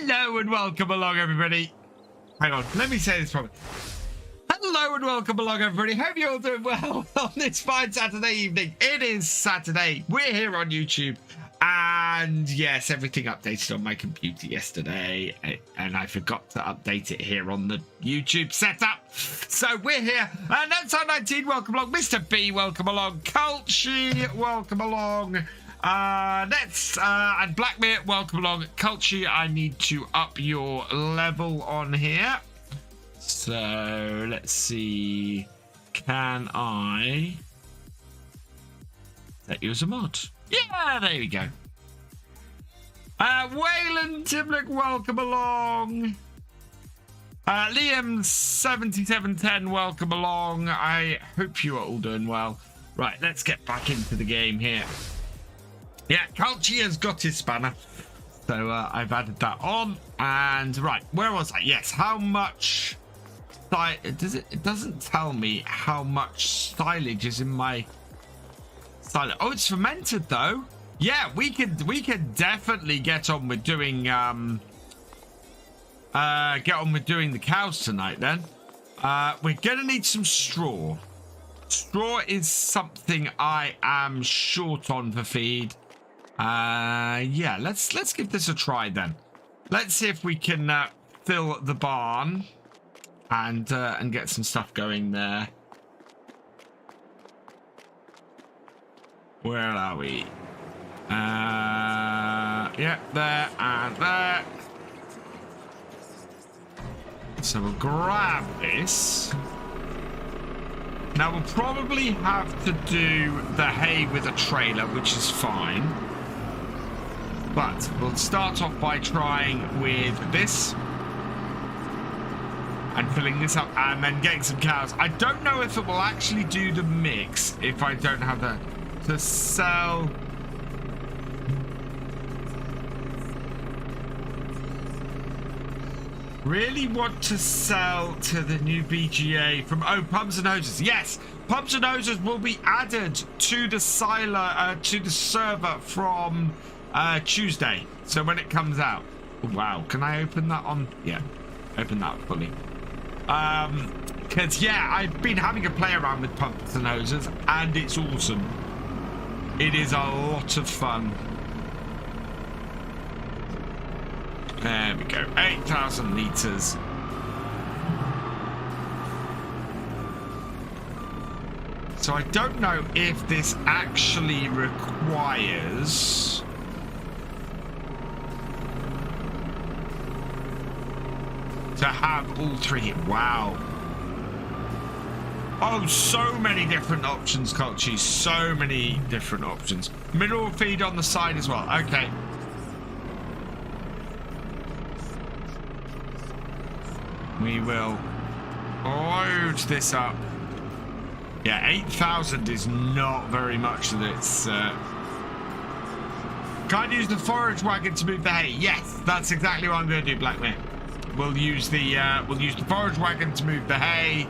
Hello and welcome along, everybody. Hang on, let me say this properly. Hello and welcome along, everybody. Hope you're all doing well on this fine Saturday evening. It is Saturday. We're here on YouTube. And yes, everything updated on my computer yesterday. And I forgot to update it here on the YouTube setup. So we're here. And that's our 19. Welcome along. Mr. B, welcome along. Culture, welcome along. And Blackbeard, welcome along. Culture, I need to up your level on here. So let's see. Can I set you as a mod? Yeah, there we go. Wayland Timlick, welcome along. Liam 7710, welcome along. I hope you are all doing well. Right, let's get back into the game here. Yeah, Culture has got his spanner. So I've added that on. And right, where was I? Yes, how much it doesn't tell me how much silage is in my silage. Oh, it's fermented though. Yeah, we could definitely get on with doing the cows tonight then. We're gonna need some straw. Straw is something I am short on for feed. Yeah, let's give this a try then. Let's see if we can fill the barn and get some stuff going there. Where are we? Yeah, there and there. So we'll grab this. Now we'll probably have to do the hay with a trailer, which is fine. But we'll start off by trying with this. And filling this up and then getting some cows. I don't know if it will actually do the mix if I don't have to sell. Really want to sell to the new BGA from pumps and hoses. Yes, pumps and hoses will be added to the to the server from Tuesday. So when it comes out. Wow, can I open that on? Yeah, open that fully. Because yeah, I've been having a play around with pumps and hoses and it's awesome. It is a lot of fun. There we go, 8,000 litres. So I don't know if this actually requires to have all three. Wow. Oh, so many different options, Culture. So many different options. Mineral feed on the side as well. Okay. We will load this up. Yeah, 8,000 is not very much that it's... Can't use the forage wagon to move the hay. Yes, that's exactly what I'm going to do, Blackbeard. We'll use the forage wagon to move the hay,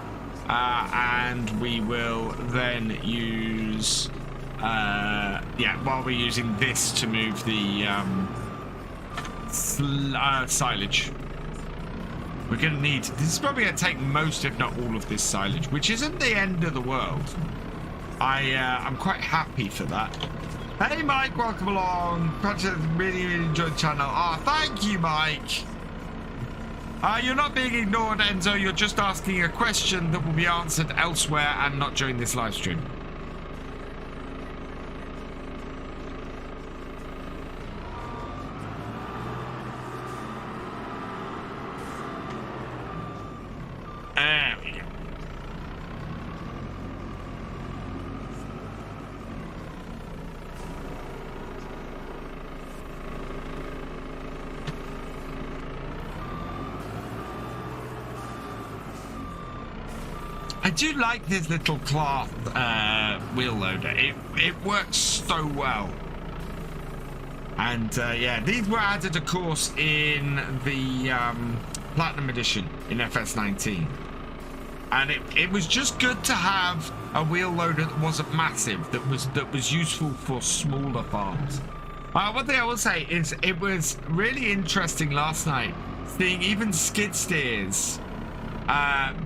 and we will then use while we're using this to move the silage. We're gonna need this is probably gonna take most, if not all, of this silage, which isn't the end of the world. I'm quite happy for that. Hey Mike, welcome along. Really enjoyed the channel. Oh, thank you, Mike. You're not being ignored, Enzo. You're just asking a question that will be answered elsewhere and not during this live stream. There we go. I do like this little cloth wheel loader. It works so well. And yeah, these were added, of course, in the Platinum Edition in FS19. And it was just good to have a wheel loader that wasn't massive, that was useful for smaller farms. One thing I will say is it was really interesting last night seeing even skid steers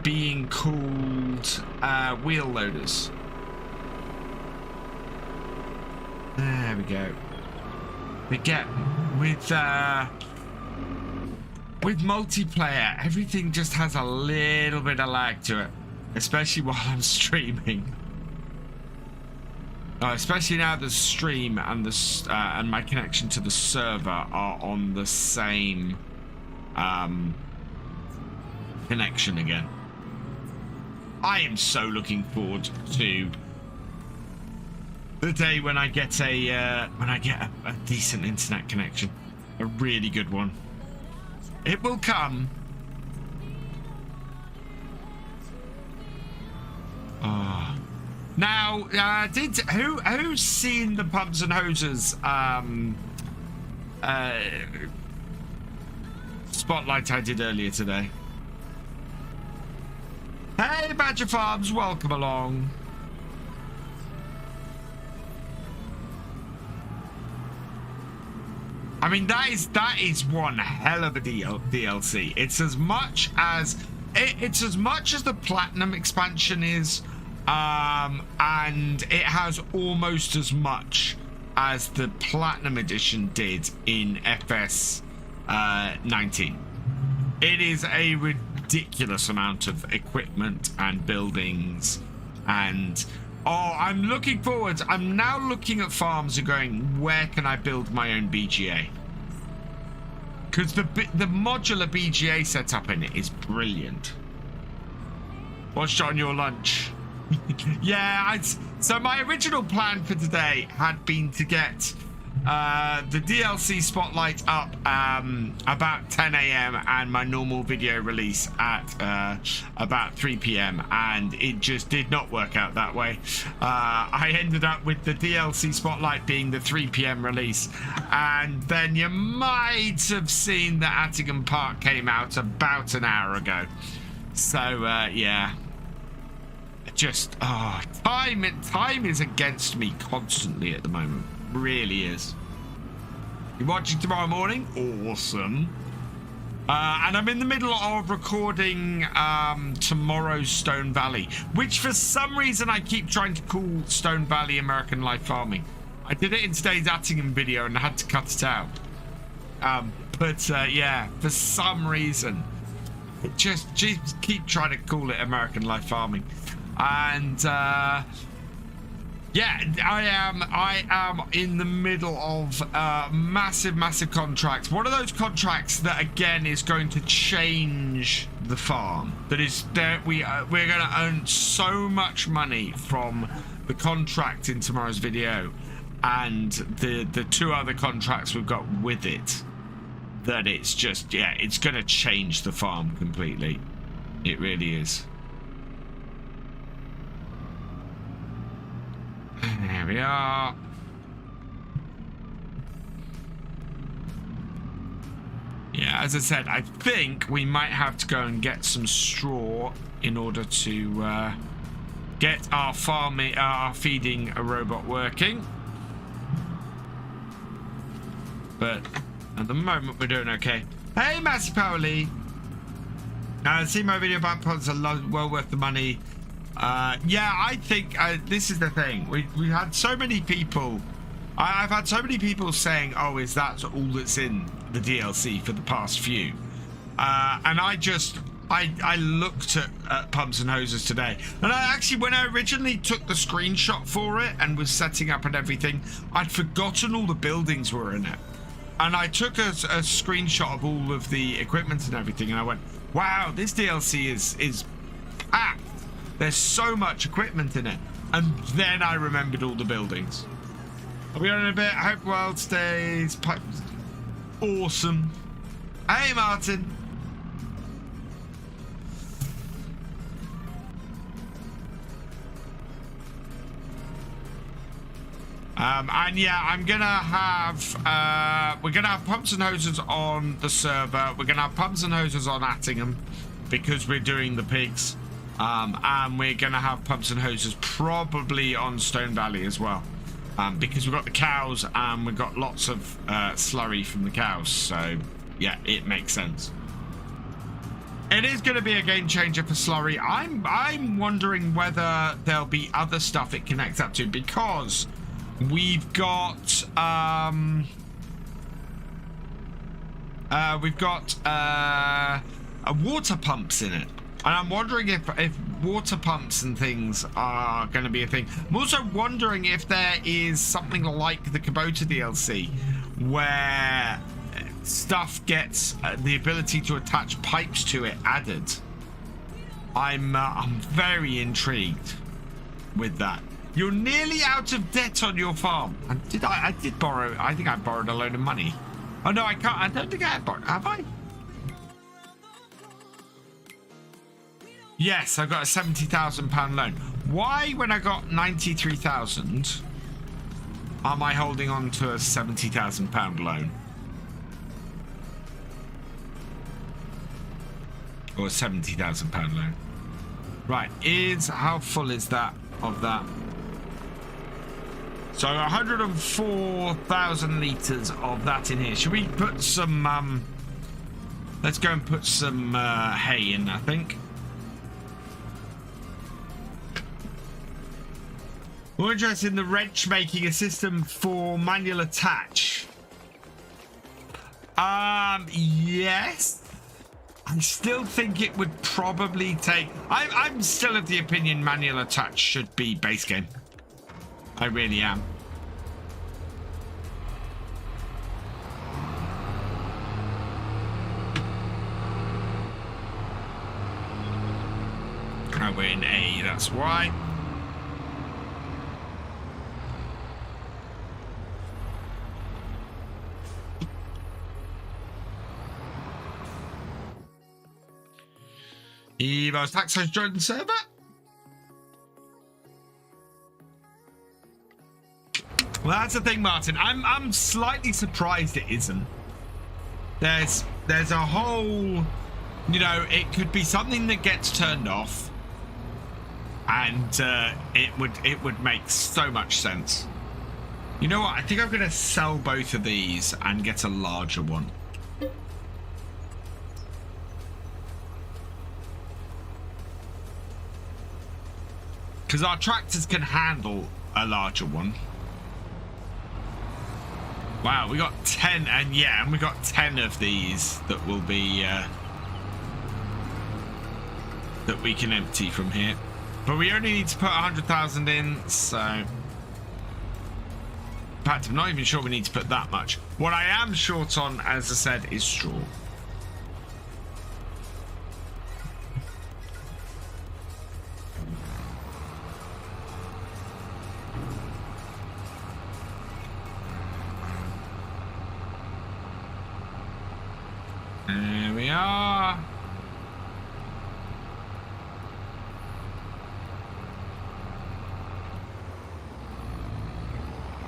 being called wheel loaders. There we go. We get with multiplayer, everything just has a little bit of lag to it, especially while I'm streaming. Especially now the stream and the and my connection to the server are on the same connection again. I am so looking forward to the day when I get a decent internet connection, a really good one. It will come. Oh. Now, who's seen the pumps and hoses spotlight I did earlier today? Hey, Badger Farms, welcome along. I mean, that is one hell of a DLC. It's as much as the Platinum expansion is. And it has almost as much as the Platinum Edition did in FS 19. It is a ridiculous amount of equipment and buildings, and I'm looking forward. I'm now looking at farms and going, where can I build my own BGA? Because the modular BGA setup in it is brilliant. What's on your lunch? Yeah, so my original plan for today had been to get the DLC spotlight up about 10 a.m. and my normal video release at about 3 p.m. and it just did not work out that way. I ended up with the DLC spotlight being the 3 p.m. release, and then you might have seen that Attingham Park came out about an hour ago. So yeah. Just time is against me constantly at the moment. Really is. You're watching tomorrow morning? Awesome. And I'm in the middle of recording tomorrow's Stone Valley, which for some reason I keep trying to call Stone Valley American Life Farming. I did it in today's Attingham video and I had to cut it out. But yeah, for some reason, it just keep trying to call it American Life Farming. And yeah, I am in the middle of massive contracts. One of those contracts that again is going to change the farm. That is that we're going to earn so much money from the contract in tomorrow's video, and the two other contracts we've got with it. That it's just, yeah, it's going to change the farm completely. It really is. There we are. Yeah, as I said, I think we might have to go and get some straw in order to get our feeding a robot working. But at the moment, we're doing okay. Hey, Massey Powley. See my video about pods are well worth the money. Yeah, I think this is the thing. We had so many people. I've had so many people saying, "Oh, is that all that's in the DLC for the past few?" And I looked at pumps and hoses today, and I actually, when I originally took the screenshot for it and was setting up and everything, I'd forgotten all the buildings were in it, and I took a screenshot of all of the equipment and everything, and I went, "Wow, this DLC is packed. There's so much equipment in it." And then I remembered all the buildings. I'll be on in a bit. I hope world stays awesome. Hey, Martin. And yeah, I'm gonna have we're gonna have pumps and hoses on the server. We're gonna have pumps and hoses on Attingham because we're doing the pigs. And we're gonna have pumps and hoses probably on Stone Valley as well. because we've got the cows and we've got lots of slurry from the cows. So yeah, it makes sense. It is going to be a game changer for slurry. I'm wondering whether there'll be other stuff it connects up to, because we've got water pumps in it, and I'm wondering if water pumps and things are going to be a thing. I'm also wondering if there is something like the Kubota DLC where stuff gets the ability to attach pipes to it added. I'm very intrigued with that. You're nearly out of debt on your farm. And I did borrow. I think I borrowed a load of money. Oh no, I can't. I don't think I have borrowed. Have I? Yes, I got a £70,000 loan. Why, when I got 93,000, am I holding on to a £70,000 loan? Or a £70,000 loan? Right, how full is that of that? So 104,000 litres of that in here. Should we put some, let's go and put some hay in, I think. We're interested in the wrench making a system for manual attach. Yes. I still think it would probably take... I'm still of the opinion manual attach should be base game. I really am. Oh, we're in A, that's why. Evo's Tax has joined the server. Well, that's the thing, Martin. I'm slightly surprised it isn't. There's a whole, you know, it could be something that gets turned off, and it would make so much sense. You know what? I think I'm gonna sell both of these and get a larger one. Because our tractors can handle a larger one. Wow, we got 10, and yeah, and we got 10 of these that will be that we can empty from here. But we only need to put 100,000 in, so in fact, I'm not even sure we need to put that much. What I am short on, as I said, is straw. There we are.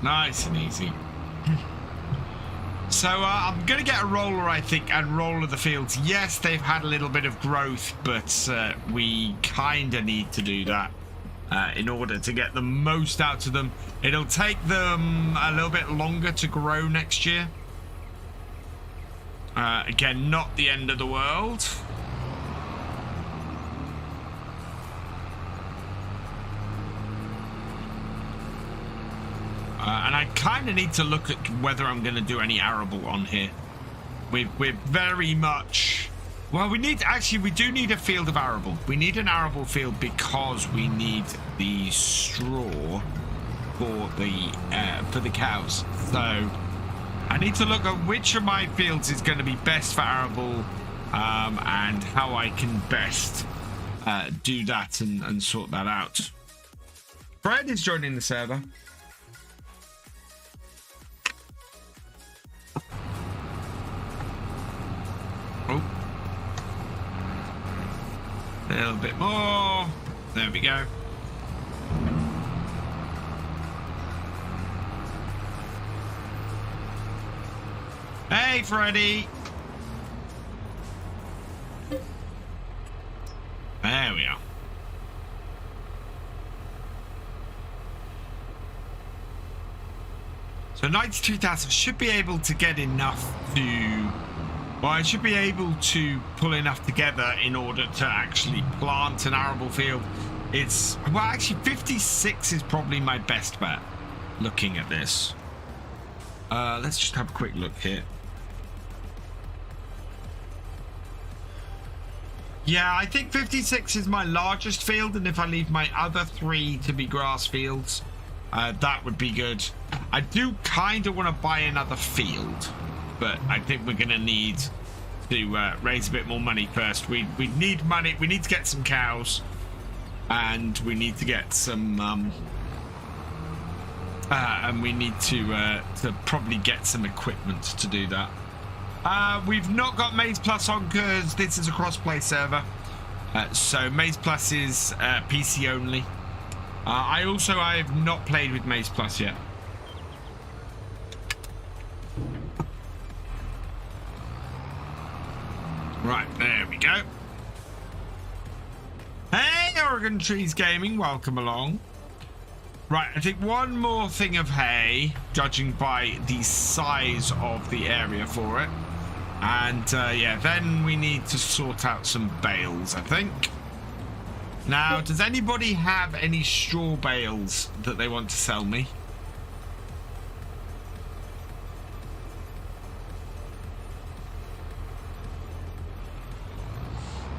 Nice and easy. So I'm going to get a roller, I think, and roller the fields. Yes, they've had a little bit of growth, but we kind of need to do that in order to get the most out of them. It'll take them a little bit longer to grow next year. Again, not the end of the world. And I kind of need to look at whether I'm going to do any arable on here. We're very much... Well, we do need a field of arable. We need an arable field because we need the straw for the cows. So I need to look at which of my fields is going to be best for arable, and how I can best do that and sort that out. Fred is joining the server. Oh. A little bit more. There we go. Hey, Freddy. There we are. So 92,000 should be able to get enough to... Well, I should be able to pull enough together in order to actually plant an arable field. It's... Well, actually, 56 is probably my best bet, looking at this. Let's just have a quick look here. Yeah, I think 56 is my largest field, and if I leave my other 3 to be grass fields, that would be good. I do kind of want to buy another field, but I think we're going to need to raise a bit more money first. We need money. We need to get some cows, and we need to get some and we need to probably get some equipment to do that. We've not got Maize Plus on because this is a cross-play server, so Maize Plus is PC only. I have not played with Maize Plus yet. Right, there we go. Hey, Oregon Trees Gaming, welcome along. Right, I think one more thing of hay, judging by the size of the area for it. And yeah, then we need to sort out some bales, I think. Now, does anybody have any straw bales that they want to sell me?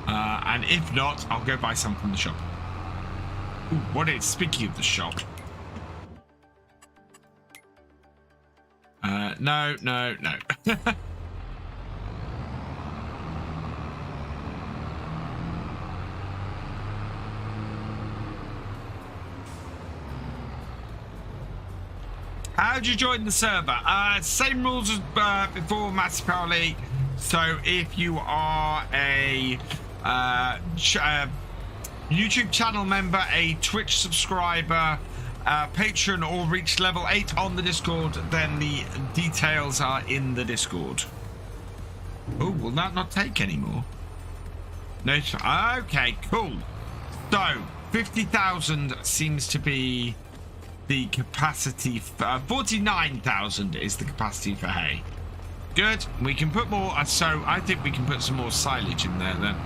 And if not, I'll go buy some from the shop. Ooh, what is, speaking of the shop. No. How'd you join the server? Same rules as before, Massive Power League. So if you are a YouTube channel member, a Twitch subscriber, Patron, or reach level 8 on the Discord, then the details are in the Discord. Oh, will that not take anymore? No. Okay, cool. So 50,000 seems to be the capacity. 49,000 is the capacity for hay. Good. We can put more. So I think we can put some more silage in there then.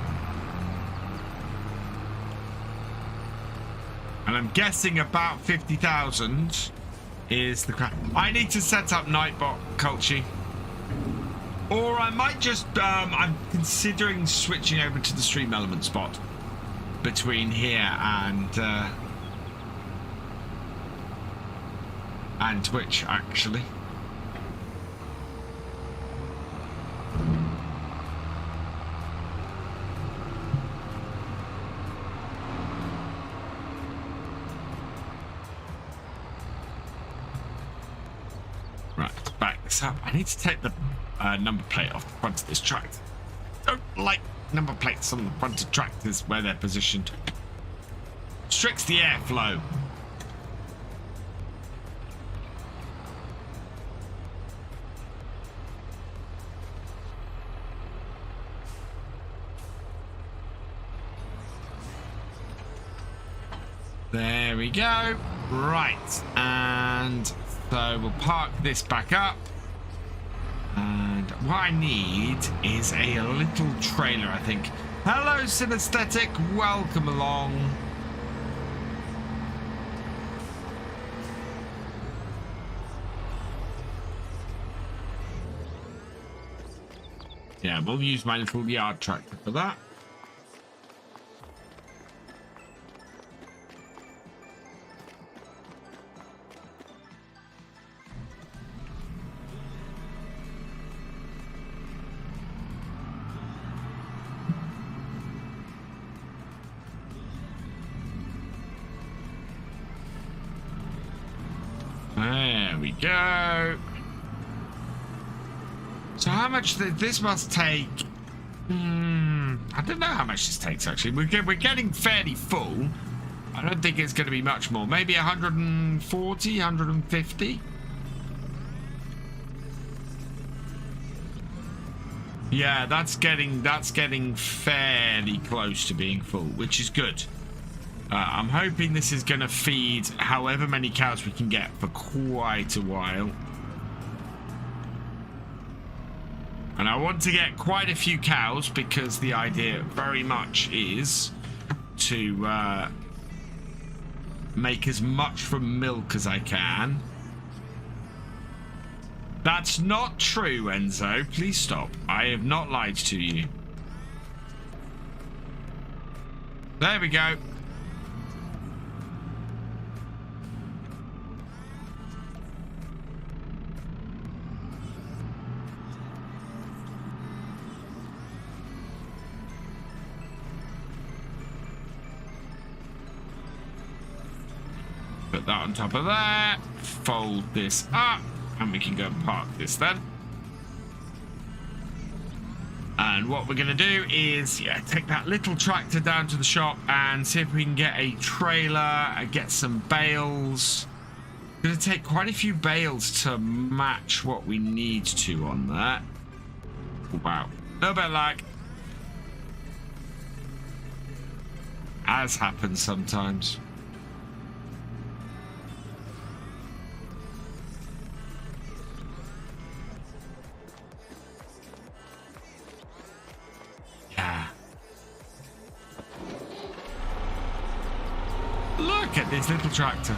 And I'm guessing about 50,000 is the... I need to set up Nightbot, Culture. Or I might just... I'm considering switching over to the stream element spot between here and Twitch, actually. Right, back this up. I need to take the number plate off the front of this tractor. Don't like number plates on the front of tractors where they're positioned. Restricts the airflow. There we go. Right, and so we'll park this back up. And what I need is a little trailer, I think. Hello, Synesthetic. Welcome along. Yeah, we'll use my little yard tractor for that. There we go. So how much this must take? I don't know how much this takes actually. We're getting fairly full. I don't think it's going to be much more. Maybe 140, 150. Yeah, that's getting fairly close to being full, which is good. I'm hoping this is going to feed however many cows we can get for quite a while. And I want to get quite a few cows because the idea very much is to make as much from milk as I can. That's not true, Enzo. Please stop. I have not lied to you. There we go. Put that on top of that. Fold this up. And we can go and park this then. And what we're going to do is, yeah, take that little tractor down to the shop and see if we can get a trailer and get some bales. Going to take quite a few bales to match what we need to on that. Wow. A little bit like, as happens sometimes. Look at this little tractor.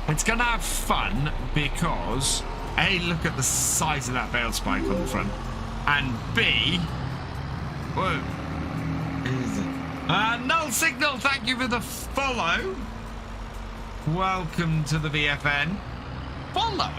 It's gonna have fun because A, look at the size of that bale spike on the front, and B, whoa, is it? Null Signal, thank you for the follow. Welcome to the VFN. Follow?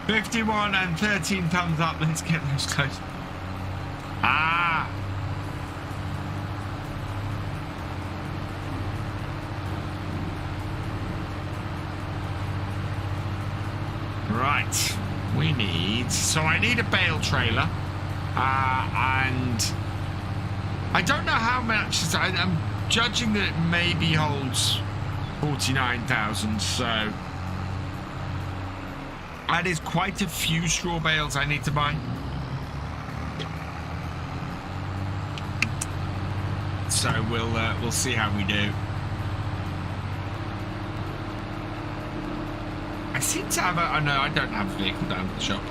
51 and 13 thumbs up. Let's get those close. Ah! Right. We need... So I need a bale trailer. And... I don't know how much... I'm judging that it maybe holds 49,000, so... That is quite a few straw bales I need to buy. So we'll see how we do. I seem to have a... Oh no, I don't have a vehicle down at the shop.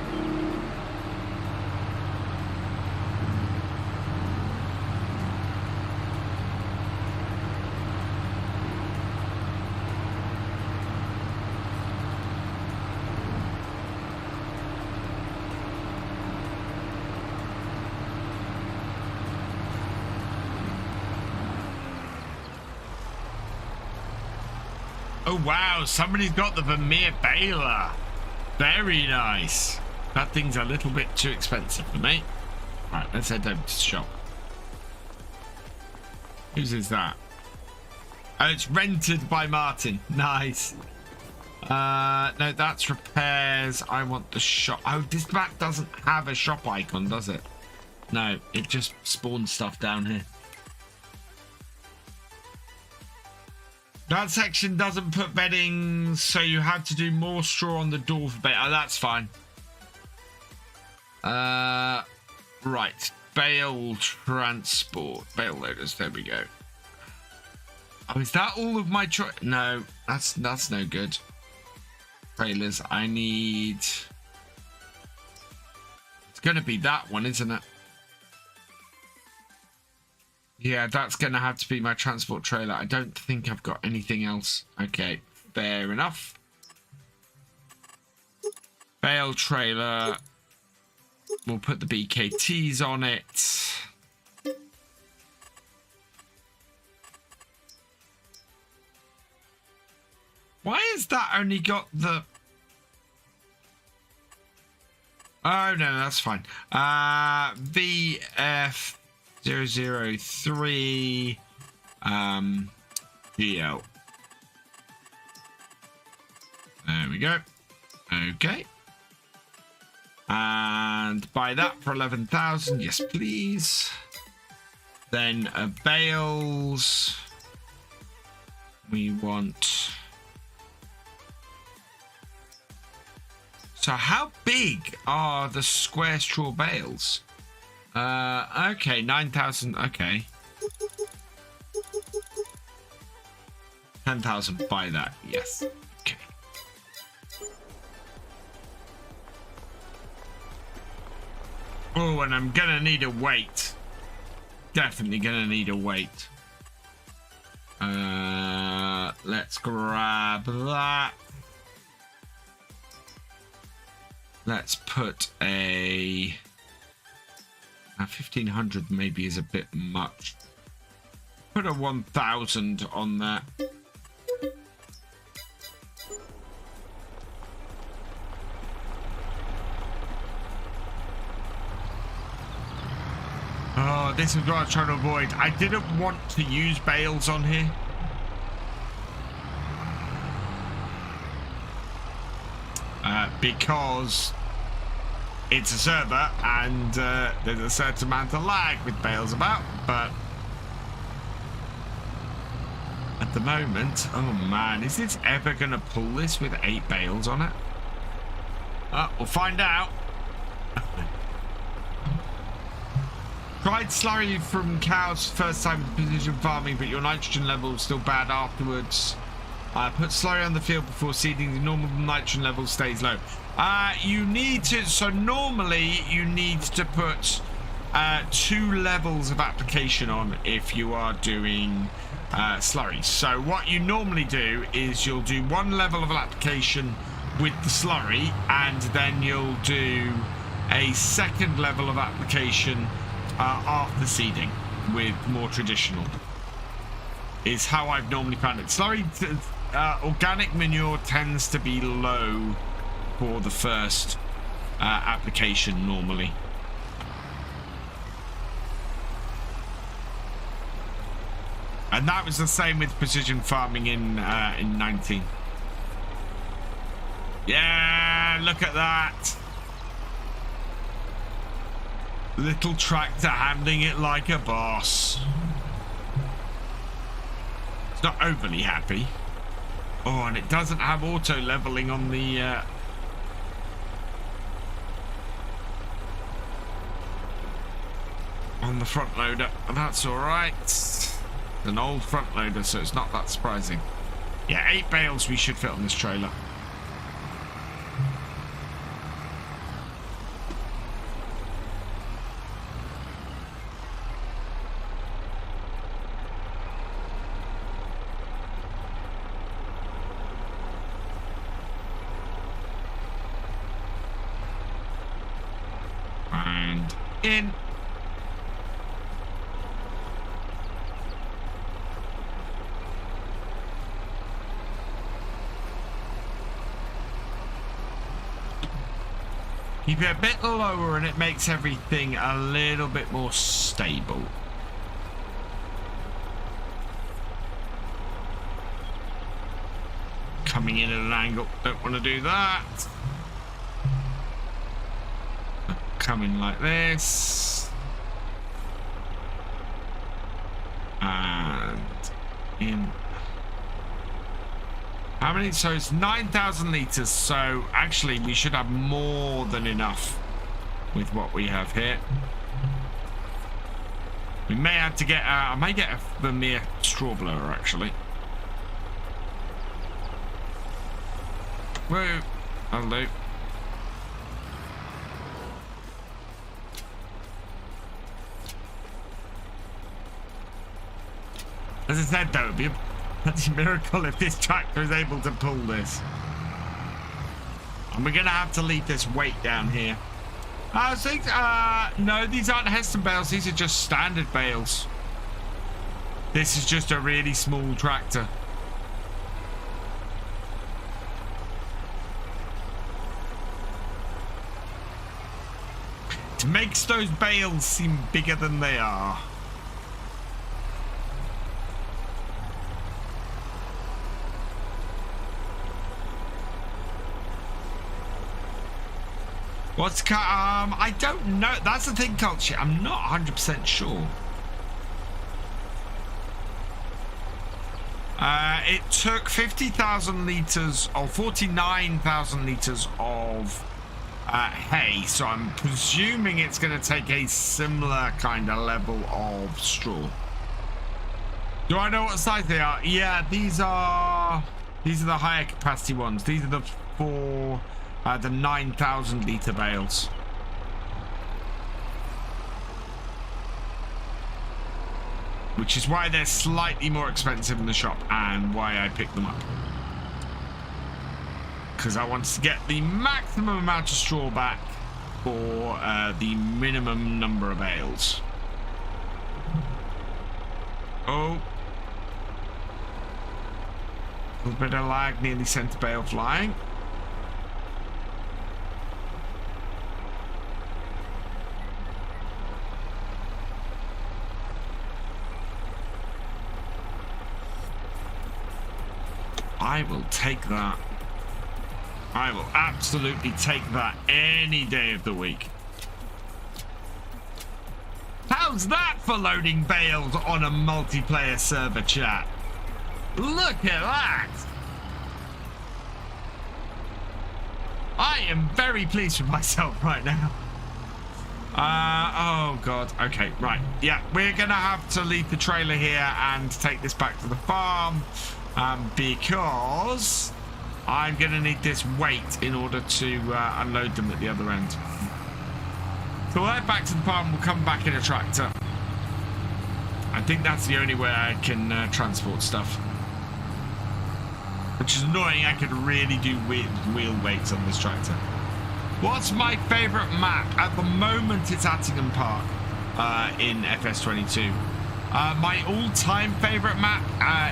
Oh wow, somebody's got the Vermeer baler. Very nice. That thing's a little bit too expensive for me. Right, let's head over to the shop. Whose is that? Oh, it's rented by Martin. Nice. No, that's repairs. I want the shop. Oh, this map doesn't have a shop icon, does it? No, it just spawns stuff down here. That section doesn't put bedding, so you have to do more straw on the door for bed. Oh, that's fine. Right. Bale transport. Bale loaders. There we go. Oh, is that all of my choice? No, that's no good. Trailers. I need... It's going to be that one, isn't it? Yeah, that's going to have to be my transport trailer. I don't think I've got anything else. Okay, fair enough. Bale trailer. We'll put the BKTs on it. Why has that only got the... Oh, no, that's fine. VF... 003 GL. There we go. Okay. And buy that for 11,000. Yes, please. Then bales. We want... So how big are the square straw bales? Okay, 9,000. Okay. 10,000 by that. Yes. Okay. Oh, and I'm gonna need a weight. Definitely gonna need a weight. Let's grab that. Let's put a 1,500 maybe is a bit much. Put a 1,000 on that. Oh, this is what I was trying to avoid. I didn't want to use bales on here. Because it's a server and there's a certain amount of lag with bales about, but at the moment, oh man, is this ever going to pull this with 8 bales on it? We'll find out. Tried slurry from cows first time with precision farming, but your nitrogen level is still bad afterwards. Put slurry on the field before seeding. The normal nitrogen level stays low. You need to, so normally you need to put 2 levels of application on if you are doing slurry. So what you normally do is you'll do 1 level of application with the slurry, and then you'll do a 2nd level of application after seeding with more traditional. Is how I've normally found it. Slurry, organic manure tends to be low for the first application normally. And that was the same with precision farming in 19. Yeah, look at that. Little tractor handling it like a boss. It's not overly happy. Oh, and it doesn't have auto leveling on the front loader. That's all right. It's an old front loader, so it's not that surprising. Yeah, 8 bales we should fit on this trailer. And in. Keep it a bit lower and it makes everything a little bit more stable. Coming in at an angle, don't want to do that. Coming like this. And in. How many? So it's 9,000 litres. So actually we should have more than enough with what we have here. We may have to get, I may get a Vermeer straw blower actually. Whoa, that'll do. As I said though, it'd be a bloody miracle if this tractor is able to pull this. And we're gonna have to leave this weight down here. I think, no, these aren't Heston bales, these are just standard bales. This is just a really small tractor. It makes those bales seem bigger than they are. What's I don't know. That's the thing, Culture. I'm not 100% sure. It took 50,000 litres or 49,000 litres of hay, so I'm presuming it's going to take a similar kind of level of straw. Do I know what size they are? Yeah, these are the higher capacity ones. These are the 9,000 litre bales. Which is why they're slightly more expensive in the shop and why I picked them up. Because I wanted to get the maximum amount of straw back for the minimum number of bales. Oh. A little bit of lag, nearly sent a bale flying. I will take that. I will absolutely take that any day of the week. How's that for loading bales on a multiplayer server, chat? Look at that. I am very pleased with myself right now. Oh god. Okay, right. Yeah, we're gonna have to leave the trailer here and take this back to the farm. Because I'm going to need this weight in order to unload them at the other end. So we'll head back to the farm. We'll come back in a tractor. I think that's the only way I can transport stuff. Which is annoying. I could really do wheel weights on this tractor. What's my favourite map? At the moment, it's Attingham Park in FS22. My all-time favourite map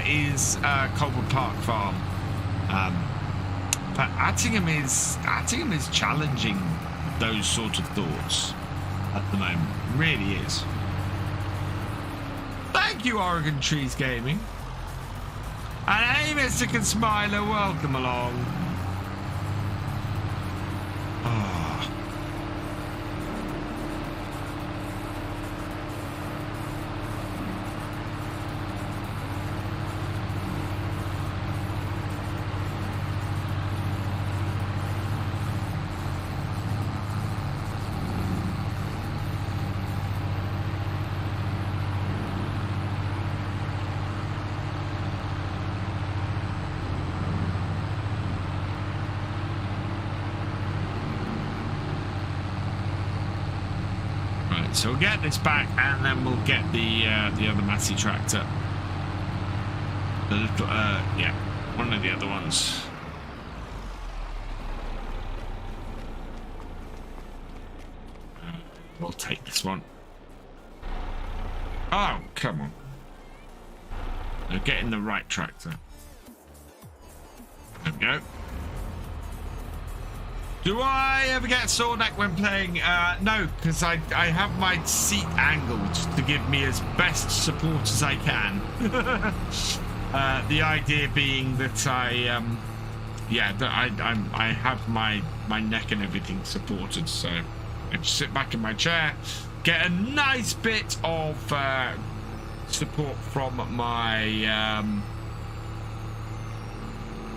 is Colbert Park Farm, but Attingham is challenging those sort of thoughts at the moment. It really is. Thank you, Oregon Trees Gaming, and hey, Mr. Consmiler, welcome along. Oh. So we'll get this back, and then we'll get the other Massey tractor. The little, yeah, one of the other ones. We'll take this one. Oh, come on! Now get in the right tractor. There we go. Do I ever get sore neck when playing? No, because I have my seat angled to give me as best support as I can. The idea being that I have my neck and everything supported, so I just sit back in my chair, get a nice bit of support from my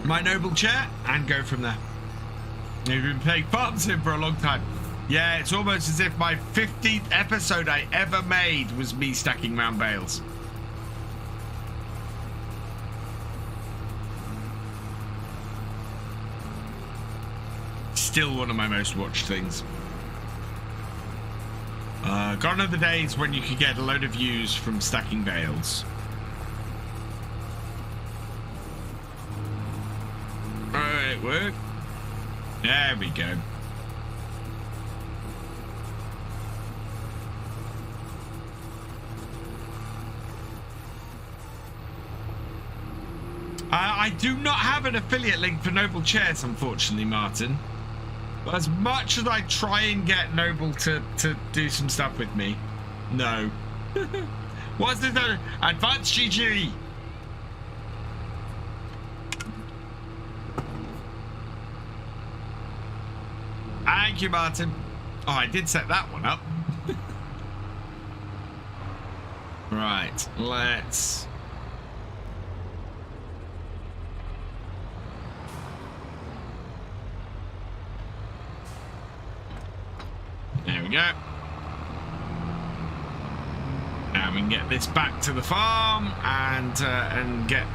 my noble chair, and go from there. You've been playing Farm Sim for a long time. Yeah, it's almost as if my 15th episode I ever made was me stacking round bales. Still one of my most watched things. Gone are the days when you could get a load of views from stacking bales. Alright, work. There we go. I do not have an affiliate link for Noble Chairs, unfortunately, Martin. But as much as I try and get Noble to do some stuff with me, no. What's this? Advanced GG. Thank you, Martin. Oh, I did set that one up. Right, let's... go. Now we can get this back to the farm and get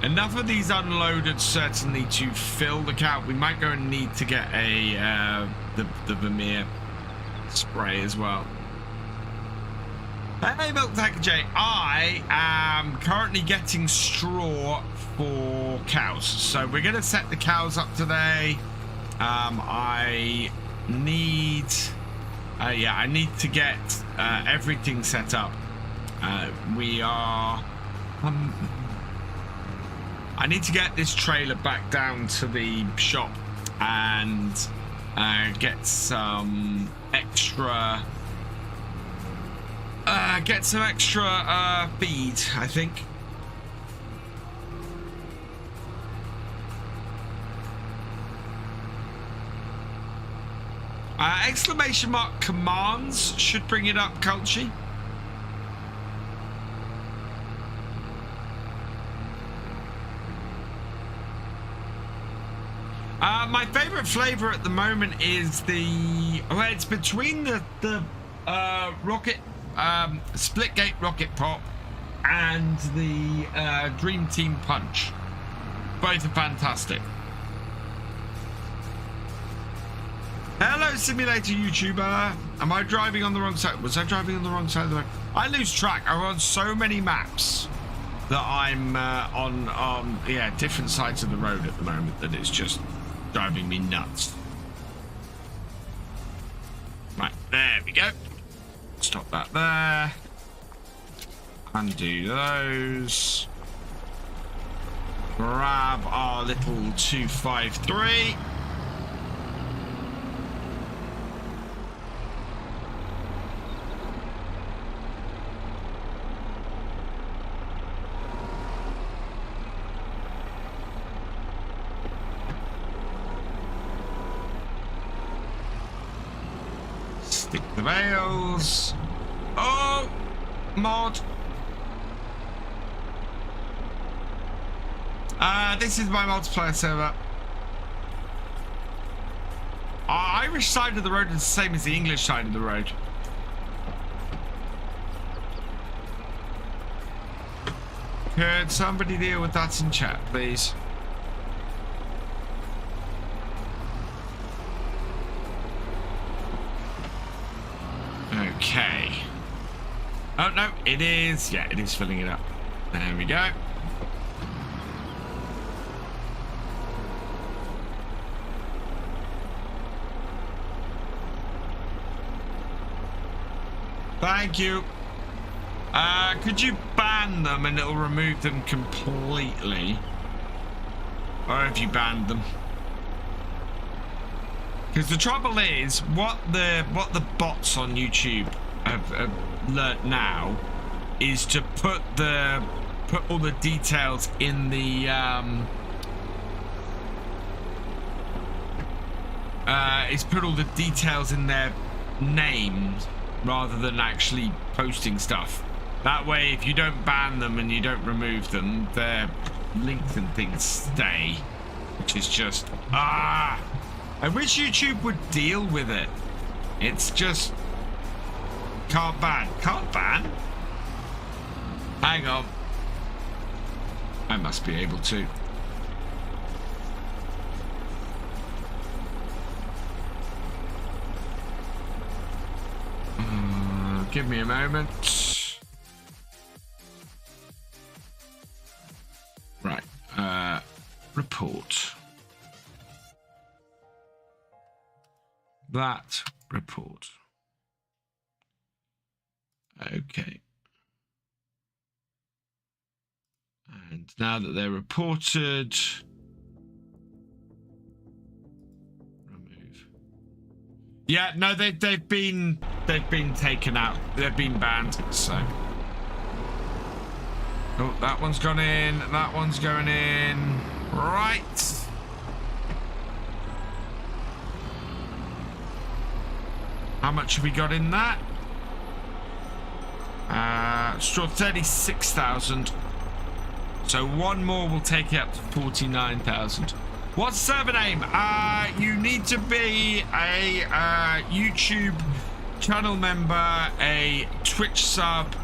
enough of these unloaded certainly to fill the cow. We might go and need to get a the Vermeer spray as well. Hey, FarmCatGR, I am currently getting straw for cows, so we're going to set the cows up today. I need to get everything set up. I need to get this trailer back down to the shop and get some extra feed, I think. Exclamation mark commands should bring it up, Culchy. My favorite flavor at the moment is it's between the rocket split gate rocket pop and the Dream Team Punch. Both are fantastic. Hello, simulator YouTuber. Am I driving on the wrong side? Was I driving on the wrong side of the road? I lose track. I'm on so many maps that I'm on different sides of the road at the moment that it's just driving me nuts. Right, there we go. Stop that there. Undo those. Grab our little 253. Stick the bales. Oh, mod. This is my multiplayer server. Our Irish side of the road is the same as the English side of the road. Could somebody deal with that in chat, please? Okay. Oh, no, it is. Yeah, it is filling it up. There we go. Thank you. Could you ban them and it'll remove them completely? Or have you banned them? Because the trouble is, what the bots on YouTube have learnt now is to put all the details in the put all the details in their names rather than actually posting stuff. That way, if you don't ban them and you don't remove them, their links and things stay, which is just I wish YouTube would deal with it. It's just can't ban. Hang on. I must be able to. Give me a moment. Right. Report. That report. Okay. And now that they're reported, remove. Yeah, no, they've been taken out. They've been banned. So, oh, that one's gone in. That one's going in. Right. How much have we got in that? Straw 36,000. So one more will take it up to 49,000. What's the server name? You need to be a YouTube channel member, a Twitch sub,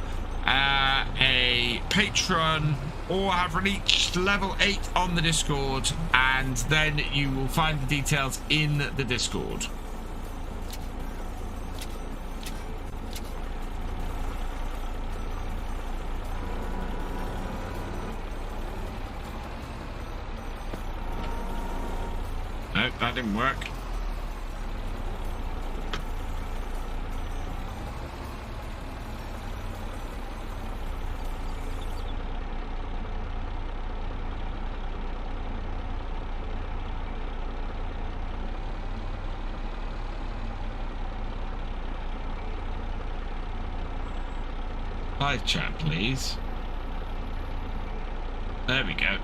a patron, or have reached level 8 on the Discord, and then you will find the details in the Discord. Nope, that didn't work. Live chat, please. There we go.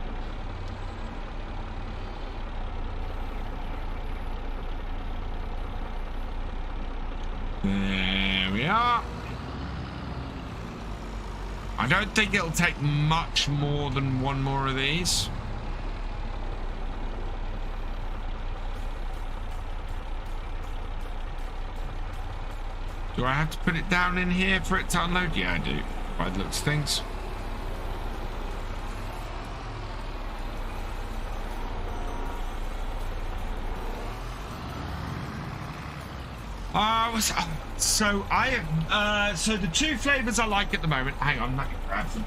There we are. I don't think it'll take much more than one more of these. Do I have to put it down in here for it to unload? Yeah, I do. By the looks of things. So I have, so the two flavors I like at the moment. Hang on, let me grab them.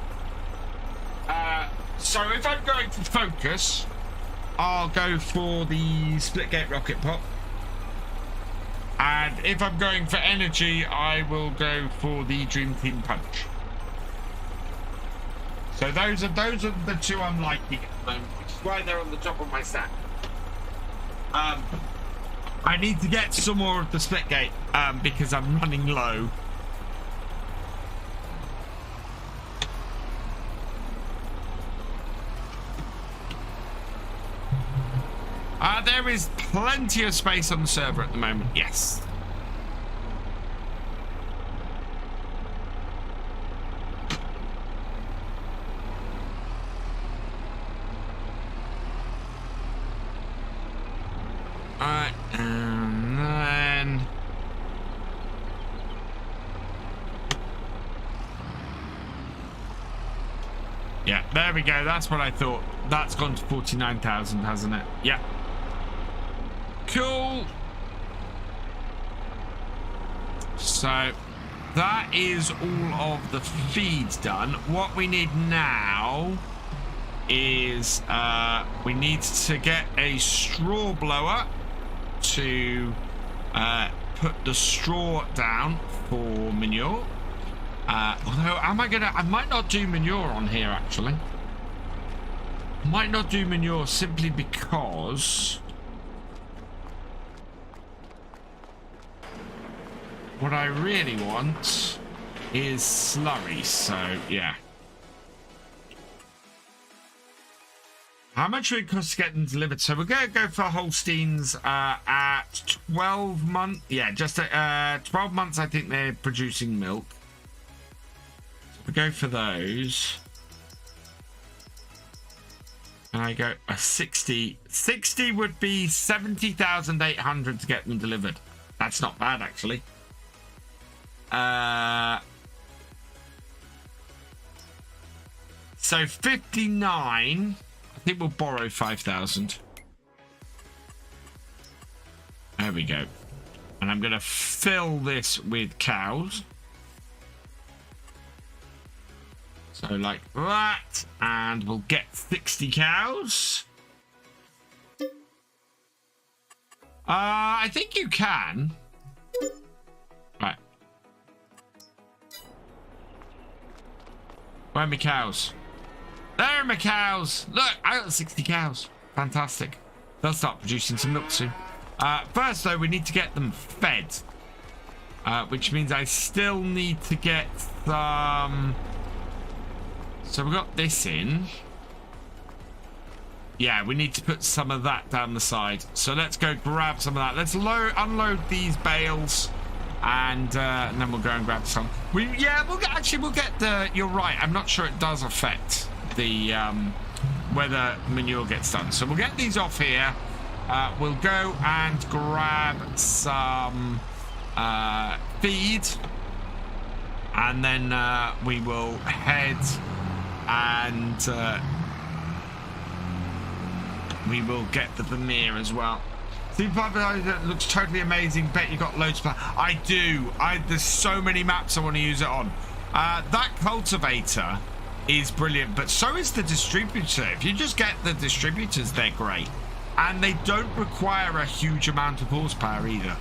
So if I'm going for focus, I'll go for the split gate rocket pop. And if I'm going for energy, I will go for the Dream Team Punch. So those are the two I'm liking at the moment, which is why they're on the top of my stack. I need to get some more of the split gate because I'm running low. There is plenty of space on the server at the moment, yes. Alright, and then... yeah, there we go. That's what I thought. That's gone to 49,000, hasn't it? Yeah. Cool. So that is all of the feeds done. What we need now is we need to get a straw blower to put the straw down for manure. Although I might not do manure on here actually. Might not do manure simply because what I really want is slurry, so yeah. How much would it cost to get them delivered? So we're going to go for Holsteins at 12 months. Yeah, just 12 months I think they're producing milk. So we go for those. And I go a 60. 60 would be 70,800 to get them delivered. That's not bad actually. So 59. I think we'll borrow 5,000. There we go. And I'm going to fill this with cows. So like that. And we'll get 60 cows. I think you can. Right. Where are my cows? There are my cows. Look, I got 60 cows. Fantastic. They'll start producing some milk soon. First, though, we need to get them fed. Which means I still need to get some... So we got this in. Yeah, we need to put some of that down the side. So let's go grab some of that. Let's unload these bales. And then we'll go and grab some. We'll get the... You're right. I'm not sure it does affect the where the manure gets done. So we'll get these off here. We'll go and grab some feed, and then we will head and we will get the Vermeer as well. That looks totally amazing. Bet you got loads of... I do. There's so many maps I want to use it on. That cultivator is brilliant, but so is the distributor. If you just get the distributors, they're great. And they don't require a huge amount of horsepower either,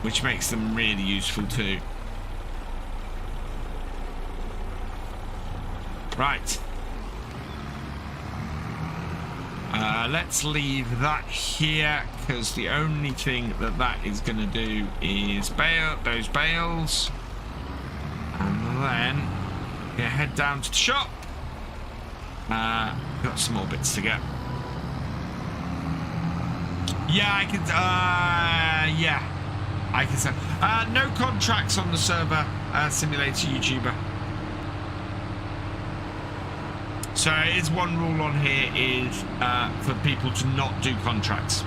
which makes them really useful too. Right. Let's leave that here, because the only thing that is going to do is bale those bales. And then head down to the shop. Got some more bits to get. Yeah, I can. Yeah, I can say. No contracts on the server, Simulator YouTuber. So it is one rule on here is for people to not do contracts.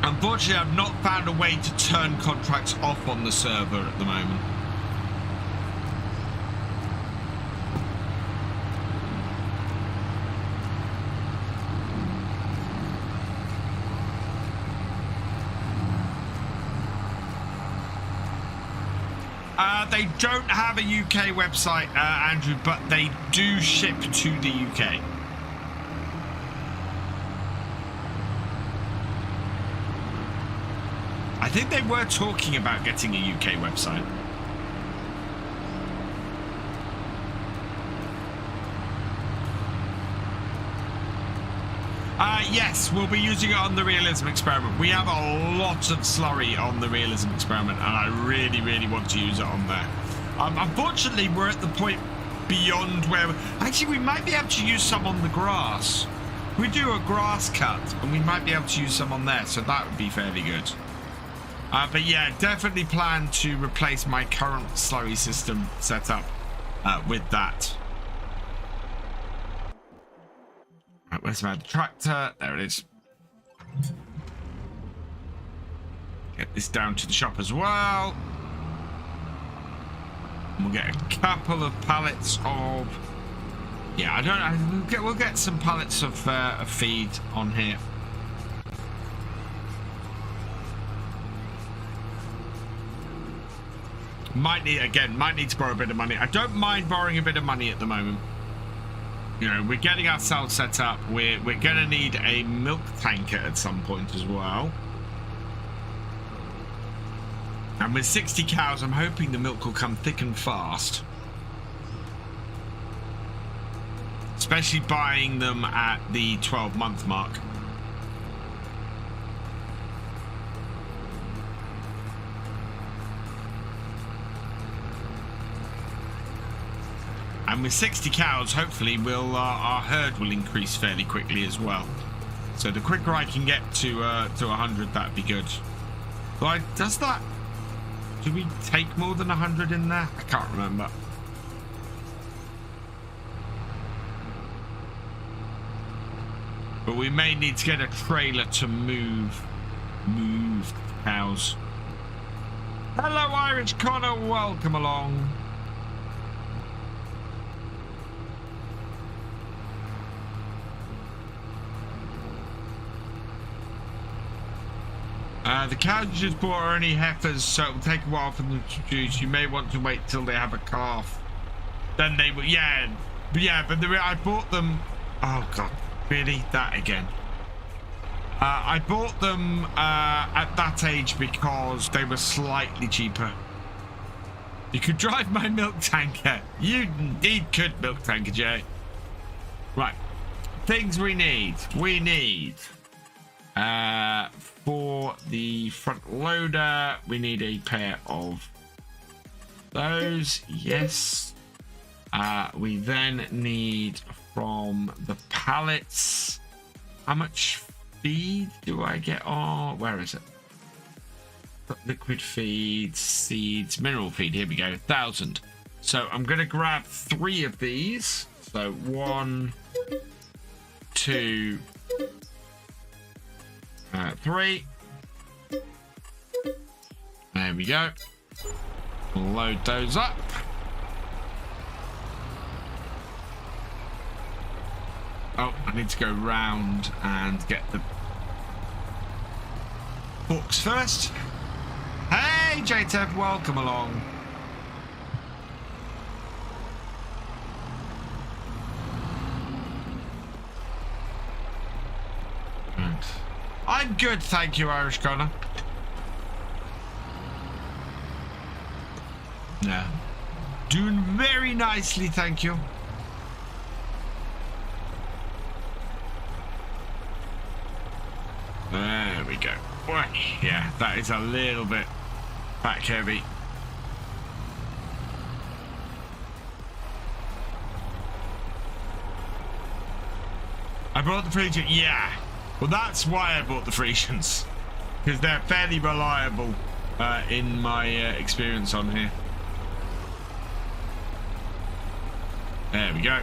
Unfortunately, I've not found a way to turn contracts off on the server at the moment. They don't have a UK website, Andrew, but they do ship to the UK. I think they were talking about getting a UK website. Yes, we'll be using it on the realism experiment. We have a lot of slurry on the realism experiment, and I really, really want to use it on there. Unfortunately, we're at the point beyond where... Actually, we might be able to use some on the grass. We do a grass cut, and we might be able to use some on there, so that would be fairly good. But yeah, definitely plan to replace my current slurry system setup with that. Right, where's my tractor? There it is. Get this down to the shop as well. And we'll get a couple of pallets of... Yeah, I don't know. We'll get some pallets of feed on here. Might need to borrow a bit of money. I don't mind borrowing a bit of money at the moment. You know, we're getting ourselves set up. We're gonna need a milk tanker at some point as well. And with 60 cows, I'm hoping the milk will come thick and fast. Especially buying them at the 12-month mark. And with 60 cows, hopefully our herd will increase fairly quickly as well. So the quicker I can get to 100, that'd be good. But does that... Do we take more than 100 in there? I can't remember. But we may need to get a trailer to move cows. Hello, Irish Connor. Welcome along. The cows you just bought are only heifers, so it will take a while for them to produce. You may want to wait till they have a calf. Then they will, yeah, but I bought them. Oh God, really? That again? I bought them at that age because they were slightly cheaper. You could drive my milk tanker. You indeed could, milk tanker Jay. Right, things we need. We need. For the front loader, we need a pair of those. Yes. We then need from the pallets. How much feed do I get? Oh, where is it? liquid feed, seeds, mineral feed. Here we go, 1,000. So I'm going to grab 3 of these. So 1, 2, 3. There we go. Load those up. Oh, I need to go round and get the books first. Hey, JTF, welcome along. I'm good, thank you, Irish Connor. Yeah. Doing very nicely, thank you. There we go. Yeah, that is a little bit back heavy. I brought the Frisians. Yeah. Well, that's why I bought the Frisians, because they're fairly reliable in my experience on here. There we go.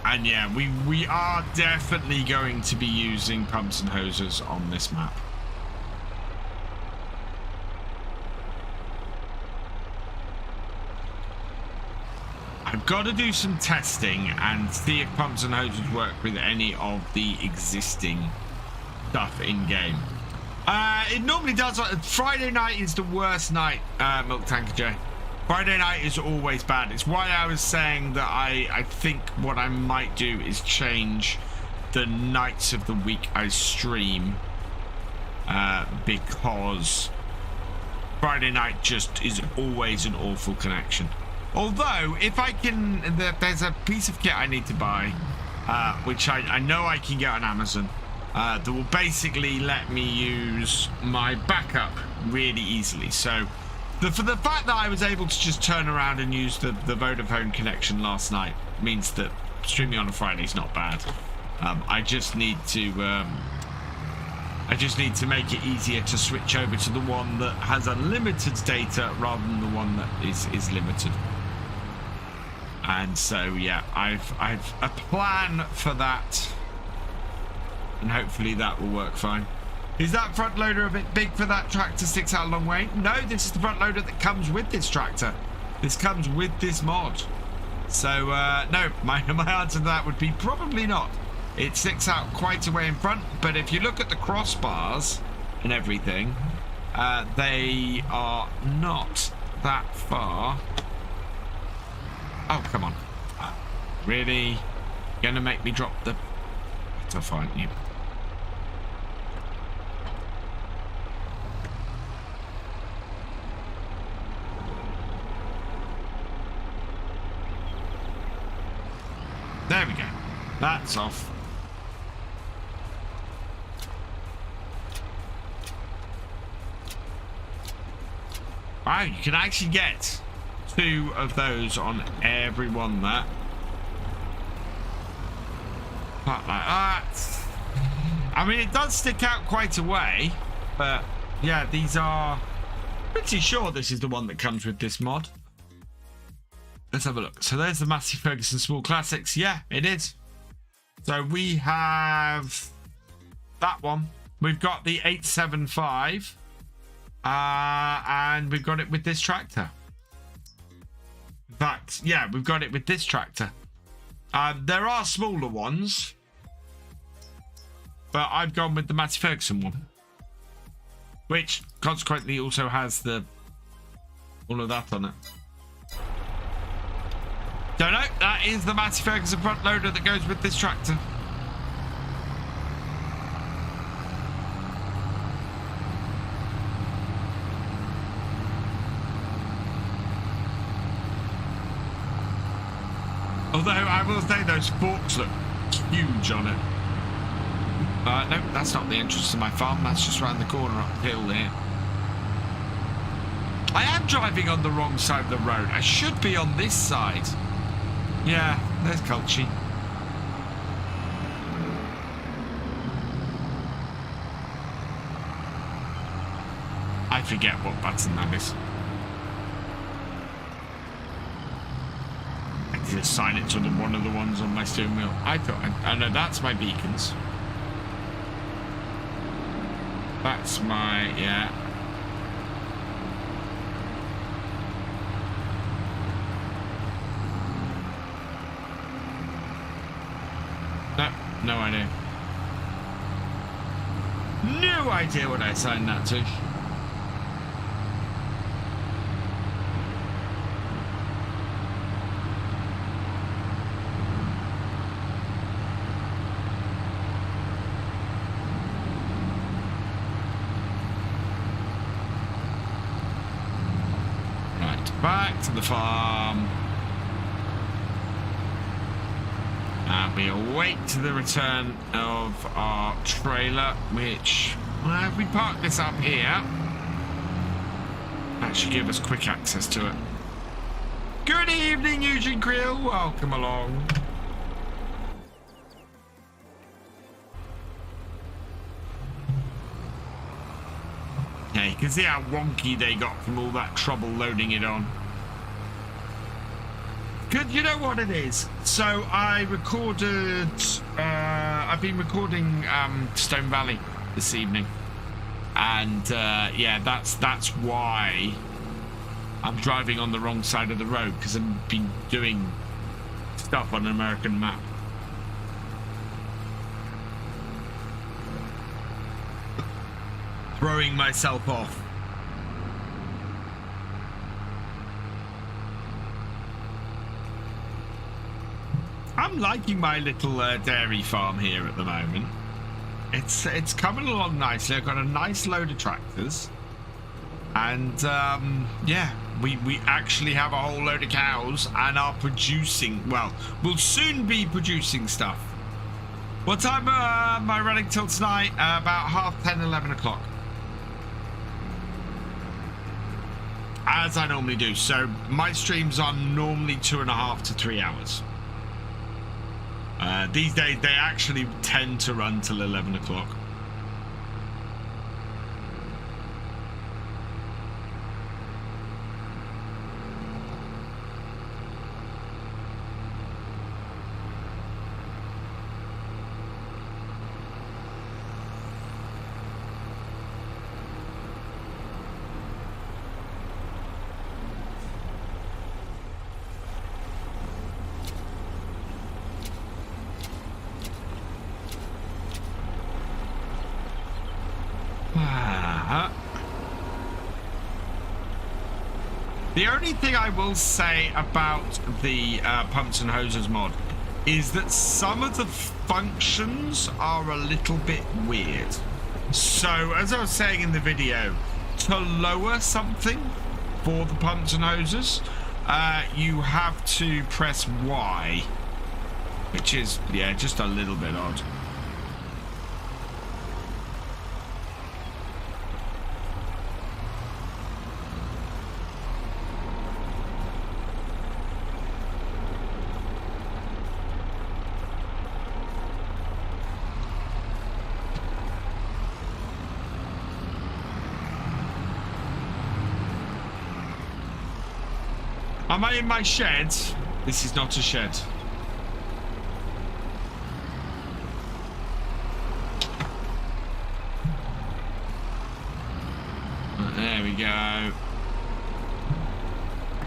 And yeah, we are definitely going to be using pumps and hoses on this map. I've got to do some testing and see if pumps and hoses work with any of the existing stuff in game. It normally does. Friday night is the worst night, Milk Tanker J. Friday night is always bad. It's why I was saying that I think what I might do is change the nights of the week I stream, because Friday night just is always an awful connection. Although, if I can, there's a piece of kit I need to buy, which I know I can get on Amazon, that will basically let me use my backup really easily. So, for the fact that I was able to just turn around and use the Vodafone connection last night means that streaming on a Friday is not bad. I just need to make it easier to switch over to the one that has unlimited data rather than the one that is limited. And so yeah, I've a plan for that, and hopefully that will work fine. Is that front loader a bit big for that tractor? Sticks out a long way? No, this is the front loader that comes with this tractor. This comes with this mod. So no, my answer to that would be probably not. It sticks out quite a way in front, but if you look at the crossbars and everything, they are not that far. Oh, come on. Really? Gonna make me drop the... to find you. There we go. That's off. Wow, you can actually get 2 of those on every one there. Not like that. I mean, it does stick out quite a way, but yeah, these are... pretty sure this is the one that comes with this mod. Let's have a look. So there's the Massey Ferguson Small Classics. Yeah, it is. So we have that one. We've got the 875. And we've got it with this tractor. In fact, yeah, we've got it with this tractor. There are smaller ones, but I've gone with the Massey Ferguson one, which consequently also has all of that on it. Don't know. That is the Massey Ferguson front loader that goes with this tractor. Although I will say those forks look huge on it. No, that's not the entrance to my farm. That's just around the corner uphill there. I am driving on the wrong side of the road. I should be on this side. Yeah, there's Culchi. forget what button that is. I can assign it to one of the ones on my steering wheel. I know that's my beacons. That's my, yeah. No idea. No idea what I assigned that to. Right, back to the farm. And we await the return of our trailer, which, well, if we park this up here, that should give us quick access to it. Good evening, Eugene Creel. Welcome along. Yeah, you can see how wonky they got from all that trouble loading it on. Good, you know what it is? So I recorded, I've been recording Stone Valley this evening. And yeah, that's why I'm driving on the wrong side of the road, because I've been doing stuff on an American map. Throwing myself off. I'm liking my little dairy farm here at the moment. It's coming along nicely. I've got a nice load of tractors, and yeah, we actually have a whole load of cows and are producing. Well, we'll soon be producing stuff. What time am I running till tonight? About 10:30, 11 o'clock. As I normally do. So my streams are normally 2.5 to 3 hours. These days they actually tend to run till 11 o'clock. The only thing I will say about the pumps and hoses mod is that some of the functions are a little bit weird. So, as I was saying in the video, to lower something for the pumps and hoses, you have to press Y, which is, yeah, just a little bit odd. Am I in my shed? This is not a shed. There we go.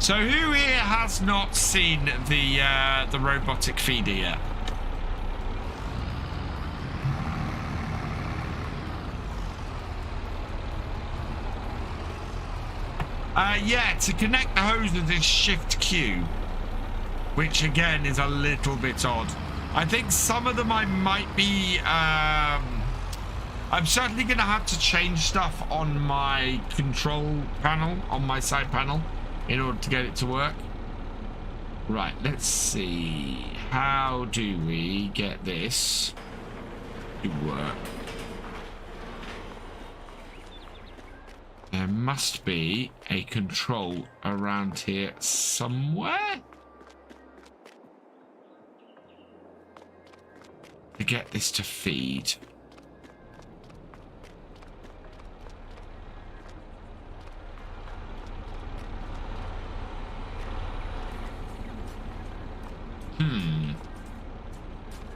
So who here has not seen the robotic feeder yet? Yeah, to connect the hoses is Shift Q, which again is a little bit odd. I think some of them I might be, I'm certainly going to have to change stuff on my control panel, on my side panel, in order to get it to work. Right, let's see. How do we get this to work? There must be a control around here somewhere to get this to feed.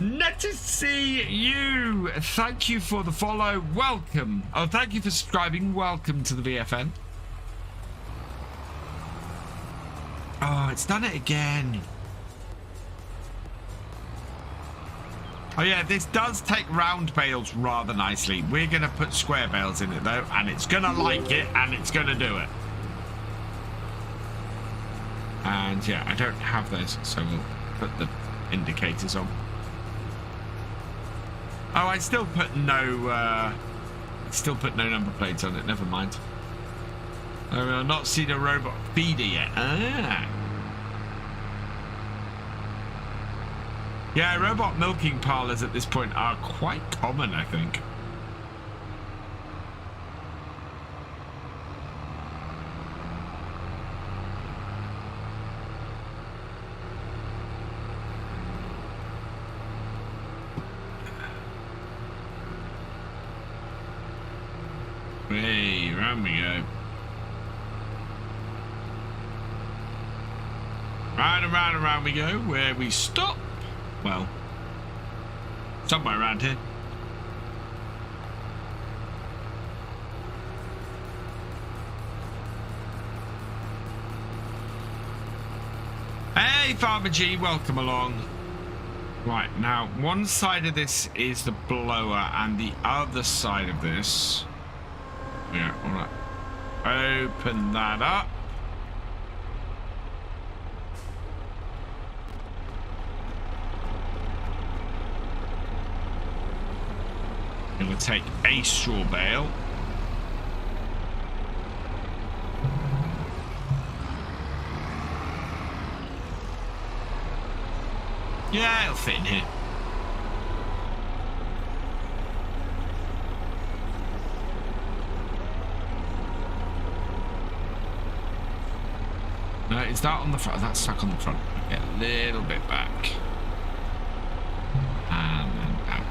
Net to see you. Thank you for the follow. Welcome. Oh, thank you for subscribing. Welcome to the VFN. Oh, it's done it again. Oh yeah, this does take round bales rather nicely. We're going to put square bales in it though, and it's going to like it, and it's going to do it. And yeah, I don't have those, so we'll put the indicators on. Oh, I still put no number plates on it. Never mind. I will not see the robot feeder yet. Ah. Yeah, robot milking parlors at this point are quite common, I think. Hey, round we go. Round and round and round we go, where we stop. Well, somewhere around here. Hey, FarmCatGR, welcome along. Right, now, one side of this is the blower, and the other side of this... Yeah, all right. Open that up. I'm going to take a straw bale. Yeah, it'll fit in here. No, is that on the front? That's stuck on the front. Get a little bit back. And then out.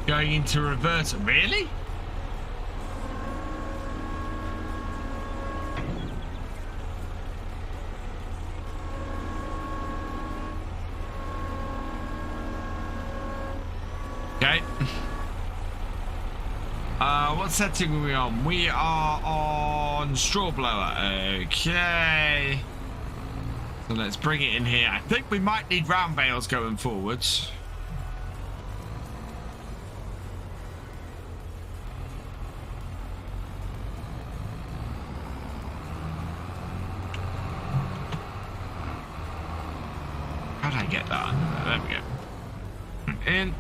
Going into reverse. Really? Okay. What setting are we on? We are on straw blower. Okay. So let's bring it in here. I think we might need round bales going forwards. How'd I get that under there? There we go. In.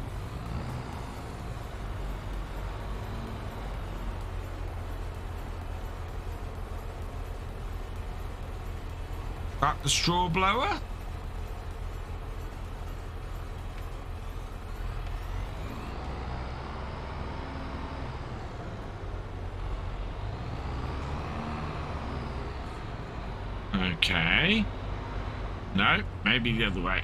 Back the straw blower. Okay. No, maybe the other way.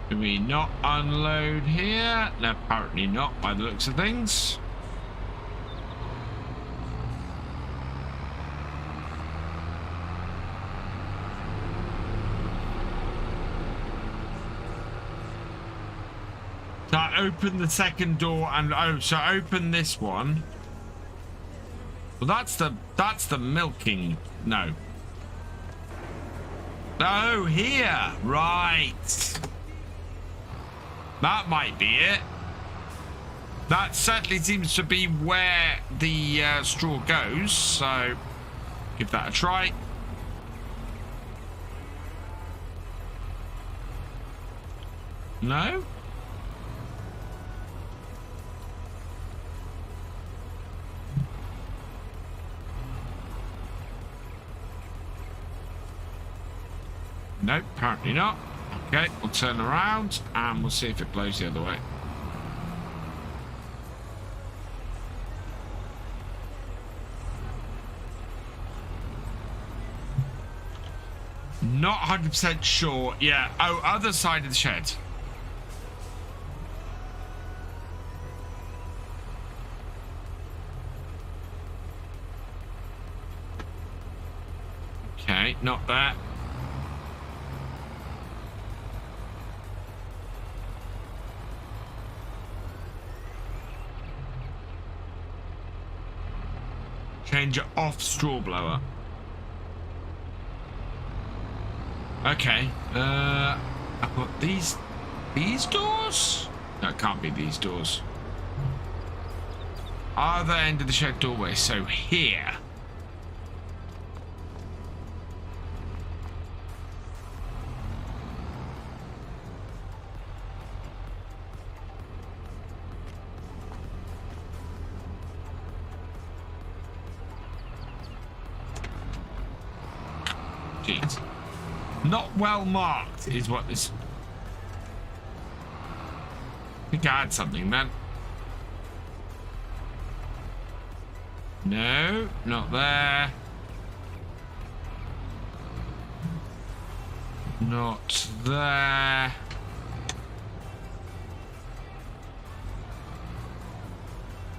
Do we not unload here? No, apparently not by the looks of things. So I open the second door and so open this one. Well, that's the milking. No. Oh, here. Right. That might be it. That certainly seems to be where the straw goes, so give that a try. No? Nope, apparently not. Okay, we'll turn around and we'll see if it blows the other way. Not 100% sure. Yeah. Oh, other side of the shed. Okay, not that. Change it off straw blower. Okay. I've got these doors? No, it can't be these doors. Other end of the shed doorway. So here. Jeez. Not well marked is what this... I think I had something then. No, not there. Not there.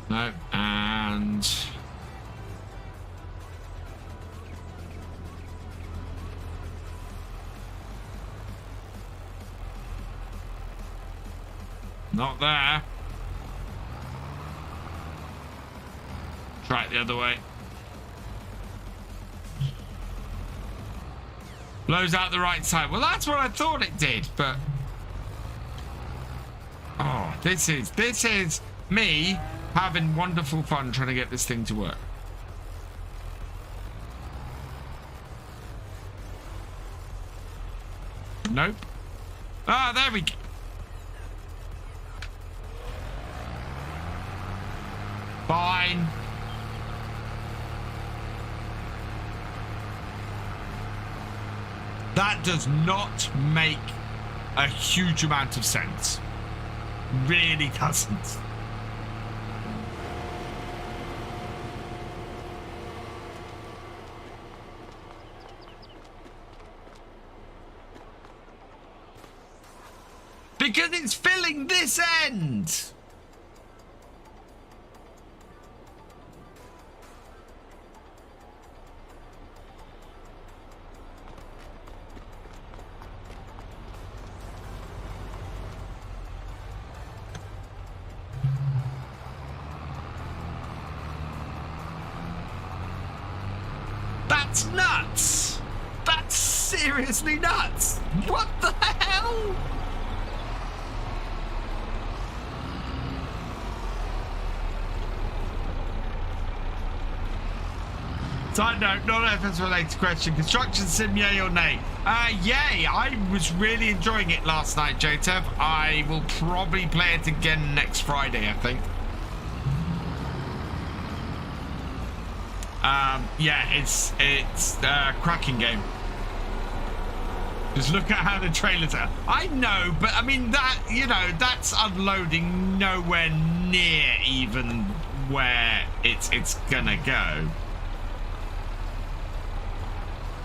No, and... Not there. Try it the other way. Blows out the right side. Well, that's what I thought it did, but... Oh, this is me having wonderful fun trying to get this thing to work. Nope. Ah, there we go. Fine. That does not make a huge amount of sense. Really doesn't. Because it's filling this end. That's nuts! That's seriously nuts! What the hell? Side note, non-FS related question. Construction sim, yay or nay? Yay. I was really enjoying it last night, JTEV. I will probably play it again next Friday, I think. Yeah, it's a cracking game. Just look at how the trailers are. I know, but I mean that, you know, that's unloading nowhere near even where it's gonna go.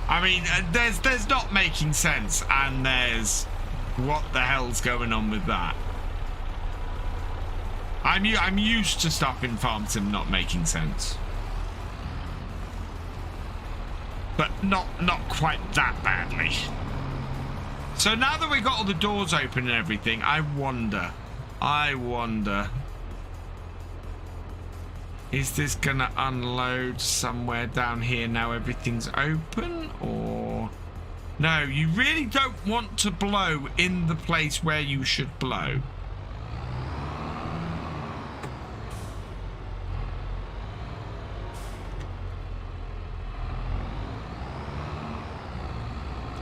I mean, there's not making sense, and there's what the hell's going on with that. I'm used to stuff in Farm Sim not making sense. But not quite that badly. So now that we got all the doors open and everything, I wonder, is this gonna unload somewhere down here now everything's open, or no? You really don't want to blow in the place where you should blow.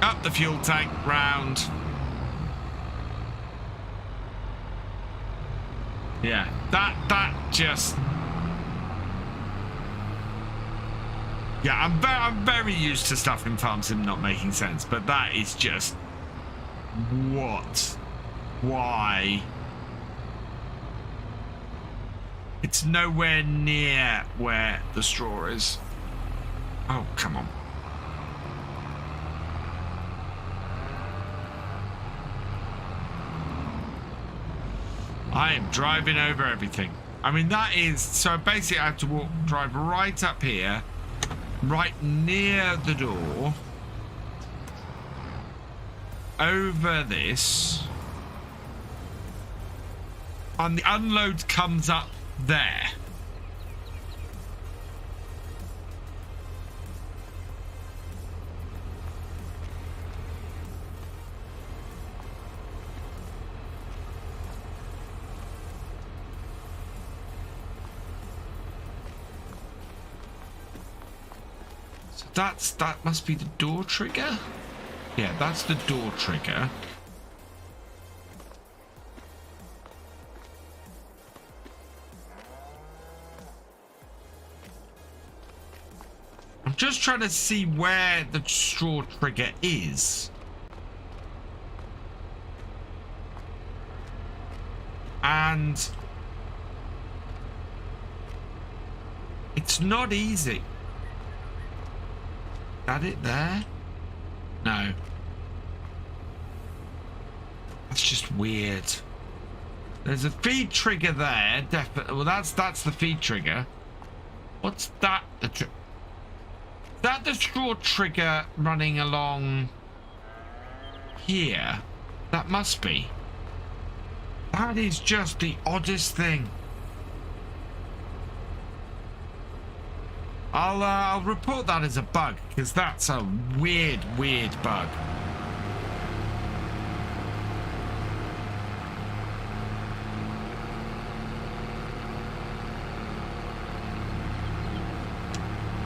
Up the fuel tank, round. Yeah, that just... Yeah, I'm very used to stuff in Farm Sim not making sense, but that is just what? Why? It's nowhere near where the straw is. Oh, come on. I am driving over everything. I mean, that is... So basically, I have to drive right up here, right near the door, over this, and the unload comes up there. That must be the door trigger. Yeah, that's the door trigger. I'm just trying to see where the straw trigger is. And it's not easy. Got it there? No. That's just weird. There's a feed trigger there, definitely. Well, that's the feed trigger. What's that? Is that the straw trigger running along here? That must be. That is just the oddest thing. I'll report that as a bug, because that's a weird bug.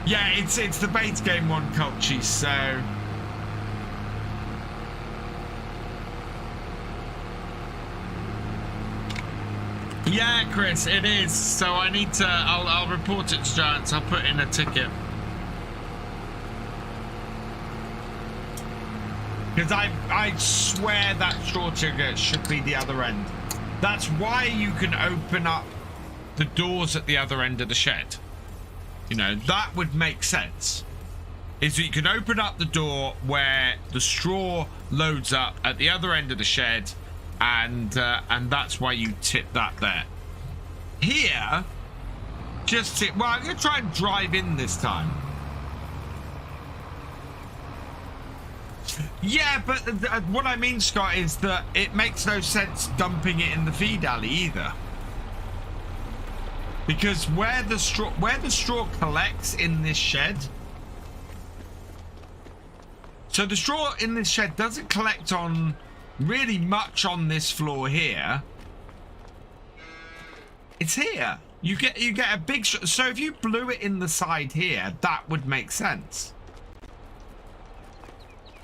Yeah, it's the bait game one, Culchy, so... Yeah, Chris, it is. So I need to... I'll report it to Giants. I'll put in a ticket. Because I swear that straw trigger should be the other end. That's why you can open up the doors at the other end of the shed. You know, that would make sense. Is that you can open up the door where the straw loads up at the other end of the shed, and that's why you tip that there. Here, just tip. Well, I'm going to try and drive in this time. Yeah, but what I mean, Scott, is that it makes no sense dumping it in the feed alley either. Because where the straw collects in this shed, so the straw in this shed doesn't collect on really much on this floor here. It's here. You get a big. So if you blew it in the side here, that would make sense.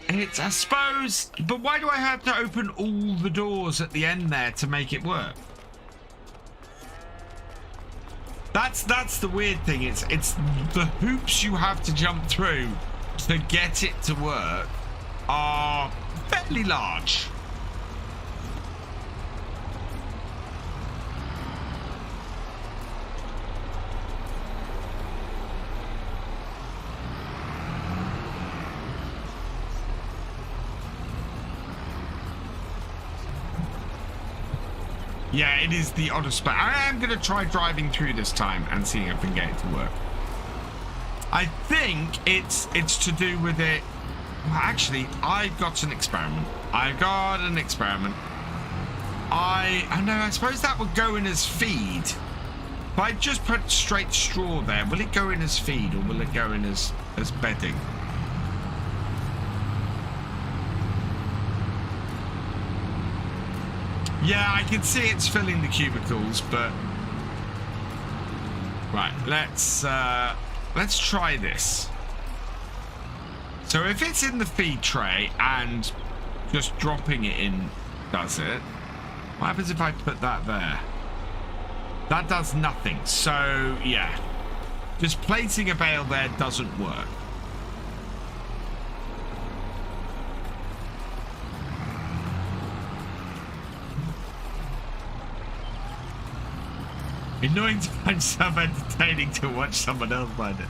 It's, I suppose, but why do I have to open all the doors at the end there to make it work? That's the weird thing. It's the hoops you have to jump through to get it to work are fairly large. Yeah, it is the oddest, but I am going to try driving through this time and seeing if I can get it to work. I think it's to do with it. Well, actually, I've got an experiment. I know, I suppose that would go in as feed. If I just put straight straw there, will it go in as feed or will it go in as bedding? Yeah, I can see it's filling the cubicles, but right, let's try this. So if it's in the feed tray and just dropping it in does it, what happens if I put that there? That does nothing. So yeah, just placing a bale there doesn't work. Annoying to find some entertaining to watch someone else find it.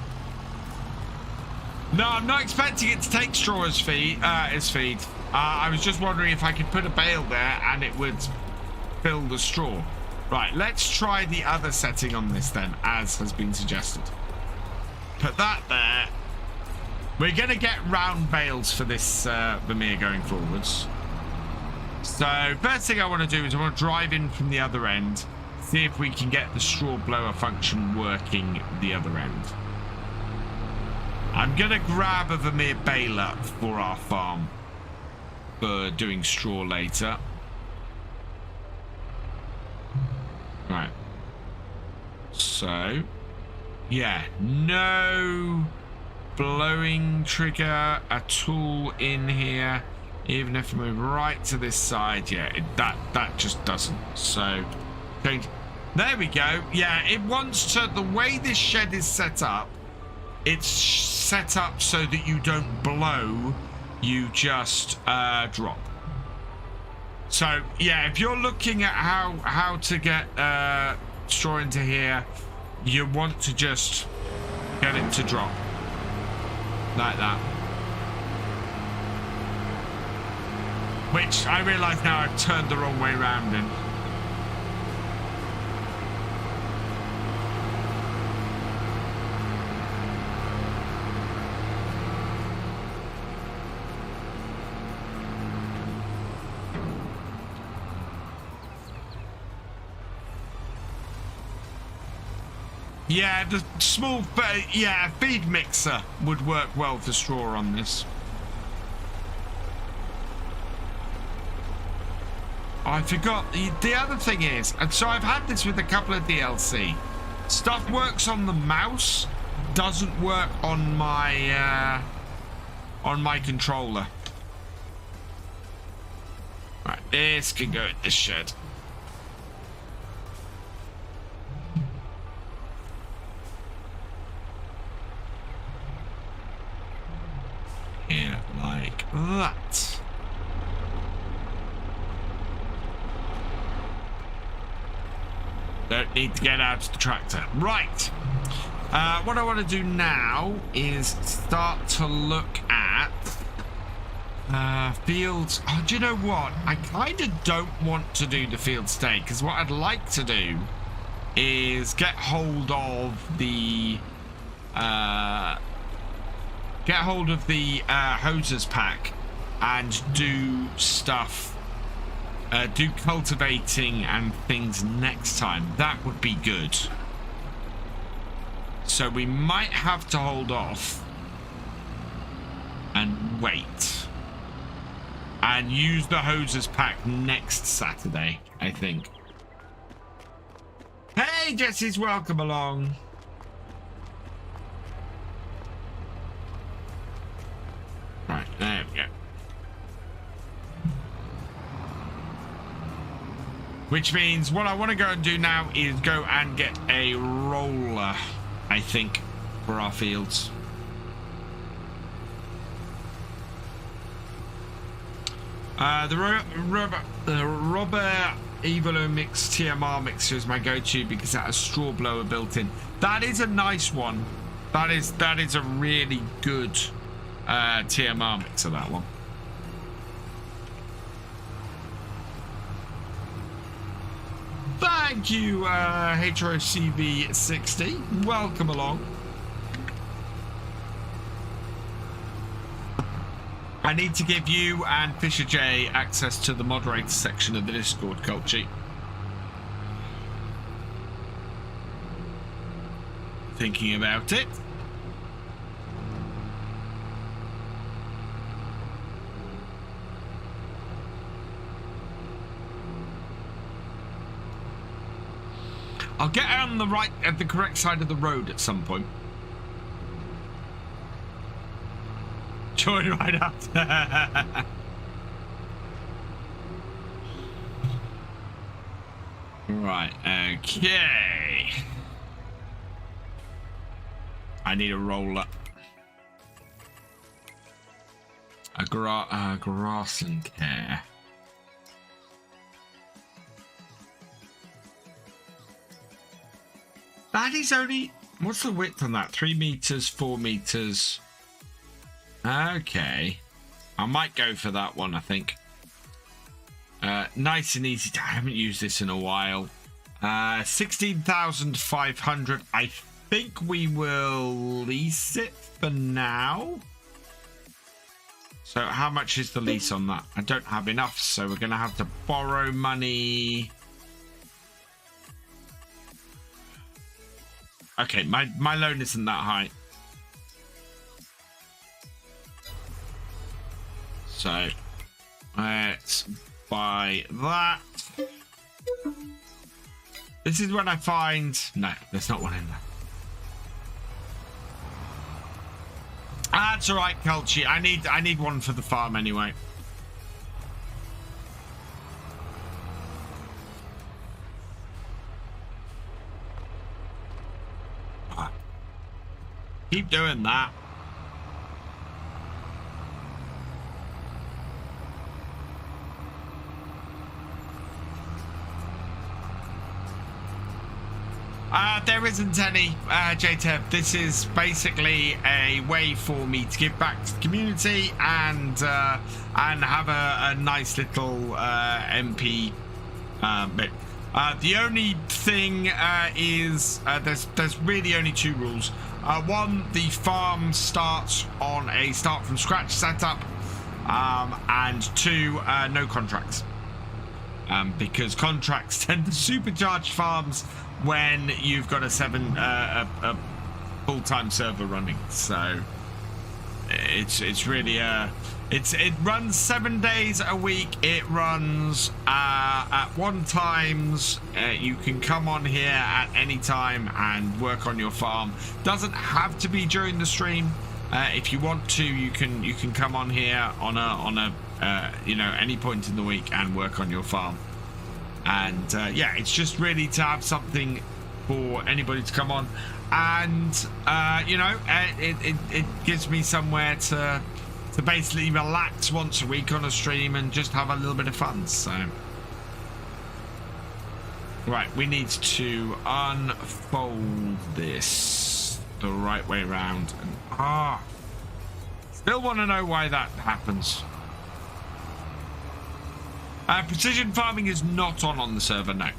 No, I'm not expecting it to take straw as feed. I was just wondering if I could put a bale there and it would fill the straw. Right, let's try the other setting on this then, as has been suggested. Put that there. We're going to get round bales for this Vermeer going forwards. So first thing I want to do is I want to drive in from the other end, see if we can get the straw blower function working the other end. I'm going to grab a Vermeer baler for our farm for doing straw later. Right. So, yeah, no blowing trigger at all in here. Even if we move right to this side, yeah, that just doesn't. So, there we go. Yeah, it wants to, the way this shed is set up, it's set up so that you don't blow, you just drop. So yeah, if you're looking at how to get straw into here, you want to just get it to drop like that. Which I realise now I've turned the wrong way around in. Yeah, the small, yeah, feed mixer would work well for straw on this. I forgot, the other thing is, and so I've had this with a couple of DLC. Stuff works on the mouse, doesn't work on my controller. Right, this can go in this shed. Yeah, like that. Don't need to get out of the tractor. Right. What I want to do now is start to look at fields. Oh, do you know what? I kind of don't want to do the field stay, because what I'd like to do is get hold of the hoses pack and do stuff, do cultivating and things next time. That would be good. So we might have to hold off and wait and use the hoses pack next Saturday, I think. Hey, Jesse's welcome along. Right, there we go. Which means what I want to go and do now is go and get a roller, I think, for our fields. The Robert Evolo Mix TMR mixer is my go-to because it has straw blower built in. That is a nice one. That is a really good TMR mixer, that one. Thank you, HRCV60. Welcome along. I need to give you and Thefisherj access to the moderator section of the Discord, Culture. Thinking about it. I'll get on the right, at the correct side of the road at some point. Join right after. Right, okay. I need a roller. A grass and care. That is only... What's the width on that? 3 meters, 4 meters. Okay. I might go for that one, I think. Nice and easy. I haven't used this in a while. 16,500. I think we will lease it for now. So how much is the lease on that? I don't have enough, so we're going to have to borrow money. Okay, my loan isn't that high. So let's buy that. This is when I find... No, there's not one in there. That's all right, Culture. I need one for the farm anyway. Keep doing that. There isn't any, JTEB. This is basically a way for me to give back to the community and have a nice little MP bit. The only thing is there's really only 2 rules. One, the farm starts on a start from scratch setup, and 2, no contracts. Because contracts tend to supercharge farms when you've got a full-time server running. So it's really it runs 7 days a week. It runs at 1 times. You can come on here at any time and work on your farm. Doesn't have to be during the stream. If you want to, you can come on here on a you know, any point in the week and work on your farm. And yeah, it's just really to have something for anybody to come on, and you know, it gives me somewhere to basically relax once a week on a stream and just have a little bit of fun. So right, we need to unfold this the right way around, and still want to know why that happens. Precision farming is not on the server, no.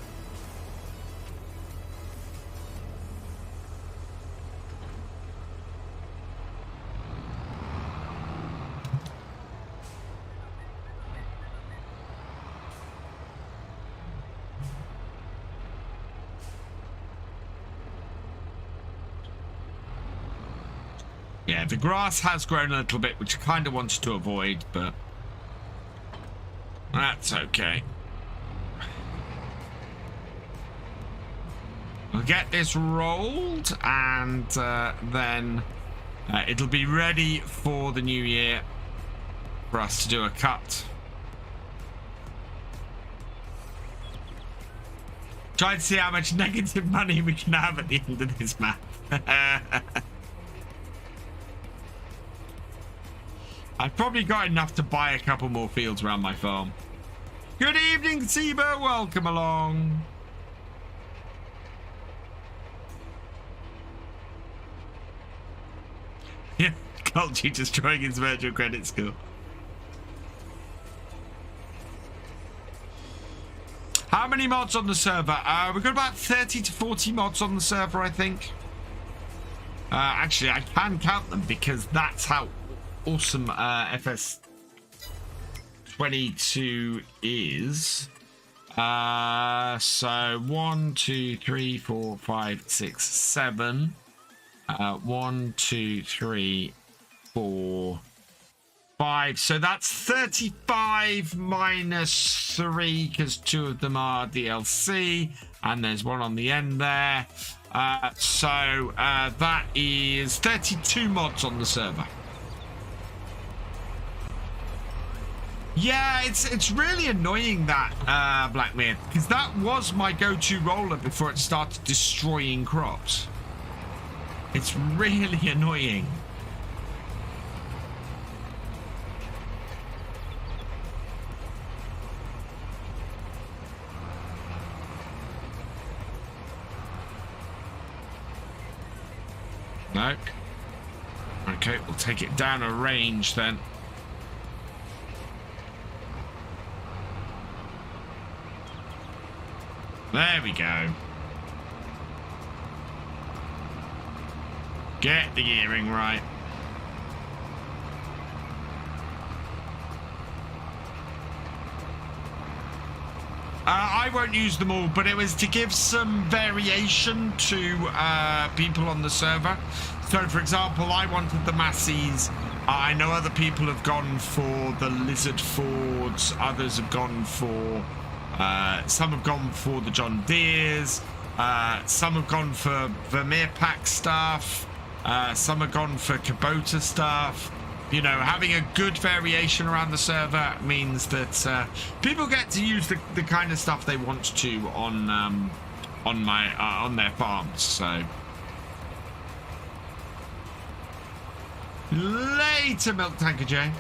Yeah, the grass has grown a little bit, which I kind of wanted to avoid, but that's okay. We'll get this rolled, and then it'll be ready for the new year for us to do a cut. Try to see how much negative money we can have at the end of this map. I've probably got enough to buy a couple more fields around my farm. Good evening, Seba. Welcome along. Yeah, Culture destroying his virtual credit score. How many mods on the server? We've got about 30 to 40 mods on the server, I think. Actually, I can count them because that's how awesome FS22 is. So 1, 2, 3, 4, 5, 6, 7. 1, 2, 3, 4, 5. So that's 35 minus 3 because 2 of them are DLC, and there's one on the end there. So that is 32 mods on the server. Yeah, it's really annoying that, Blackmere, because that was my go-to roller before it started destroying crops. It's really annoying. No. Okay, we'll take it down a range then. There we go. Get the gearing right. I won't use them all, but it was to give some variation to people on the server. So, for example, I wanted the Massies. I know other people have gone for the Lizard Fords. Others have gone for... some have gone for the John Deeres. Some have gone for Vermeer Pack stuff. Some have gone for Kubota stuff. You know, having a good variation around the server means that people get to use the kind of stuff they want to on their farms. So later, Milk Tanker J.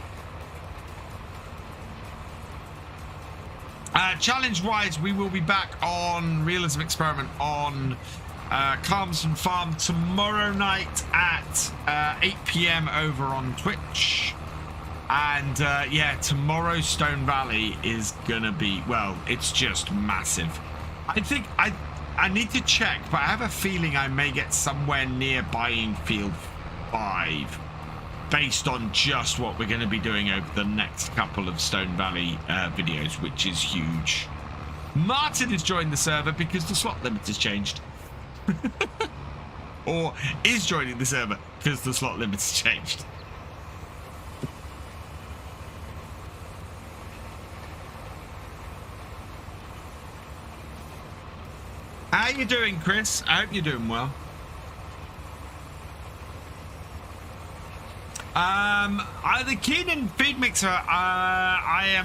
Challenge-wise, we will be back on Realism Experiment on Calmston Farm tomorrow night at 8 PM over on Twitch. And yeah, tomorrow Stone Valley is gonna be, well, it's just massive. I think I need to check, but I have a feeling I may get somewhere near buying Field 5 based on just what we're going to be doing over the next couple of Stone Valley videos, which is huge. Martin has joined the server because the slot limit has changed. Or is joining the server because the slot limit has changed. How you doing, Chris? I hope you're doing well. The Keenan feed mixer, I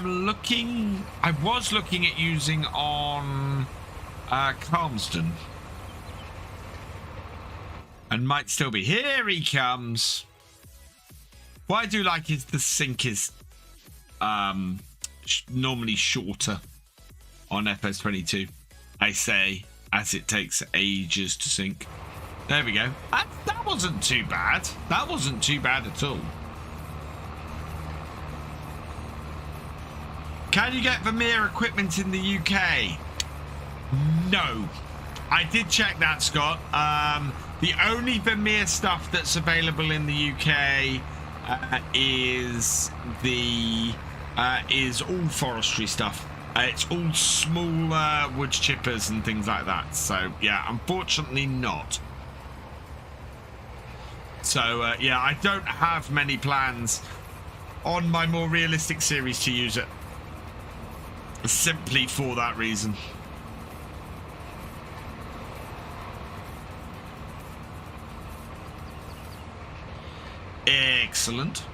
was looking at using on Calmston. And might still be. Here he comes. What I do like is the sync is normally shorter on FS22. I say, as it takes ages to sync. There we go. That wasn't too bad. That wasn't too bad at all. Can you get Vermeer equipment in the UK? No. I did check that, Scott. The only Vermeer stuff that's available in the UK is all forestry stuff. It's all small wood chippers and things like that. So yeah, unfortunately not. So yeah, I don't have many plans on my more realistic series to use it. Simply for that reason. Excellent.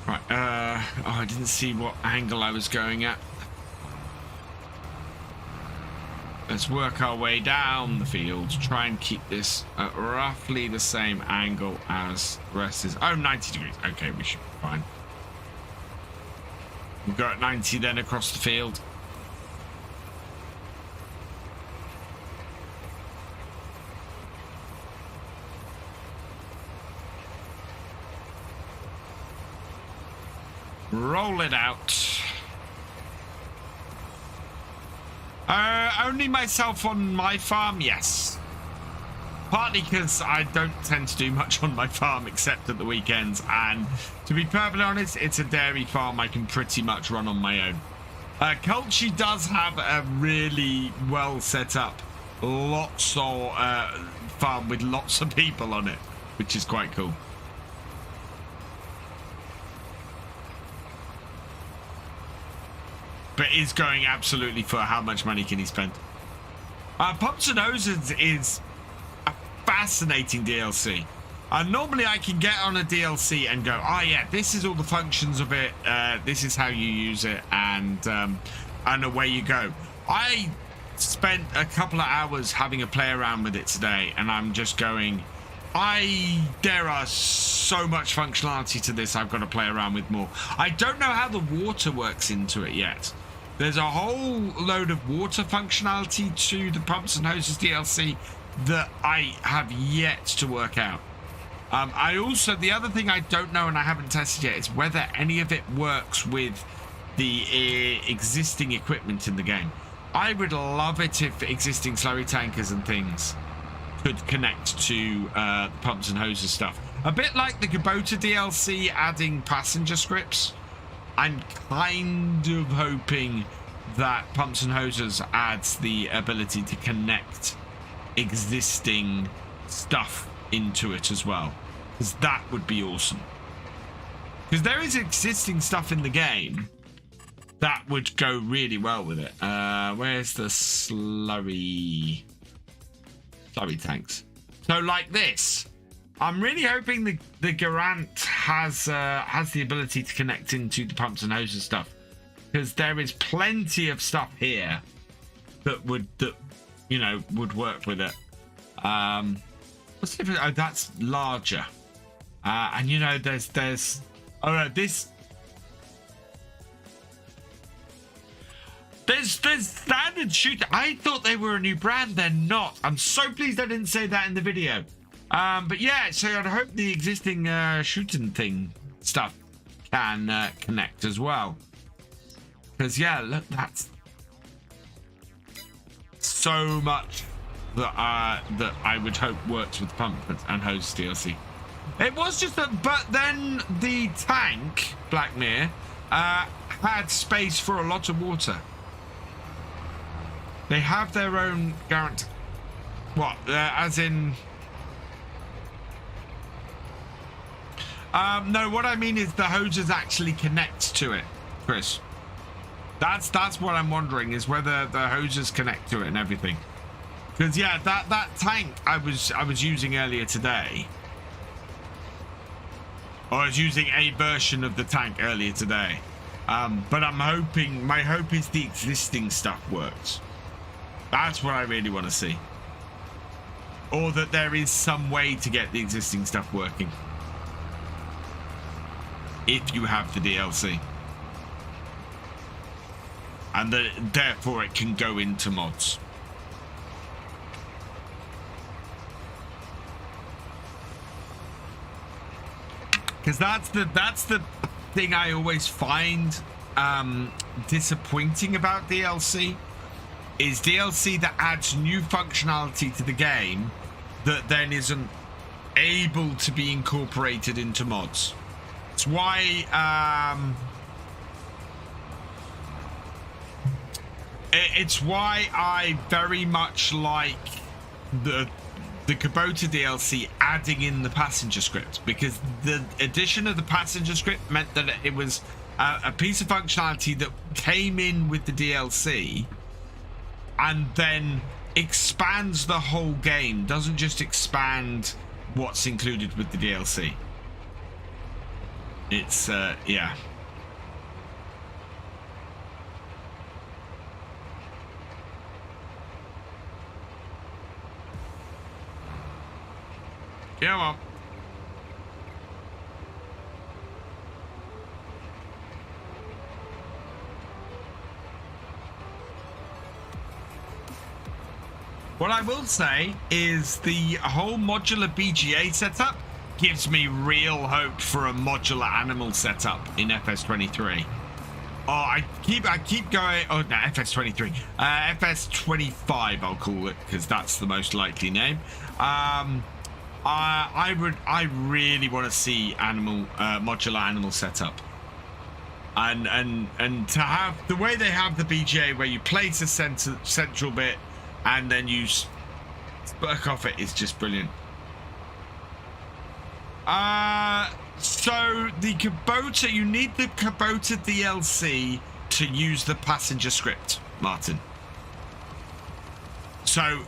Right, oh, I didn't see what angle I was going at. Let's work our way down the field, try and keep this at roughly the same angle as the rest is. Oh, 90 degrees. Okay, we should be fine. We'll go at 90 then across the field. Roll it out. Only myself on my farm, yes. Partly because I don't tend to do much on my farm except at the weekends, and to be perfectly honest, it's a dairy farm I can pretty much run on my own. Culture does have a really well set up lots of farm with lots of people on it, which is quite cool. But is going absolutely for how much money can he spend. Pumps and Hoses is a fascinating DLC. Normally I can get on a DLC and go, oh yeah, this is all the functions of it. This is how you use it. And and away you go. I spent a couple of hours having a play around with it today, and I'm just going, there are so much functionality to this I've got to play around with more. I don't know how the water works into it yet. There's a whole load of water functionality to the Pumps and Hoses DLC that I have yet to work out. The other thing I don't know and I haven't tested yet is whether any of it works with the existing equipment in the game. I would love it if existing slurry tankers and things could connect to the Pumps and Hoses stuff. A bit like the Kubota DLC adding passenger scripts. I'm kind of hoping that Pumps and Hoses adds the ability to connect existing stuff into it as well, because that would be awesome. Because there is existing stuff in the game that would go really well with it. Where's the slurry tanks? So like this, I'm really hoping the Garant has the ability to connect into the Pumps and Hoses stuff, because there is plenty of stuff here that would work with it. What's the difference? Oh, that's larger. And there's There's standard shooter. I thought they were a new brand. They're not. I'm so pleased I didn't say that in the video. But yeah, so I'd hope the existing shooting thing stuff can connect as well. Because yeah, look, that's so much that I would hope works with Pump and Hose DLC. It was just that, but then the tank, Black Mirror, had space for a lot of water. They have their own guarantee. What? As in? No, what I mean is the hoses actually connect to it, Chris. That's what I'm wondering, is whether the hoses connect to it and everything. Because yeah, that tank I was using earlier today. Or I was using a version of the tank earlier today. But I'm hoping, my hope is the existing stuff works. That's what I really want to see. Or that there is some way to get the existing stuff working. If you have the DLC. And that therefore it can go into mods. Because that's the thing I always find disappointing about DLC, is DLC that adds new functionality to the game that then isn't able to be incorporated into mods. It's why I very much like the Kubota DLC adding in the passenger script, because the addition of the passenger script meant that it was a piece of functionality that came in with the DLC and then expands the whole game, doesn't just expand what's included with the DLC. It's yeah. Yeah, well. What I will say is the whole modular BGA setup gives me real hope for a modular animal setup in FS23. Oh, I keep going. Oh no, FS23, FS25 I'll call it, because that's the most likely name. I really want to see modular animal setup, and to have the way they have the BGA, where you place a central bit and then you work off it, is just brilliant. So the Kubota, you need the Kubota DLC to use the passenger script, Martin. So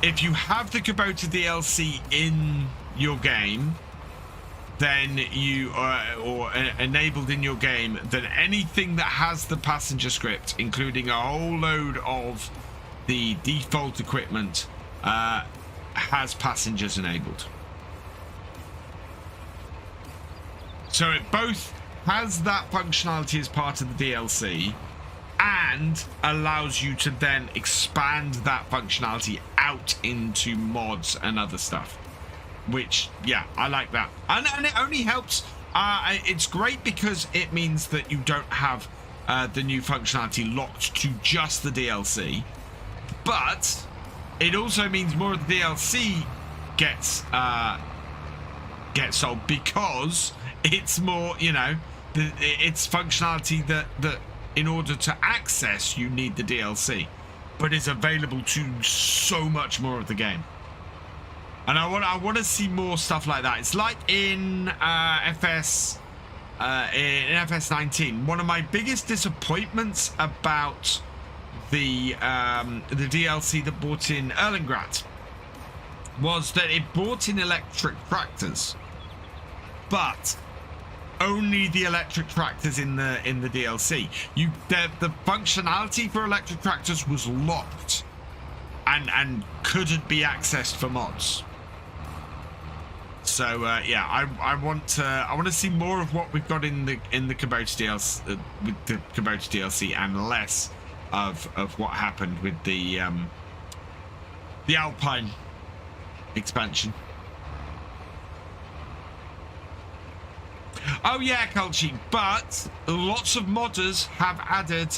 if you have the Kubota DLC in your game, then you enabled in your game, then anything that has the passenger script, including a whole load of the default equipment, has passengers enabled. So it both has that functionality as part of the DLC and allows you to then expand that functionality out into mods and other stuff, which, yeah, I like that. And it only helps. It's great because it means that you don't have the new functionality locked to just the DLC, but it also means more of the DLC gets sold because it's more, you know, it's functionality that in order to access you need the DLC, but is available to so much more of the game. And I want to see more stuff like that. It's like in FS19. One of my biggest disappointments about the DLC that brought in Erlengrad was that it brought in electric tractors, but only the electric tractors in the DLC. The functionality for electric tractors was locked and couldn't be accessed for mods. So yeah, I want to see more of what we've got in the Kubota DLC with the Kubota DLC, and less of what happened with the Alpine expansion. Oh yeah, Culchi, but lots of modders have added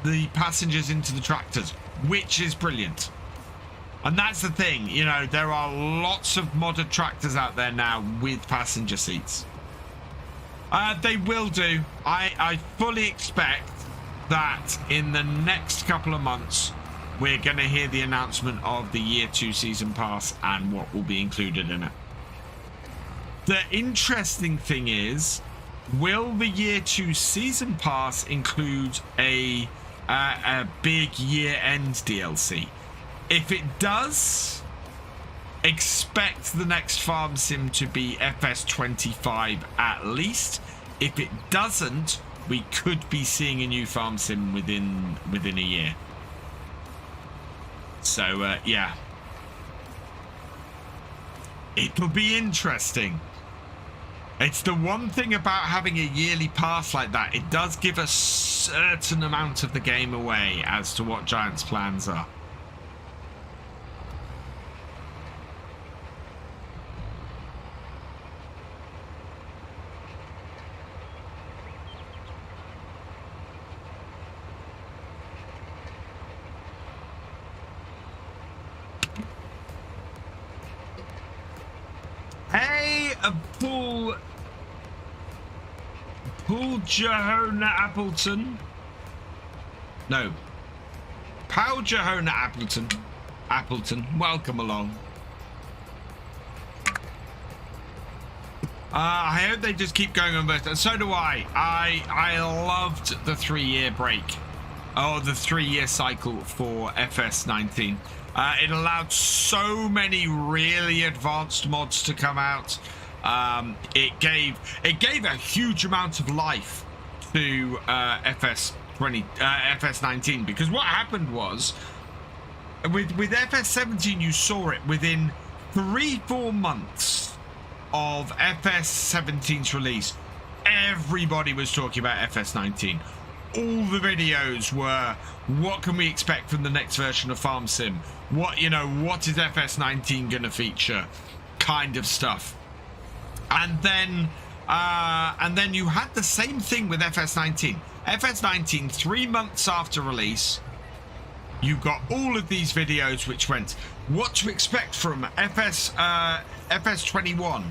the passengers into the tractors, which is brilliant. And that's the thing, you know, there are lots of modded tractors out there now with passenger seats. They will do. I fully expect that in the next couple of months, we're going to hear the announcement of the Year 2 Season Pass and what will be included in it. The interesting thing is, will the Year 2 Season Pass include a big year-end DLC? If it does, expect the next farm sim to be FS25 at least. If it doesn't, we could be seeing a new farm sim within a year. So yeah, it'll be interesting. It's the one thing about having a yearly pass like that. It does give a certain amount of the game away as to what Giant's plans are. Hey, Paul Jahona Appleton. No. Paul Jahona Appleton. Welcome along. I hope they just keep going on this. So do I. I loved the 3-year break. Oh, the 3-year cycle for FS19. It allowed so many really advanced mods to come out. It gave a huge amount of life to FS19, because what happened was with FS17 you saw it within 3-4 months of FS17's release. Everybody was talking about FS19. All the videos were, what can we expect from the next version of Farm Sim? What is FS19 going to feature? Kind of stuff. And then you had the same thing with FS19. FS19, 3 months after release, you got all of these videos which went, what to expect from FS21?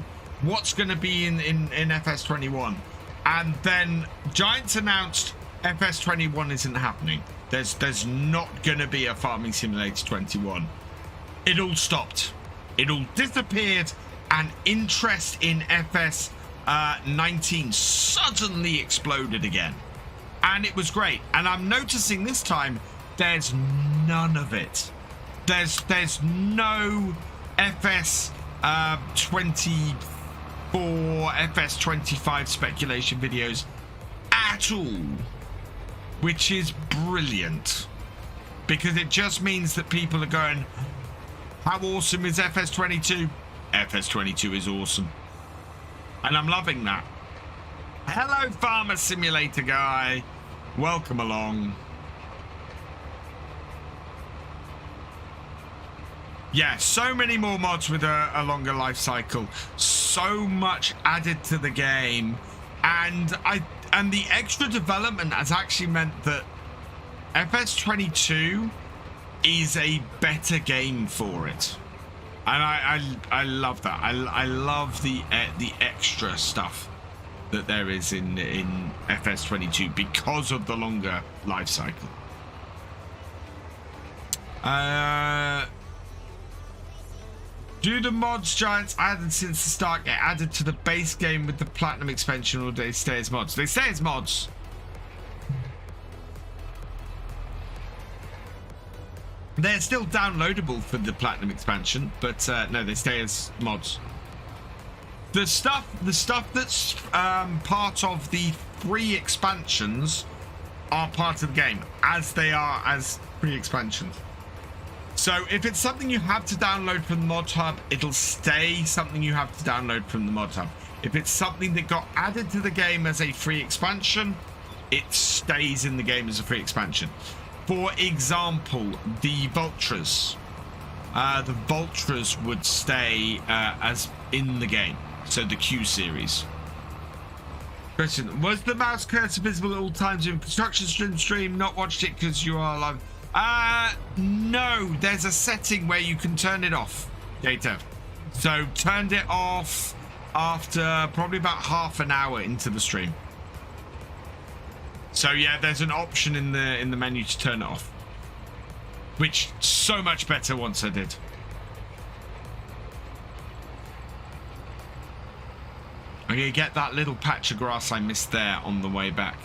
What's going to be in FS21? And then Giants announced FS21 isn't happening. There's not going to be a Farming Simulator 21. It all stopped. It all disappeared, and interest in FS19 suddenly exploded again. And it was great. And I'm noticing this time there's none of it. There's no FS 20 for FS25 speculation videos at all, which is brilliant, because it just means that people are going, how awesome is FS22? FS22 is awesome. And I'm loving that. Hello, Farmer Simulator guy. Welcome along. Yeah, so many more mods with a longer life cycle. So much added to the game. And the extra development has actually meant that FS22 is a better game for it. And I love that. I love the extra stuff that there is in FS22 because of the longer life cycle. Do the mods giants added since the start get added to the base game with the platinum expansion, or do they stay as mods? They stay as mods. They're still downloadable for the platinum expansion, but no, they stay as mods. The stuff that's part of the free expansions are part of the game, as they are as free expansions. So if it's something you have to download from the mod hub, it'll stay something you have to download from the mod hub. If it's something that got added to the game as a free expansion, it stays in the game as a free expansion. For example, the Vultures. The Vultures would stay as in the game. So the Q series. Question: was the mouse cursor visible at all times in construction stream? Not watched it because you are live. No, there's a setting where you can turn it off, Data. So turned it off after probably about half an hour into the stream. So yeah, there's an option in the menu to turn it off, which so much better once I did. I'm gonna get that little patch of grass I missed there on the way back.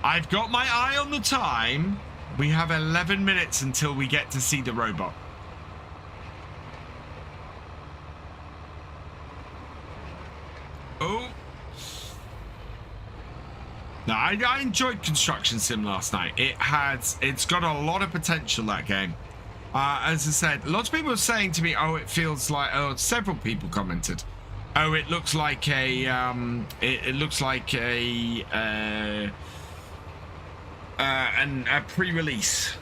I've got my eye on the time. We have 11 minutes until we get to see the robot. Oh. No, I enjoyed Construction Sim last night. It's got a lot of potential, that game. As I said, lots of people are saying to me, oh, it feels like, oh, several people commented, oh, it looks like a, it looks like a pre-release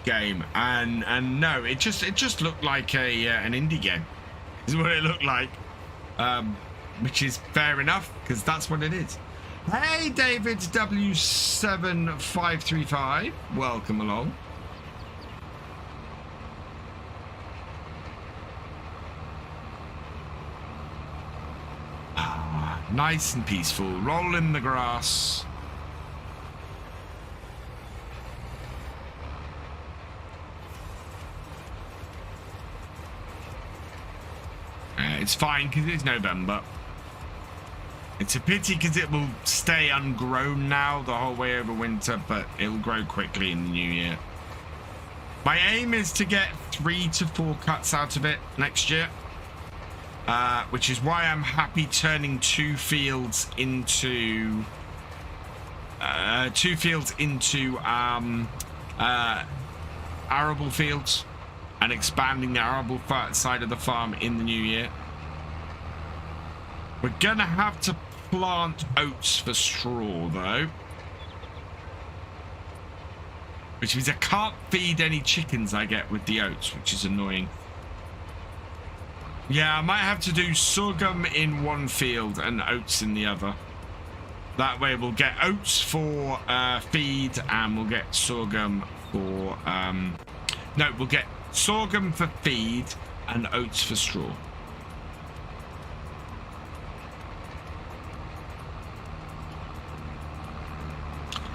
game, and no, it just looked like an indie game is what it looked like, which is fair enough because that's what it is. Hey, David W7535, welcome along. Nice and peaceful, roll in the grass. It's fine because it's November. It's a pity because it will stay ungrown now the whole way over winter, but it'll grow quickly in the new year. My aim is to get 3 to 4 cuts out of it next year, which is why I'm happy turning 2 fields into arable fields and expanding the arable side of the farm in the new year. We're gonna have to plant oats for straw though, which means I can't feed any chickens I get with the oats, which is annoying. Yeah, I might have to do sorghum in one field and oats in the other. That way we'll get oats for feed, and we'll get sorghum for no, we'll get sorghum for feed and oats for straw.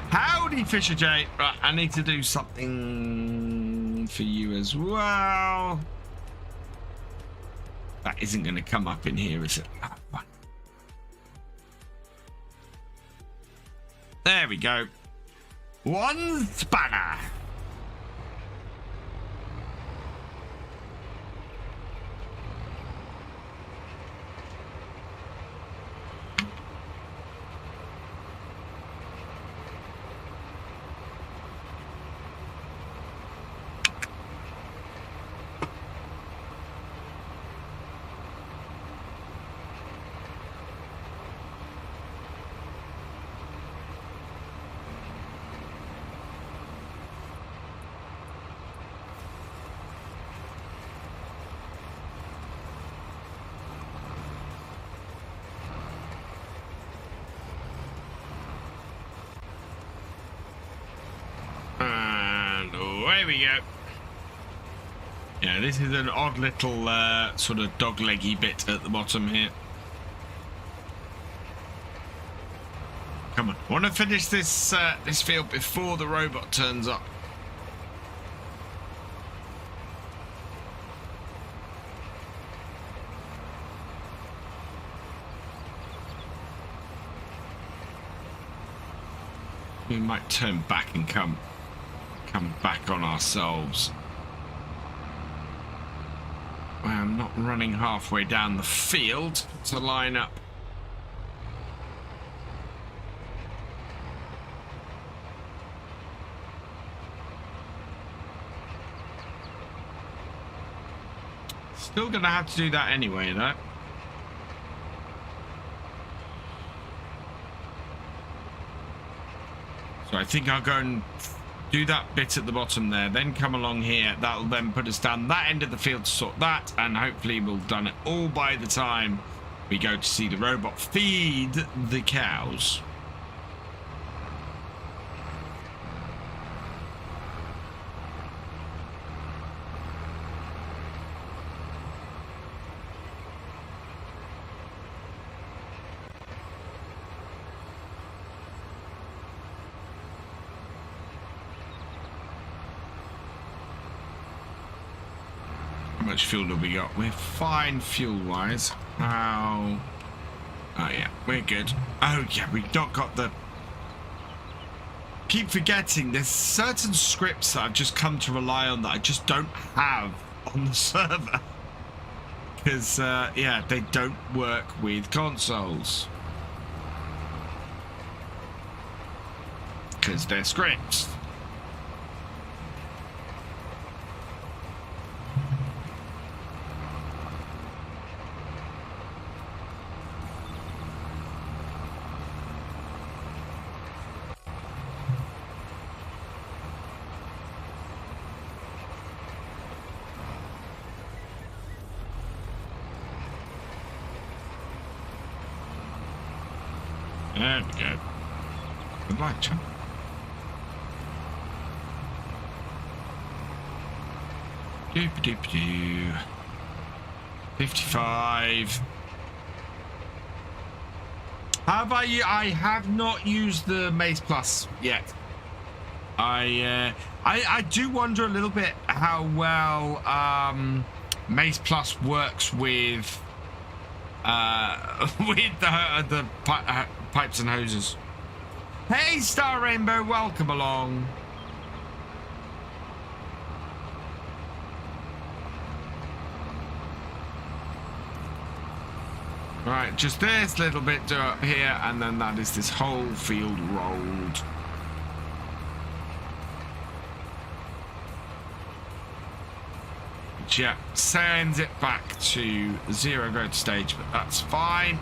Howdy, Thefisherj. Right, I need to do something for you as well. That isn't going to come up in here, is it? Ah, fine. There we go. One spanner. There we go. Yeah, this is an odd little sort of dog-leggy bit at the bottom here. Come on, I want to finish this this field before the robot turns up. We might turn back and come back on ourselves. Well, I'm not running halfway down the field to line up. Still gonna have to do that anyway, though. So I think I'll go and do that bit at the bottom there, then come along here. That'll then put us down that end of the field to sort that, and hopefully we'll have done it all by the time we go to see the robot feed the cows. How much fuel have we got? We're fine fuel-wise. How? Oh yeah, we're good. Oh yeah, we've not got the... Keep forgetting there's certain scripts that I've just come to rely on that I just don't have on the server. Because, yeah, they don't work with consoles. Because they're scripts. There we go. Good luck, chap. Doop-a-doop-a-doo. 55. I have not used the Mace Plus yet. I do wonder a little bit how well Mace Plus works with the pipes and hoses. Hey, Star Rainbow, welcome along. Right, just this little bit up here, and then that is this whole field rolled. Which, yeah, sends it back to 0 growth stage, but that's fine.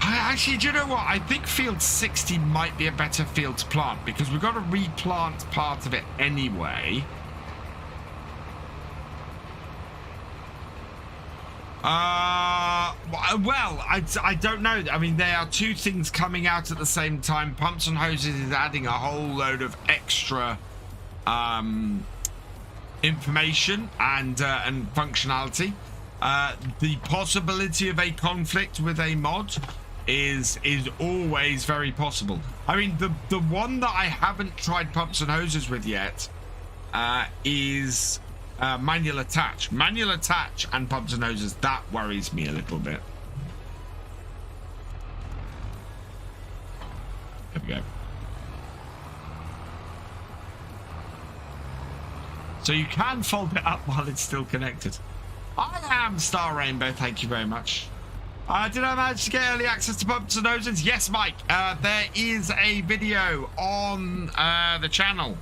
Actually, do you know what? I think field 60 might be a better field to plant, because we've got to replant part of it anyway. Well, I don't know. I mean, there are two things coming out at the same time. Pumps and hoses is adding a whole load of extra information and functionality. The possibility of a conflict with a mod is always very possible. I mean, the one that I haven't tried pumps and hoses with yet is manual attach. Manual attach and pumps and hoses, that worries me a little bit. There we go. So you can fold it up while it's still connected. I am Star Rainbow, thank you very much. Did I manage to get early access to pumps and hoses? Yes, Mike. There is a video on the channel,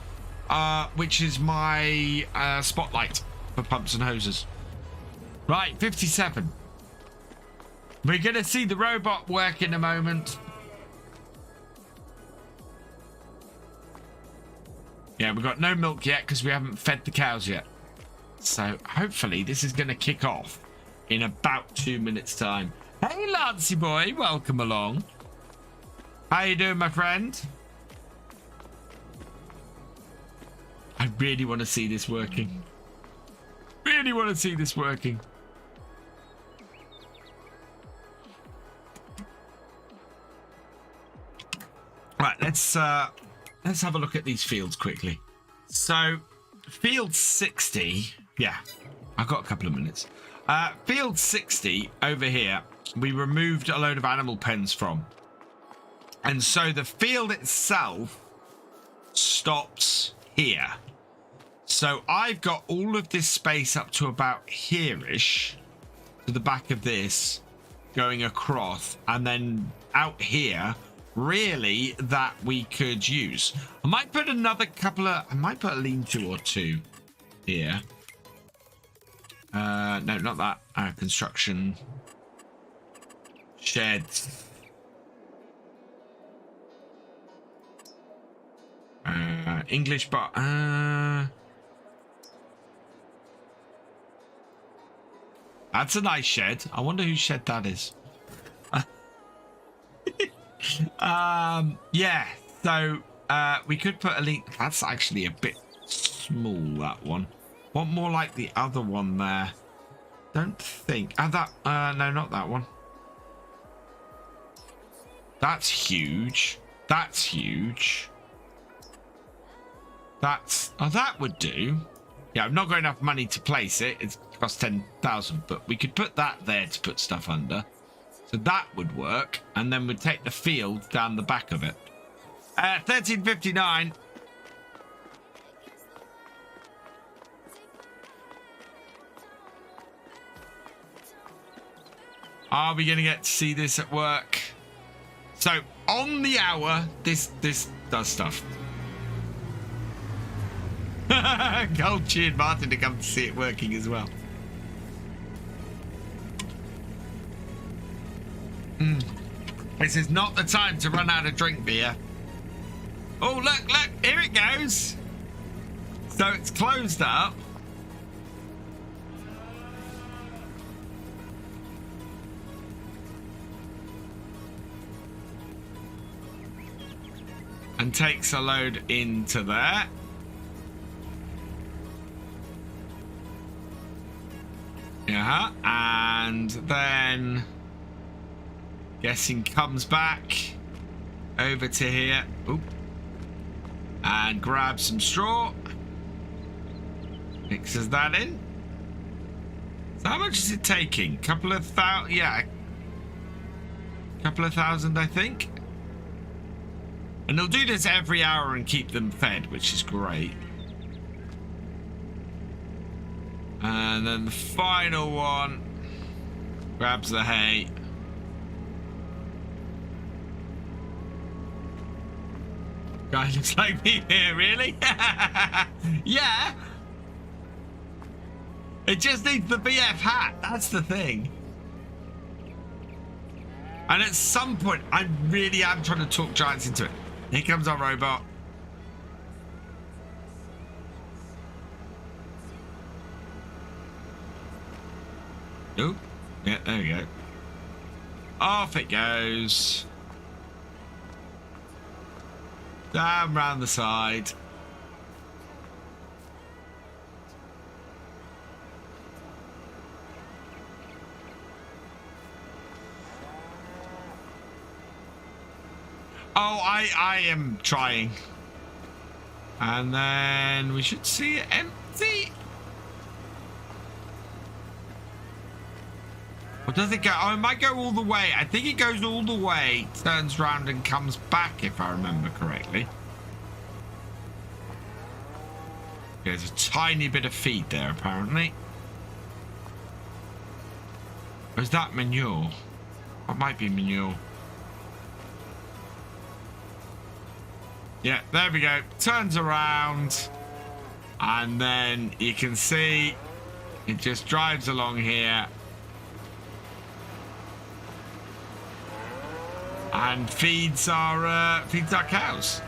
which is my spotlight for pumps and hoses. Right, 57. We're going to see the robot work in a moment. Yeah, we've got no milk yet because we haven't fed the cows yet. So hopefully this is going to kick off in about 2 minutes' time. Hey, Lancy boy, welcome along. How you doing, my friend? I really want to see this working. Really want to see this working. Right, let's have a look at these fields quickly. So, field 60, yeah, I've got a couple of minutes. Field 60 over here, we removed a load of animal pens from. And so the field itself stops here. So I've got all of this space up to about here-ish, to the back of this, going across, and then out here, really, that we could use. I might put another couple of, I might put a lean-to or two here. No, not that. Construction. Sheds. English, but that's a nice shed. I wonder whose shed that is. Yeah, so we could put a link. That's actually a bit small, that one. Want more like the other one there. Don't think. That no, not that one. That's huge. That's huge. That's, oh, that would do. Yeah, I've not got enough money to place it. It costs 10,000, but we could put that there to put stuff under. So that would work, and then we'd take the field down the back of it. 1359. Are we going to get to see this at work? So on the hour, this does stuff. Gold cheered Martin to come to see it working as well. This is not the time to run out of drink beer. Oh, look, here it goes. So it's closed up. And takes a load into there. Yeah, and then guessing comes back over to here. Oop. And grabs some straw. Mixes that in. So how much is it taking? Couple of thousand, yeah. Couple of thousand, I think. And they'll do this every hour and keep them fed, which is great. And then the final one grabs the hay. Guy looks like me here, really? Yeah. It just needs the BF hat. That's the thing. And at some point, I really am trying to talk giants into it. Here comes our robot. Oh, yeah, there we go. Off it goes. Down round the side. Oh, I am trying. And then we should see it empty. Or does it go? Oh, it might go all the way. I think it goes all the way, turns round and comes back, if I remember correctly. There's a tiny bit of feed there, apparently. Or is that manure? That might be manure. Yeah, there we go. Turns around. And then you can see it just drives along here. And feeds our cows.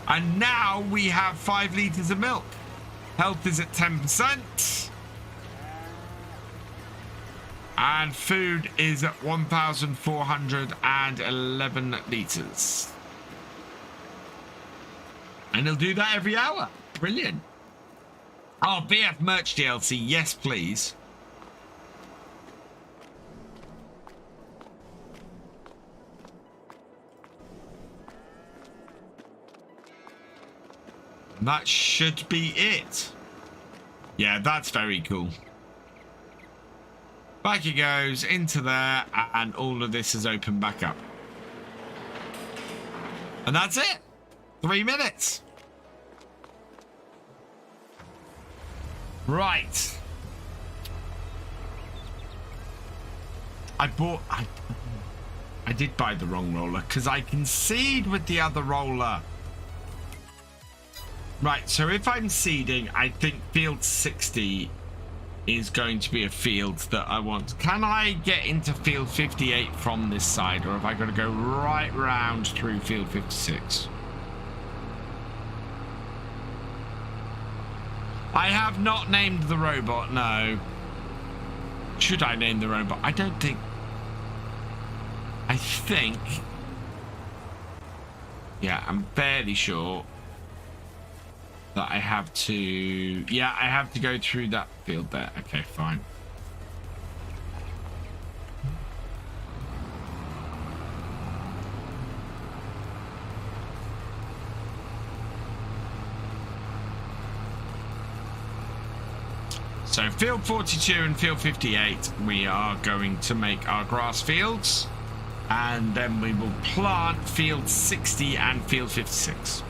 And now we have 5 litres of milk. Health is at 10%. And food is at 1,411 litres. And he'll do that every hour. Brilliant. Oh, BF merch DLC. Yes, please. That should be it. Yeah, that's very cool. Back he goes into there, and all of this is opened back up. And that's it. 3 minutes. Right. I did buy the wrong roller because I concede with the other roller. Right, so if I'm seeding, I think field 60 is going to be a field that I want. Can I get into field 58 from this side, or have I got to go right round through field 56? I have not named the robot, no. Should I name the robot? I don't think. I think. Yeah, I'm fairly sure that I have to. Yeah, I have to go through that field there. Okay, fine. So field 42 and field 58, we are going to make our grass fields, and then we will plant field 60 and field 56.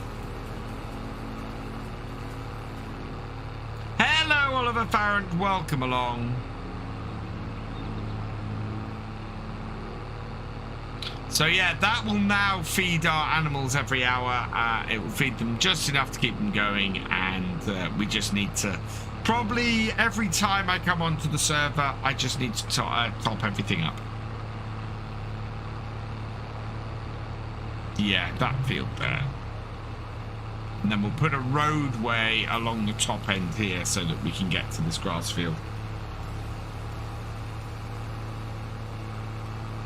Hello, Oliver Farrant. Welcome along. So yeah, that will now feed our animals every hour. It will feed them just enough to keep them going, and we just need to probably every time I come onto the server, I just need to top everything up. Yeah, that field there. And then we'll put a roadway along the top end here so that we can get to this grass field.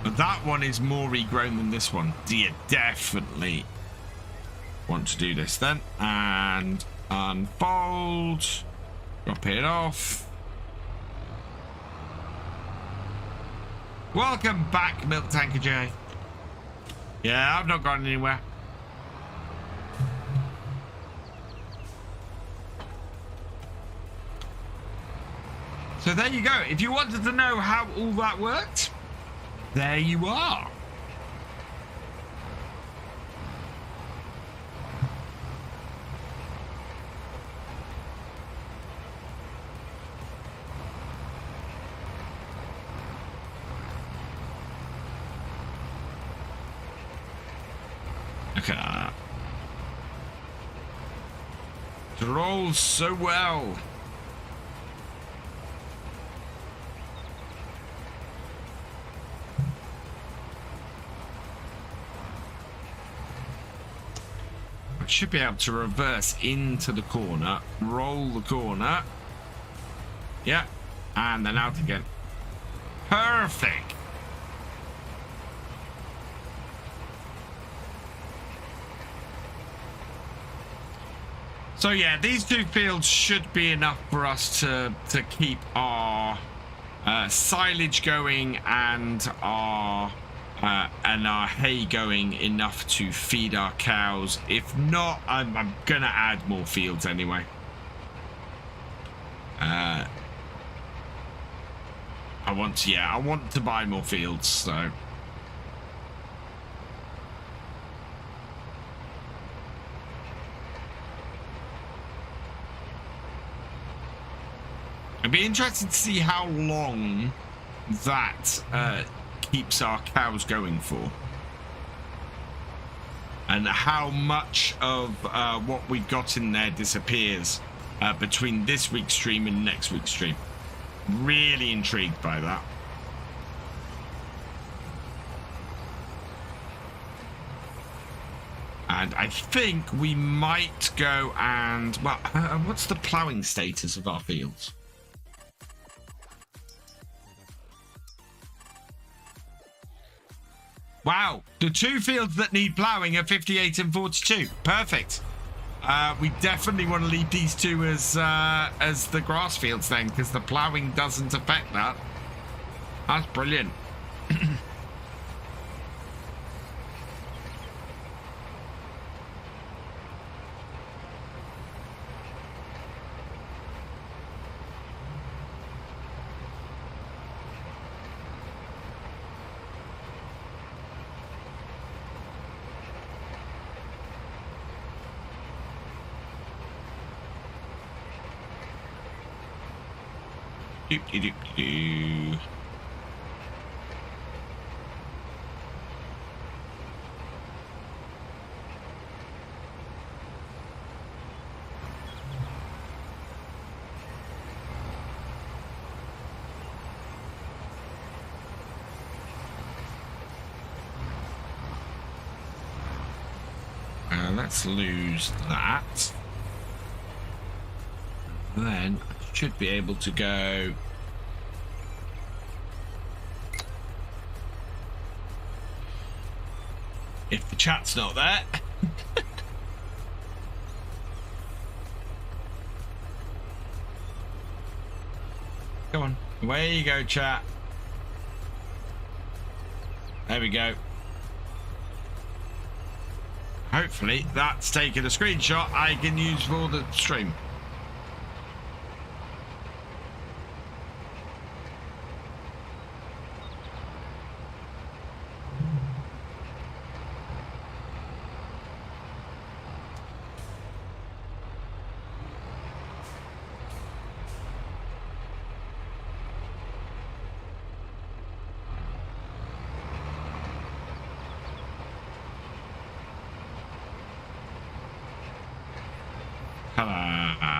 But that one is more regrown than this one. Do you definitely want to do this then? And unfold. Drop it off. Welcome back, Milk Tanker J. Yeah, I've not gone anywhere. So there you go. If you wanted to know how all that worked, there you are. Look at that. It rolls so well. I should be able to reverse into the corner, roll the corner. Yeah, and then out again. Perfect. So yeah, these two fields should be enough for us to keep our silage going and our hay going enough to feed our cows. If not, I'm gonna add more fields anyway. I want to buy more fields, so. It'd be interesting to see how long that keeps our cows going for, and how much of what we've got in there disappears between this week's stream and next week's stream. Really intrigued by that. And I think we might go and, well, what's the ploughing status of our fields? Wow, the two fields that need ploughing are 58 and 42. Perfect. We definitely want to leave these two as the grass fields then, because the ploughing doesn't affect that. That's brilliant. Doop-de-doop-de-doo. Let's lose that. Then I should be able to go. If the chat's not there. Come on, away you go, chat. There we go. Hopefully that's taken a screenshot I can use for the stream.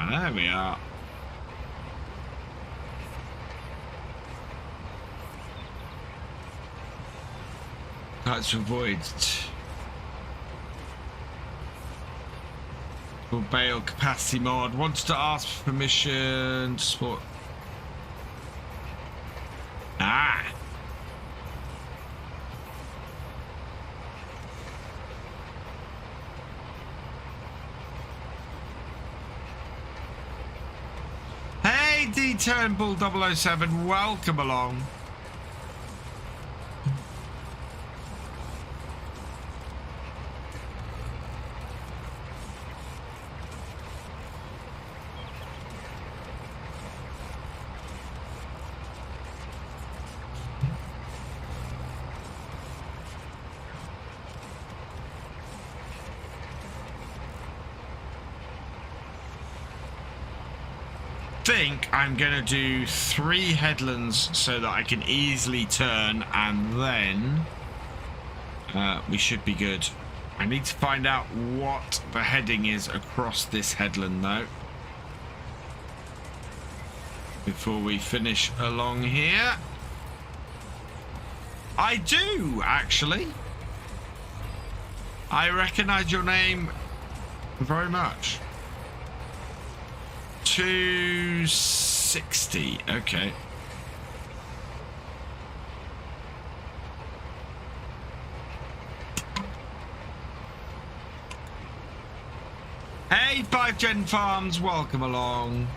There we are. That's avoid. For Bale capacity mod. Wants to ask for permission to support. Ah. Turnbull 007, welcome along. Think I'm gonna do 3 headlands so that I can easily turn, and then we should be good. I need to find out what the heading is across this headland though before we finish along here. I do actually. I recognize your name very much. 260. Okay. Hey, 5Gen Farms, welcome along.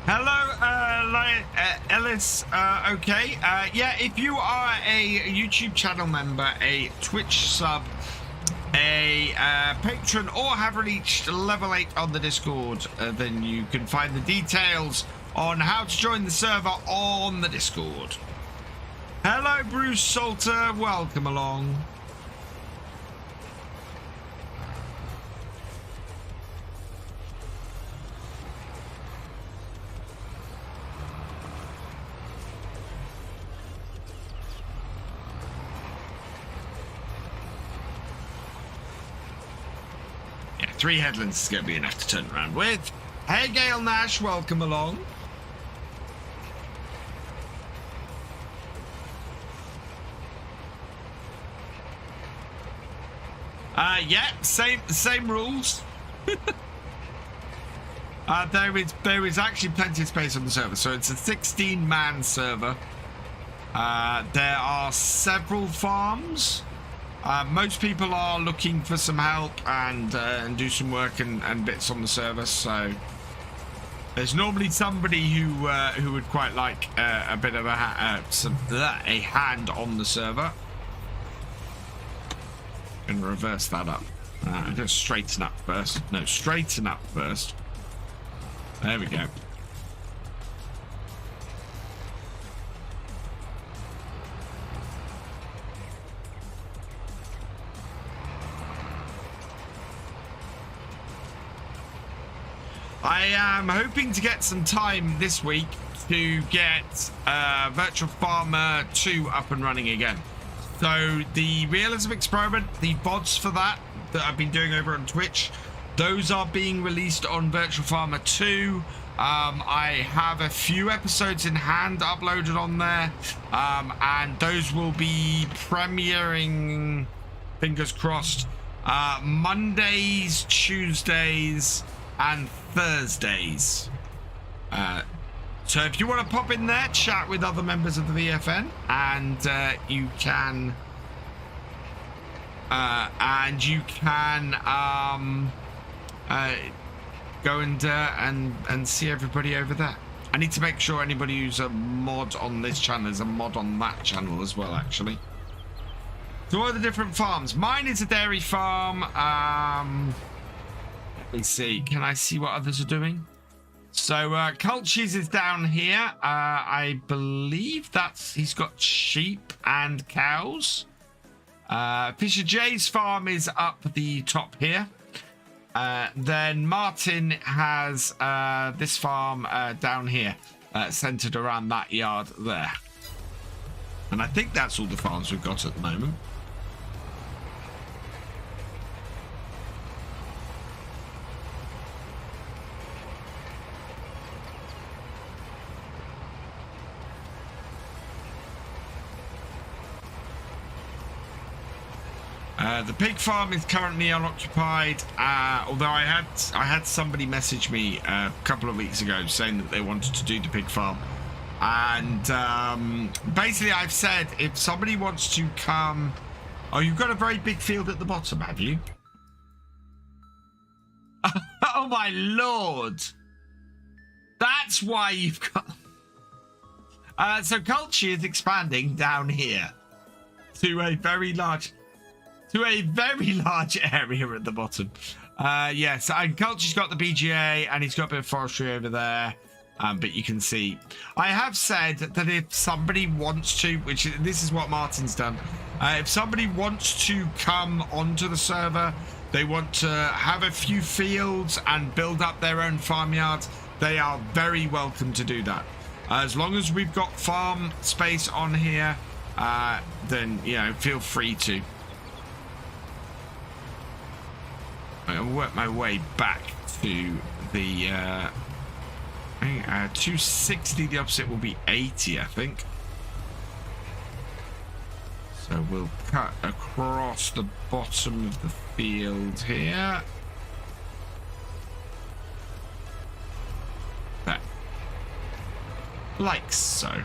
Hello, Ellis. Okay. Yeah, if you are a YouTube channel member, a Twitch sub, a patron, or have reached level 8 on the Discord, then you can find the details on how to join the server on the Discord. Hello, Bruce Salter, welcome along. Yeah, 3 headlands is going to be enough to turn around with. Hey, Gail Nash, welcome along. Yeah, same rules. There is actually plenty of space on the server, so it's a 16-man server. There are several farms. Most people are looking for some help and do some work and bits on the server. So there's normally somebody who would quite like a bit of a hand on the server. And reverse that up. I'm going to straighten up first. No, straighten up first. There we go. I am hoping to get some time this week to get Virtual Farmer 2 up and running again. So the realism experiment, the VODs for that I've been doing over on Twitch, those are being released on Virtual Farmer 2. I have a few episodes in hand uploaded on there, and those will be premiering, fingers crossed, Mondays, Tuesdays, and Thursdays. So if you want to pop in there, chat with other members of the VFN, and you can go and see everybody over there. I need to make sure anybody who's a mod on this channel is a mod on that channel as well, actually. So what are the different farms? Mine is a dairy farm. Let me see. Can I see what others are doing? So Cultures is down here. I believe he's got sheep and cows. Thefisherj's farm is up the top here. Then Martin has this farm down here, centered around that yard there. And I think that's all the farms we've got at the moment. The pig farm is currently unoccupied, although I had somebody message me a couple of weeks ago saying that they wanted to do the pig farm, and basically I've said if somebody wants to come. Oh, you've got a very big field at the bottom, have you? Oh my lord, that's why you've got so culture is expanding down here to a very large area at the bottom. Yes, and Culture's got the BGA and he's got a bit of forestry over there. But you can see, I have said that if somebody wants to, which this is what Martin's done, if somebody wants to come onto the server, they want to have a few fields and build up their own farmyards, they are very welcome to do that. As long as we've got farm space on here, then, you know, feel free to. I'll work my way back to the 260. The opposite will be 80, I think. So we'll cut across the bottom of the field here. There. Like so.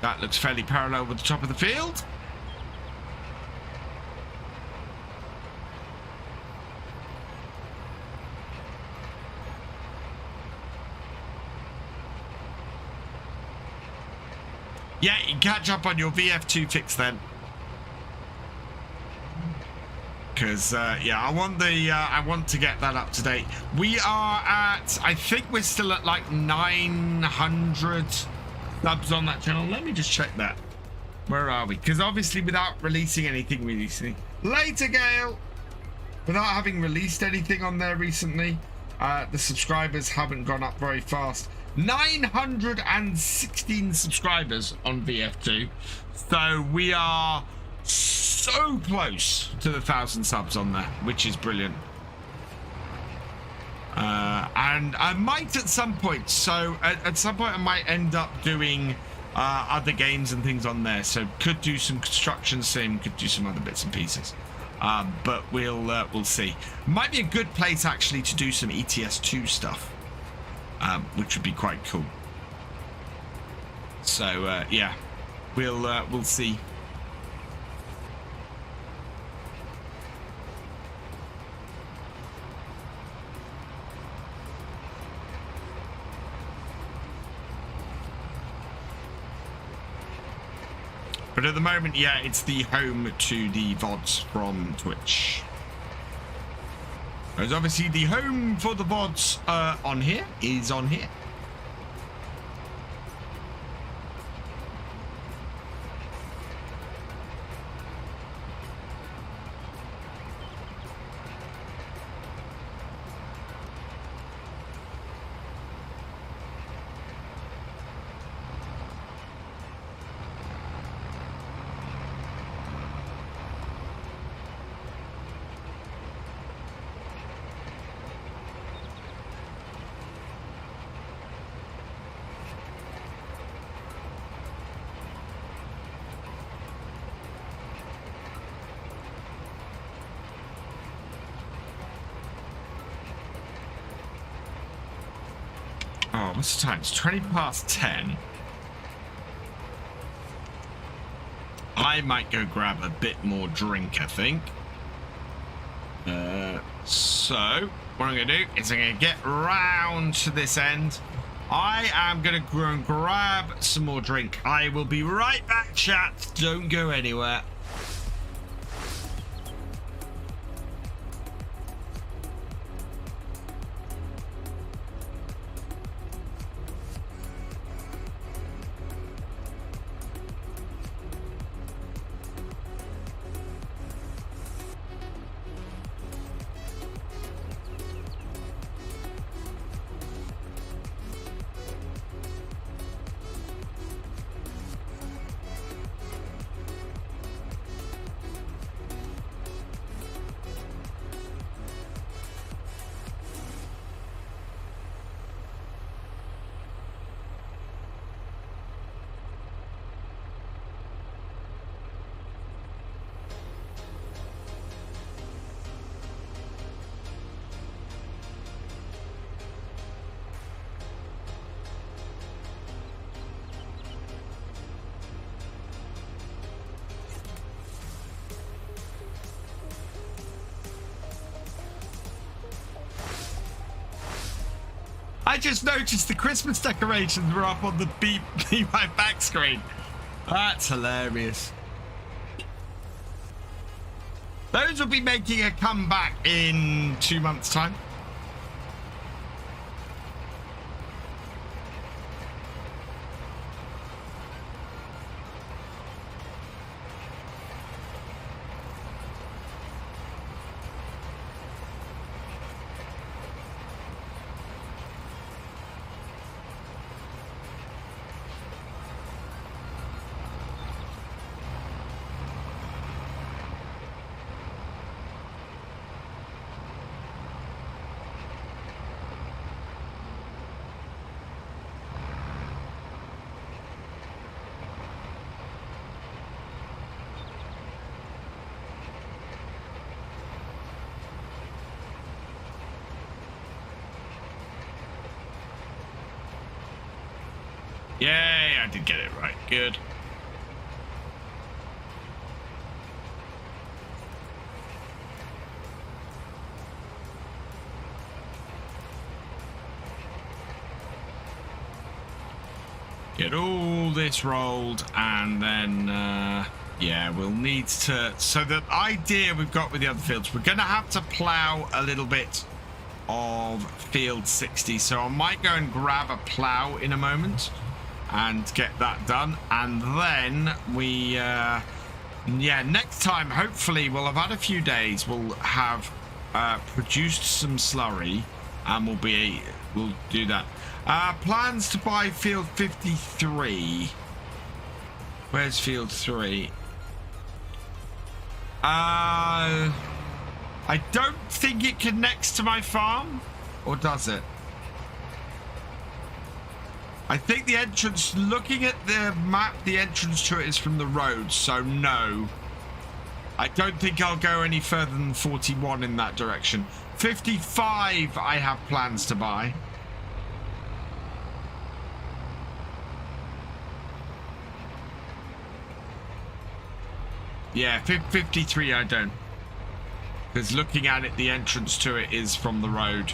That looks fairly parallel with the top of the field. Yeah, you can catch up on your VF2 fix then. Because yeah, I want to get that up to date. We are at, I think we're still at like 900 subs on that channel. Let me just check that. Where are we? Because obviously without releasing anything recently. Later, Gale. Without having released anything on there recently, the subscribers haven't gone up very fast. 916 subscribers on VF2, so we are so close to the 1,000 subs on there, which is brilliant. And I might at some point, so at some point I might end up doing other games and things on there, so could do some construction sim, could do some other bits and pieces, but we'll see. Might be a good place actually to do some ETS2 stuff. which would be quite cool. So yeah, we'll see. But at the moment, yeah, it's the home to the VODs from Twitch. Whereas obviously the home for the VODs on here is on here. Oh, what's the time? It's 20 past 10. I might go grab a bit more drink, I think. So, what I'm going to do is I'm going to get round to this end. I am going to go and grab some more drink. I will be right back, chat. Don't go anywhere. I just noticed the Christmas decorations were up on the Be My back screen. That's hilarious. Those will be making a comeback in 2 months' time. Yay, I did get it right. Good. Get all this rolled, and then, yeah, we'll need to... So the idea we've got with the other fields, we're going to have to plow a little bit of field 60. So I might go and grab a plow in a moment and get that done, and then we yeah, next time hopefully we'll have had a few days, we'll have produced some slurry, and we'll do that. Plans to buy field 53. Where's field 3? I don't think it connects to my farm, or does it? I think the entrance, looking at the map, the entrance to it is from the road, so no. I don't think I'll go any further than 41 in that direction. 55 I have plans to buy. Yeah, 53 I don't. Because looking at it, the entrance to it is from the road.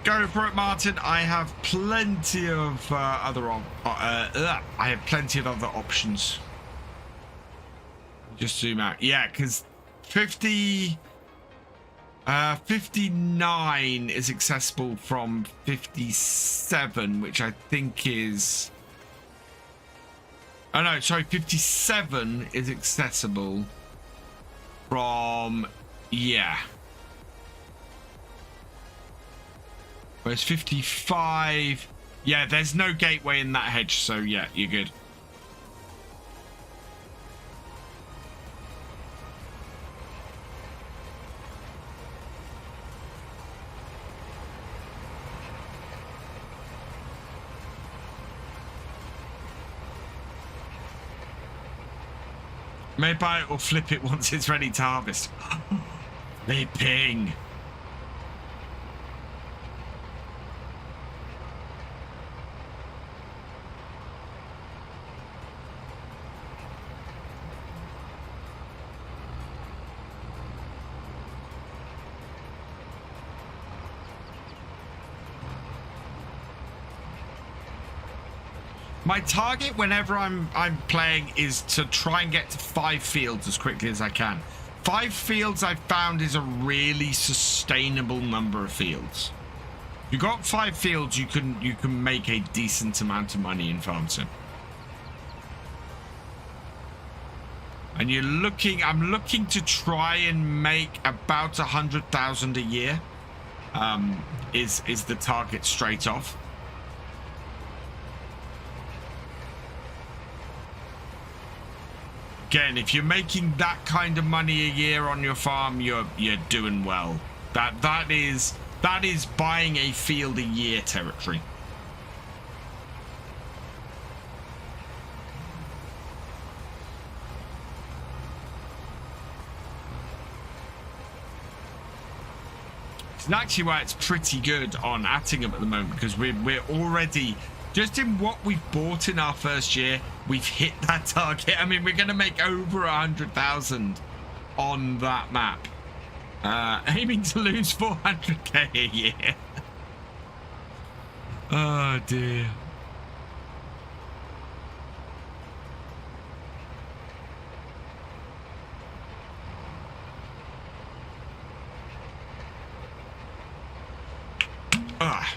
Go for it, Martin. I have plenty of other options. Just zoom out. Yeah, because 59 is accessible from 57, which I think is... Oh, no, sorry. 57 is accessible from... Yeah. Whereas 55... Yeah, there's no gateway in that hedge, so yeah, you're good. May buy it or flip it once it's ready to harvest. Flipping. My target whenever I'm playing is to try and get to 5 fields as quickly as I can. 5 fields I've found is a really sustainable number of fields. If you've got 5 fields, you can make a decent amount of money in Farm Sim. And I'm looking to try and make about 100,000 a year. Is the target straight off. Again, if you're making that kind of money a year on your farm, you're doing well. That is buying a field a year territory. It's actually why it's pretty good on Attingham at the moment, because we're already... Just in what we've bought in our first year, we've hit that target. I mean, we're going to make over 100,000 on that map. Aiming to lose 400k a year. Oh, dear. Ah.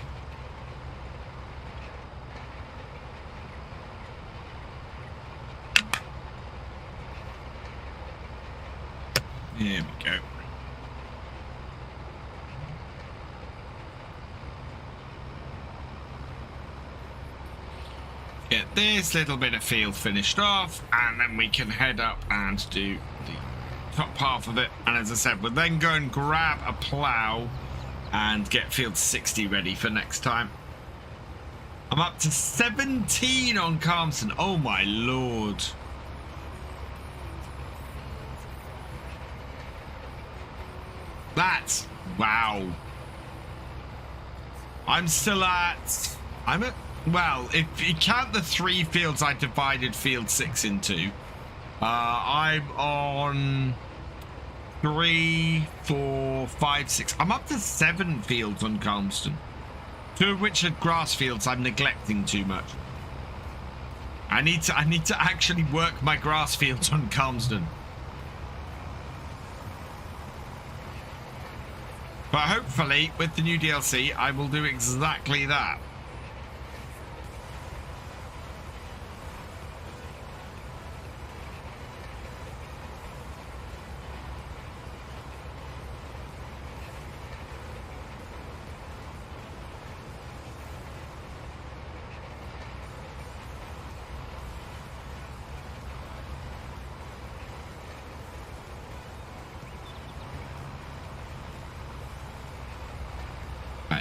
There we go. Get this little bit of field finished off, and then we can head up and do the top half of it. And as I said, we'll then go and grab a plow and get field 60 ready for next time. I'm up to 17 on Carmson. Oh my lord. That's wow. I'm at well, if you count the 3 fields I divided field 6 into, I'm on 3, 4, 5, 6. I'm up to 7 fields on Calmston, 2 of which are grass fields I'm neglecting too much. I need to actually work my grass fields on Calmston. But hopefully, with the new DLC, I will do exactly that.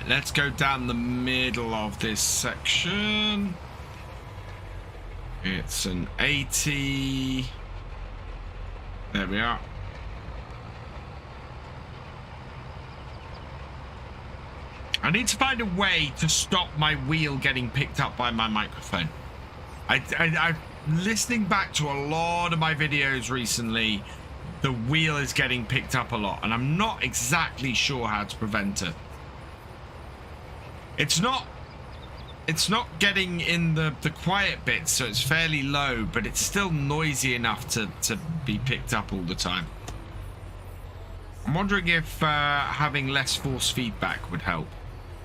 Let's go down the middle of this section. It's an 80. There we are. I need to find a way to stop my wheel getting picked up by my microphone. I'm listening back to a lot of my videos recently. The wheel is getting picked up a lot, and I'm not exactly sure how to prevent it. It's not getting in the quiet bits, so it's fairly low, but it's still noisy enough to be picked up all the time. I'm wondering if having less force feedback would help,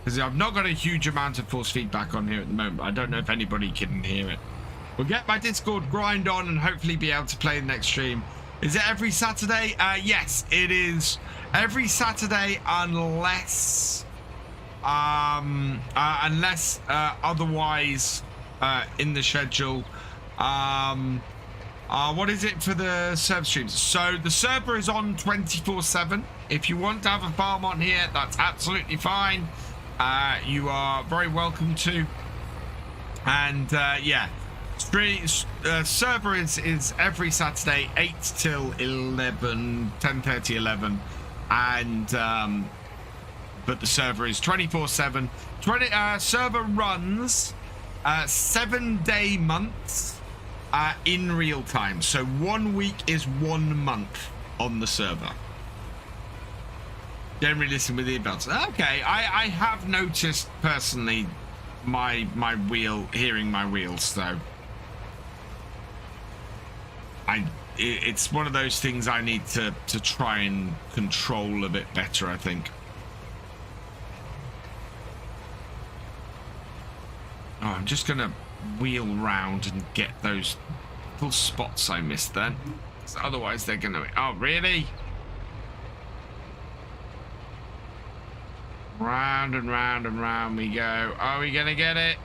because I've not got a huge amount of force feedback on here at the moment. I don't know if anybody can hear it. We'll get my Discord grind on and hopefully be able to play the next stream. Is it every Saturday? Yes, it is every Saturday unless otherwise in the schedule. What is it for the server streams? So the server is on 24/7. If you want to have a farm on here, that's absolutely fine. You are very welcome to. And yeah, server is every Saturday 8 till 11, 10:30, 11, and but the server is 24/7. Server runs 7-day months in real time. So 1 week is 1 month on the server. Generally listen with earbuds. Okay, I have noticed personally my wheel, hearing my wheels though. It's one of those things I need to try and control a bit better, I think. Oh, I'm just gonna wheel round and get those little spots I missed then. So otherwise they're gonna... Oh, really? Round and round and round we go. Are we gonna get it?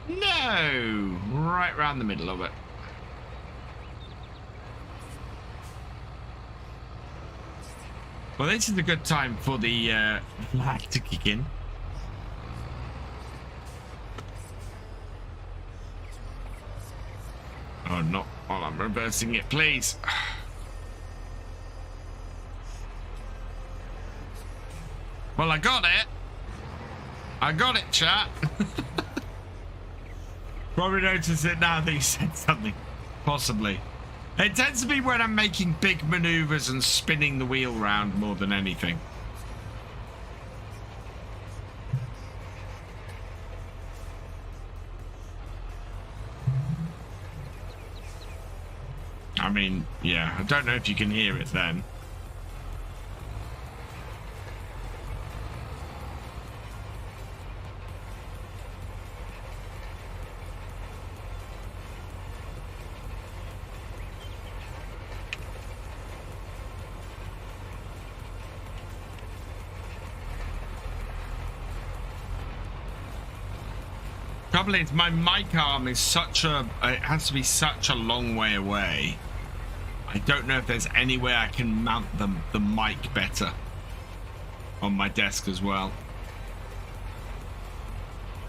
No! Right round the middle of it. Well, this is a good time for the lag to kick in. Oh, not while I'm reversing it, please. Well, I got it. I got it, chat. Probably noticed it now that you said something. Possibly. It tends to be when I'm making big maneuvers and spinning the wheel round more than anything. I mean, yeah, I don't know if you can hear it then. Trouble is, my mic arm is such a... It has to be such a long way away. I don't know if there's any way I can mount the mic better on my desk as well.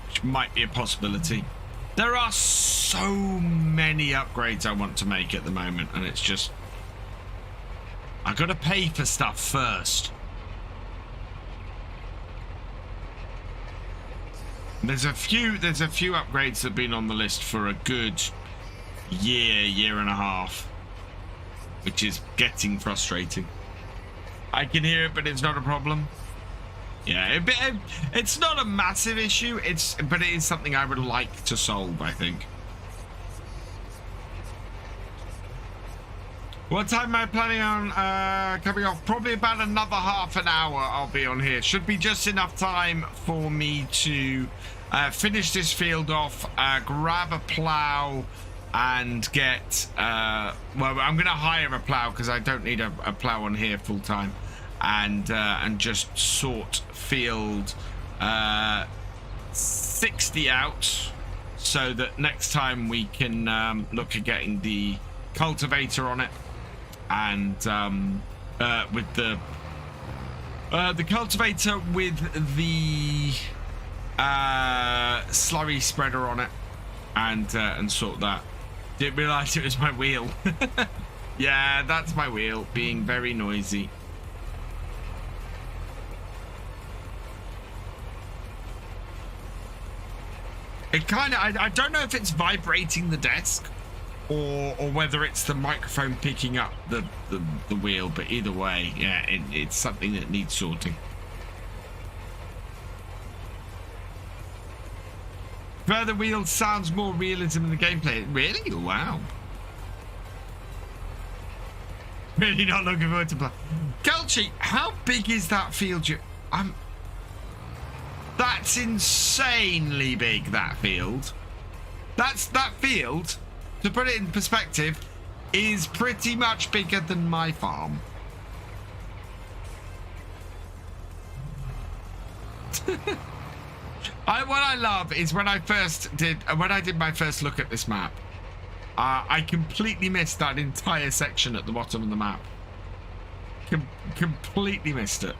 Which might be a possibility. There are so many upgrades I want to make at the moment, and it's just... I've got to pay for stuff first. There's a few upgrades that have been on the list for a good year and a half, which is getting frustrating. I can hear it, but it's not a problem. Yeah, it's not a massive issue. But it is something I would like to solve, I think. What time am I planning on coming off? Probably about another half an hour I'll be on here. Should be just enough time for me to finish this field off, grab a plow, and get... well, I'm going to hire a plow because I don't need a plow on here full time. And just sort field 60 out so that next time we can look at getting the cultivator on it. And with the cultivator with the slurry spreader on it, and sort that. Didn't realise it was my wheel. Yeah, that's my wheel being very noisy. It kind of, I don't know if it's vibrating the desk or whether it's the microphone picking up the wheel, but either way, yeah, it's something that needs sorting. Further wheels sounds more realism in the gameplay. Really? Wow. Really not looking forward to play. Galchi, how big is that field? That's insanely big, that field. That field, to put it in perspective, is pretty much bigger than my farm. What I love is when I did my first look at this map, I completely missed that entire section at the bottom of the map. Completely missed it.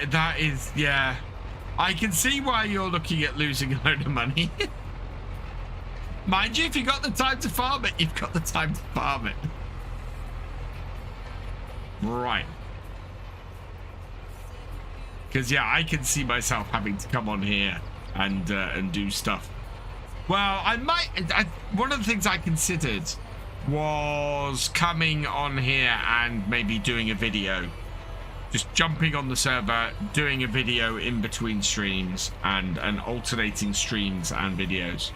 That is, yeah. I can see why you're looking at losing a load of money. Mind you, if you've got the time to farm it, you've got the time to farm it. Right. Because, yeah, I can see myself having to come on here and do stuff. Well, one of the things I considered was coming on here and maybe doing a video. Just jumping on the server, doing a video in between streams and alternating streams and videos.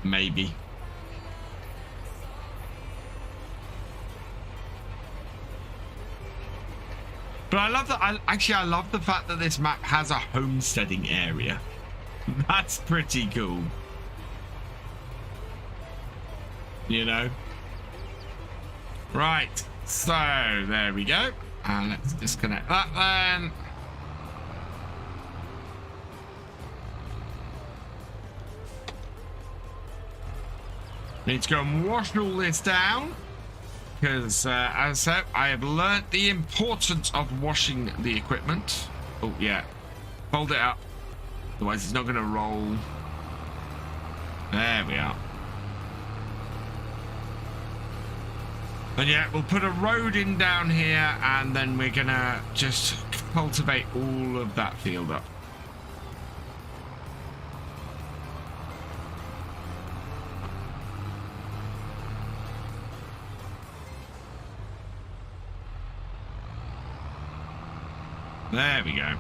Maybe. But I love that. I love the fact that this map has a homesteading area. That's pretty cool. You know? Right. So, there we go. And let's disconnect that then. Need to go and wash all this down. Because, as I said, I have learnt the importance of washing the equipment. Oh, yeah. Fold it up. Otherwise, it's not going to roll. There we are. And yeah, we'll put a road in down here, and then we're going to just cultivate all of that field up. There we go.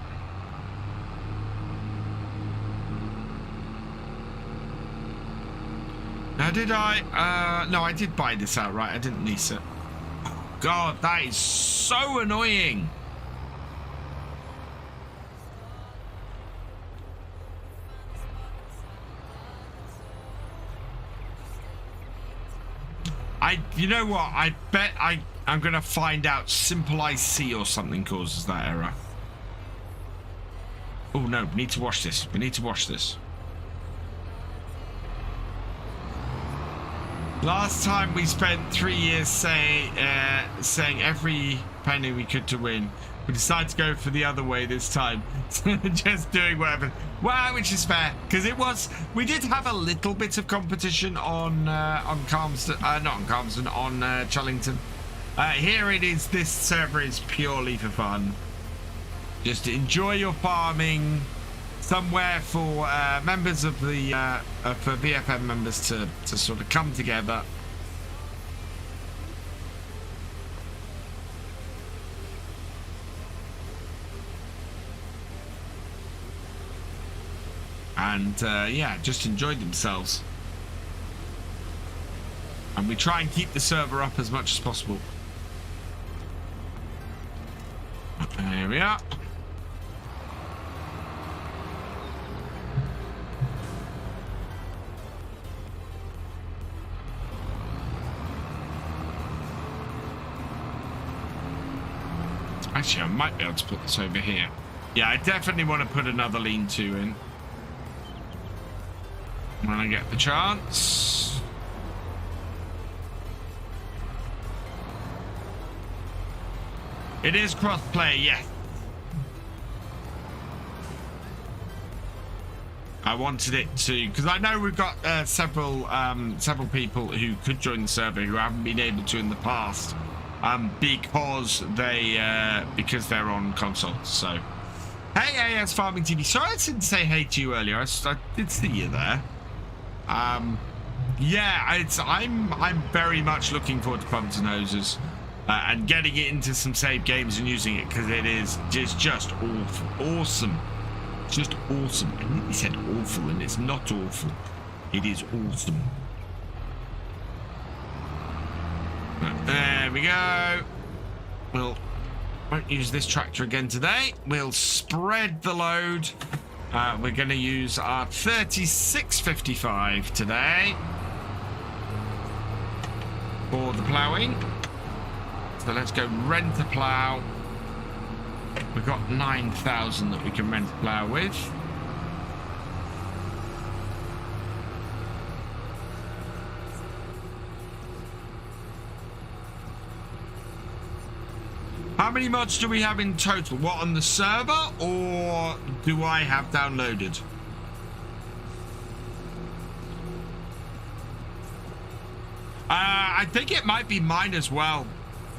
Now, did I? No, I did buy this outright. I didn't lease it. Oh, God, that is so annoying. You know what? I bet I'm going to find out Simple IC or something causes that error. Oh, no, we need to wash this. We need to wash this. Last time we spent 3 years saying every penny we could to win. We decided to go for the other way this time. Just doing whatever. Well, which is fair, because we did have a little bit of competition on Calmston, not on Calmston, on Chullington. Here it is. This server is purely for fun. Just enjoy your farming. Somewhere for members of the for BFM members to sort of come together. And yeah, just enjoy themselves. And we try and keep the server up as much as possible. There we are. Actually, I might be able to put this over here. Yeah, I definitely want to put another lean-to in when I get the chance. It is cross-play, yes. I wanted it to, because I know we've got several people who could join the server who haven't been able to in the past, because they're on consoles. So, hey, AS Farming TV. Sorry I didn't say hey to you earlier. I did see you there. Yeah, I'm very much looking forward to Pumps and Hoses and getting it into some save games and using it, because it is just awesome. It's just awesome. I nearly said awful, and it's not awful. It is awesome. There we go. We'll won't use this tractor again today. We'll spread the load. We're going to use our 3655 today for the ploughing. So let's go rent a plough. We've got 9,000 that we can rent a plough with. How many mods do we have in total? What, on the server, or do I have downloaded? I think it might be mine as well,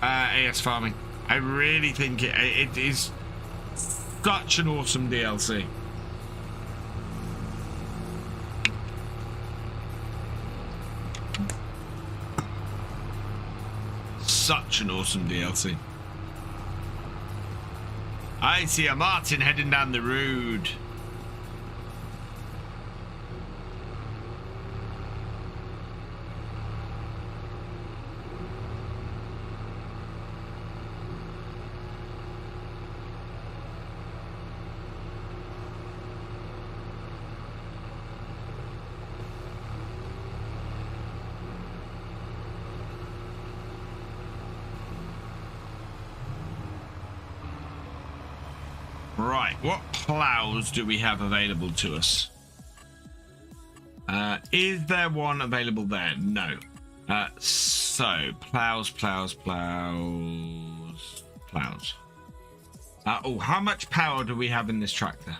AS Farming. I really think it is such an awesome DLC. Such an awesome DLC. I see a Martin heading down the road. Right, what plows do we have available to us? Is there one available there? No. So, plows. Oh, how much power do we have in this tractor?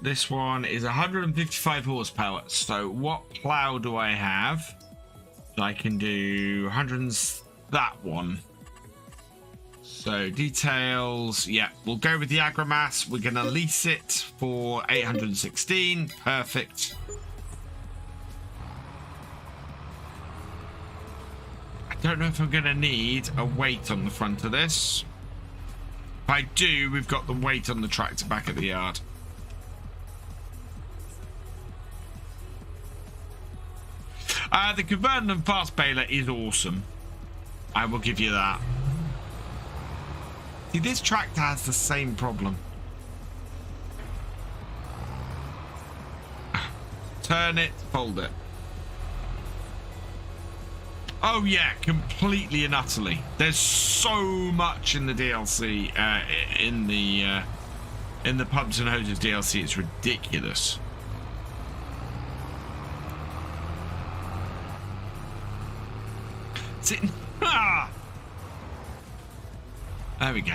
This one is 155 horsepower. So, what plow do I have? I can do 100 that one. So details, yeah, we'll go with the Agromass. We're going to lease it for 816. Perfect. I don't know if I'm going to need a weight on the front of this. If I do, we've got the weight on the tractor back at the yard. The converted and fast baler is awesome. I will give you that. See, this tractor has the same problem. Turn it, fold it. Oh yeah, completely and utterly. There's so much in the DLC, in the Pumps and Hoses DLC. It's ridiculous. There we go.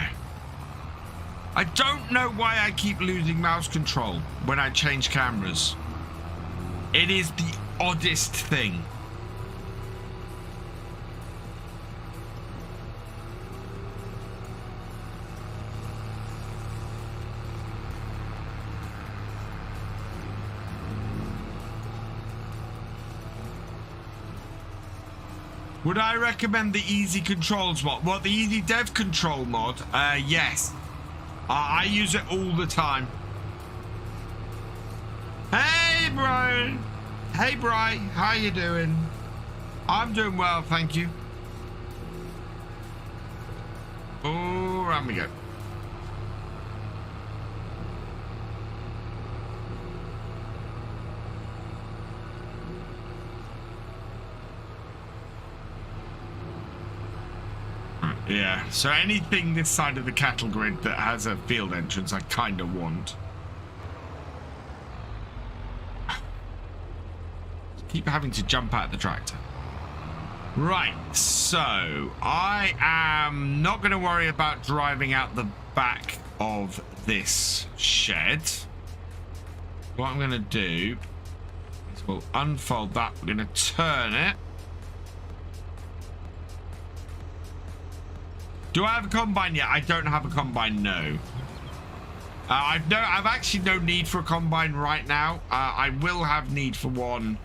I don't know why I keep losing mouse control when I change cameras. It is the oddest thing. Would I recommend the Easy Controls mod? What, the Easy Dev Control mod? Yes. I use it all the time. Hey, Brian. Hey, Bri. How you doing? I'm doing well, thank you. Oh, around we go. Yeah, so anything this side of the cattle grid that has a field entrance, I kind of want. Keep having to jump out the tractor. Right, so I am not going to worry about driving out the back of this shed, what I'm going to do is we'll unfold that. We're going to turn it. Do I have a combine yet? I don't have a combine, no. I've actually no need for a combine right now. I will have need for one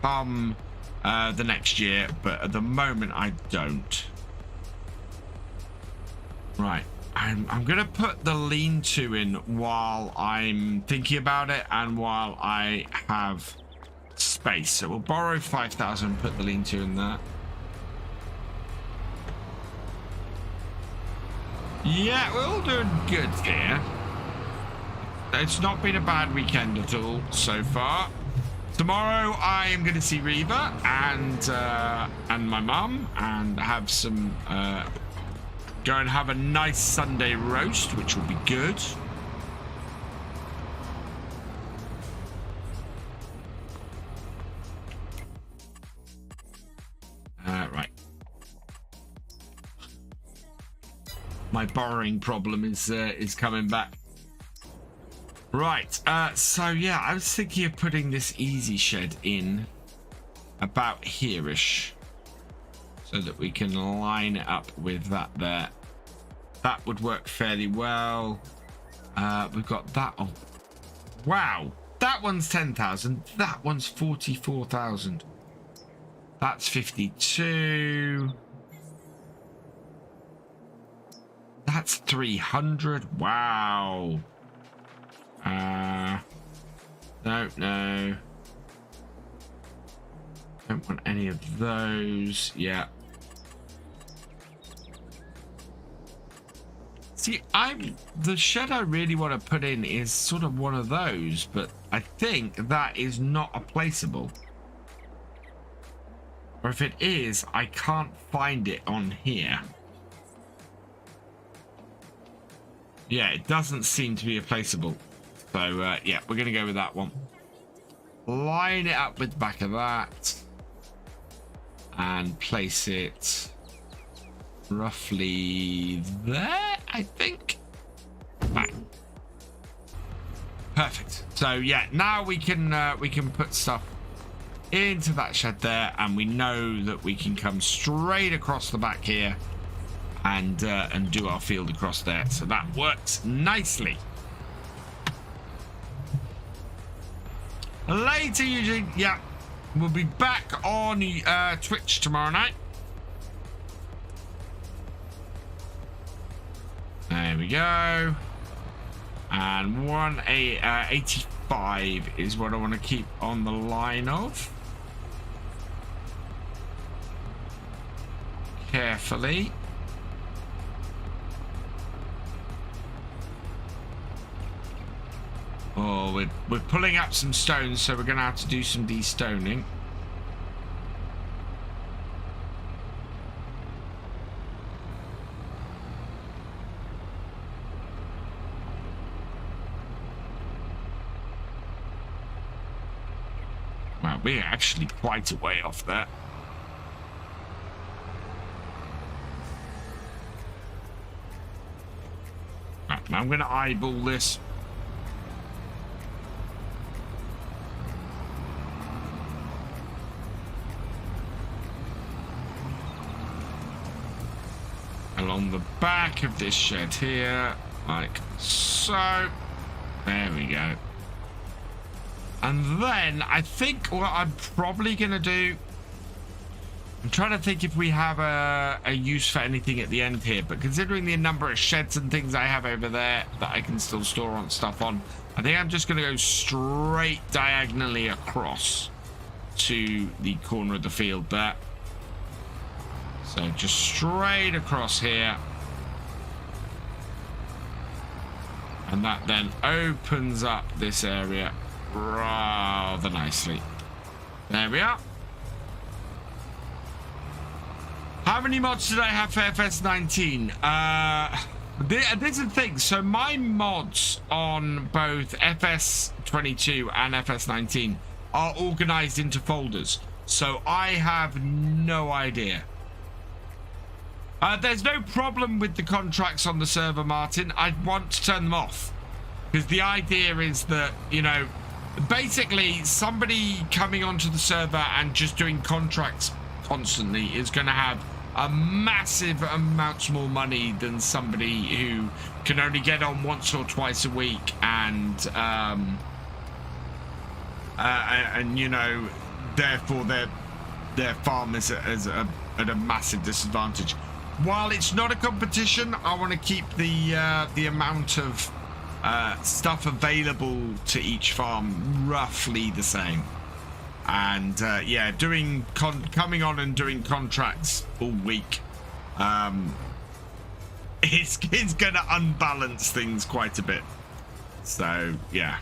come the next year, but at the moment I don't. Right, I'm gonna put the lean-to in while I'm thinking about it and while I have space. So we'll borrow 5,000, put the lean-to in there. Yeah, we're all doing good here. It's not been a bad weekend at all so far. Tomorrow I am going to see Reva and my mum and have some go and have a nice Sunday roast, which will be good. Right. My borrowing problem is coming back. Right, so yeah, I was thinking of putting this easy shed in about here-ish so that we can line it up with that there. That would work fairly well. We've got that on. Wow, that one's 10,000. That one's 44,000. That's 52. That's 300. Wow. No. Don't want any of those. Yeah. See, the shed I really want to put in is sort of one of those, but I think that is not a placeable. Or if it is, I can't find it on here. Yeah, it doesn't seem to be a placeable. So, yeah, we're going to go with that one. Line it up with the back of that. And place it roughly there, I think. Bang. Perfect. So, yeah, now we can put stuff into that shed there. And we know that we can come straight across the back here and do our field across there. So that works nicely. Later, Eugene. Yeah, we'll be back on Twitch tomorrow night. There we go. And 185 is what I want to keep on the line of. Carefully. Oh, we're pulling up some stones, so we're going to have to do some de-stoning. Wow, we're actually quite a way off there. Right, I'm going to eyeball this. Along the back of this shed here, like so. There we go. And then I think what I'm probably going to do, I'm trying to think if we have a use for anything at the end here, but considering the number of sheds and things I have over there that I can still store on stuff on, I think I'm just going to go straight diagonally across to the corner of the field there. So just straight across here. And that then opens up this area rather nicely. There we are. How many mods did I have for FS19? This is the thing. So my mods on both FS22 and FS19 are organized into folders. So I have no idea. There's no problem with the contracts on the server, Martin. I want to turn them off because the idea is that, you know, basically somebody coming onto the server and just doing contracts constantly is going to have a massive amount more money than somebody who can only get on once or twice a week and you know, therefore their farm is at a massive disadvantage. While it's not a competition, I want to keep the amount of stuff available to each farm roughly the same. And yeah, coming on and doing contracts all week, it's gonna unbalance things quite a bit. So yeah,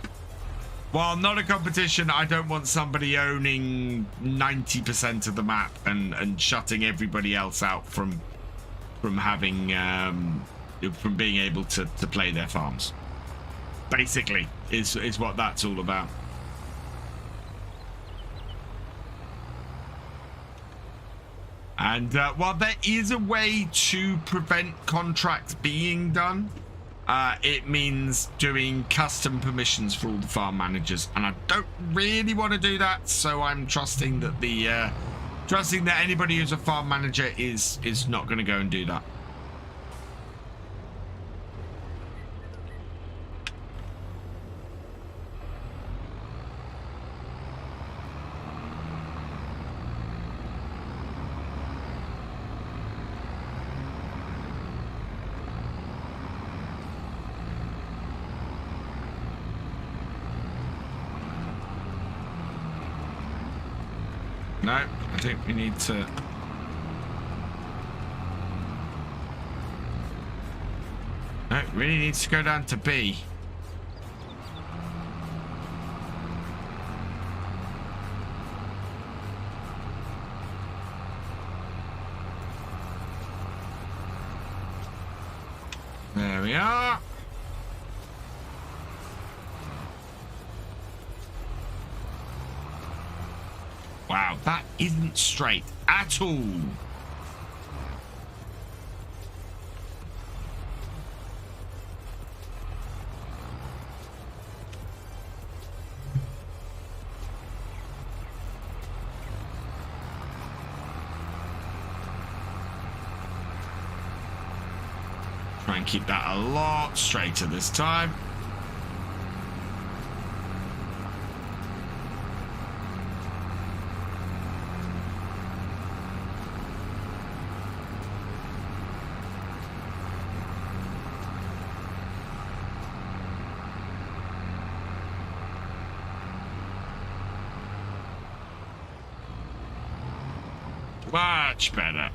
while not a competition, I don't want somebody owning 90% of the map and shutting everybody else out from having from being able to play their farms. Basically is what that's all about. And while there is a way to prevent contracts being done, it means doing custom permissions for all the farm managers, and I don't really want to do that. So I'm trusting that trusting that anybody who's a farm manager is not going to go and do that. No, I think we need to... No, it really needs to go down to B. There we are. Wow, that isn't straight at all. Try and keep that a lot straighter this time. Much better.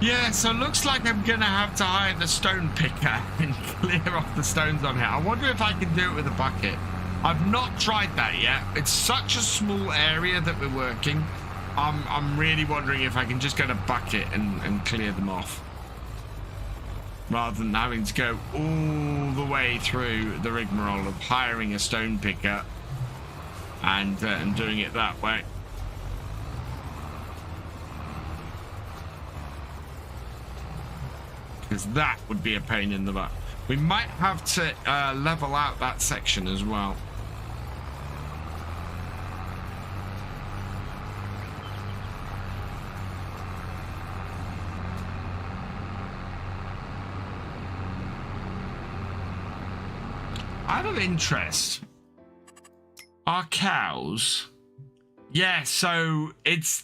Yeah, so it looks like I'm gonna have to hire the stone picker and clear off the stones on here. I wonder if I can do it with a bucket. I've not tried that yet. It's such a small area that we're working. I'm really wondering if I can just get a bucket and clear them off, rather than having to go all the way through the rigmarole of hiring a stone picker and doing it that way. Because that would be a pain in the butt. We might have to level out that section as well. Out of interest, our cows, yeah, so it's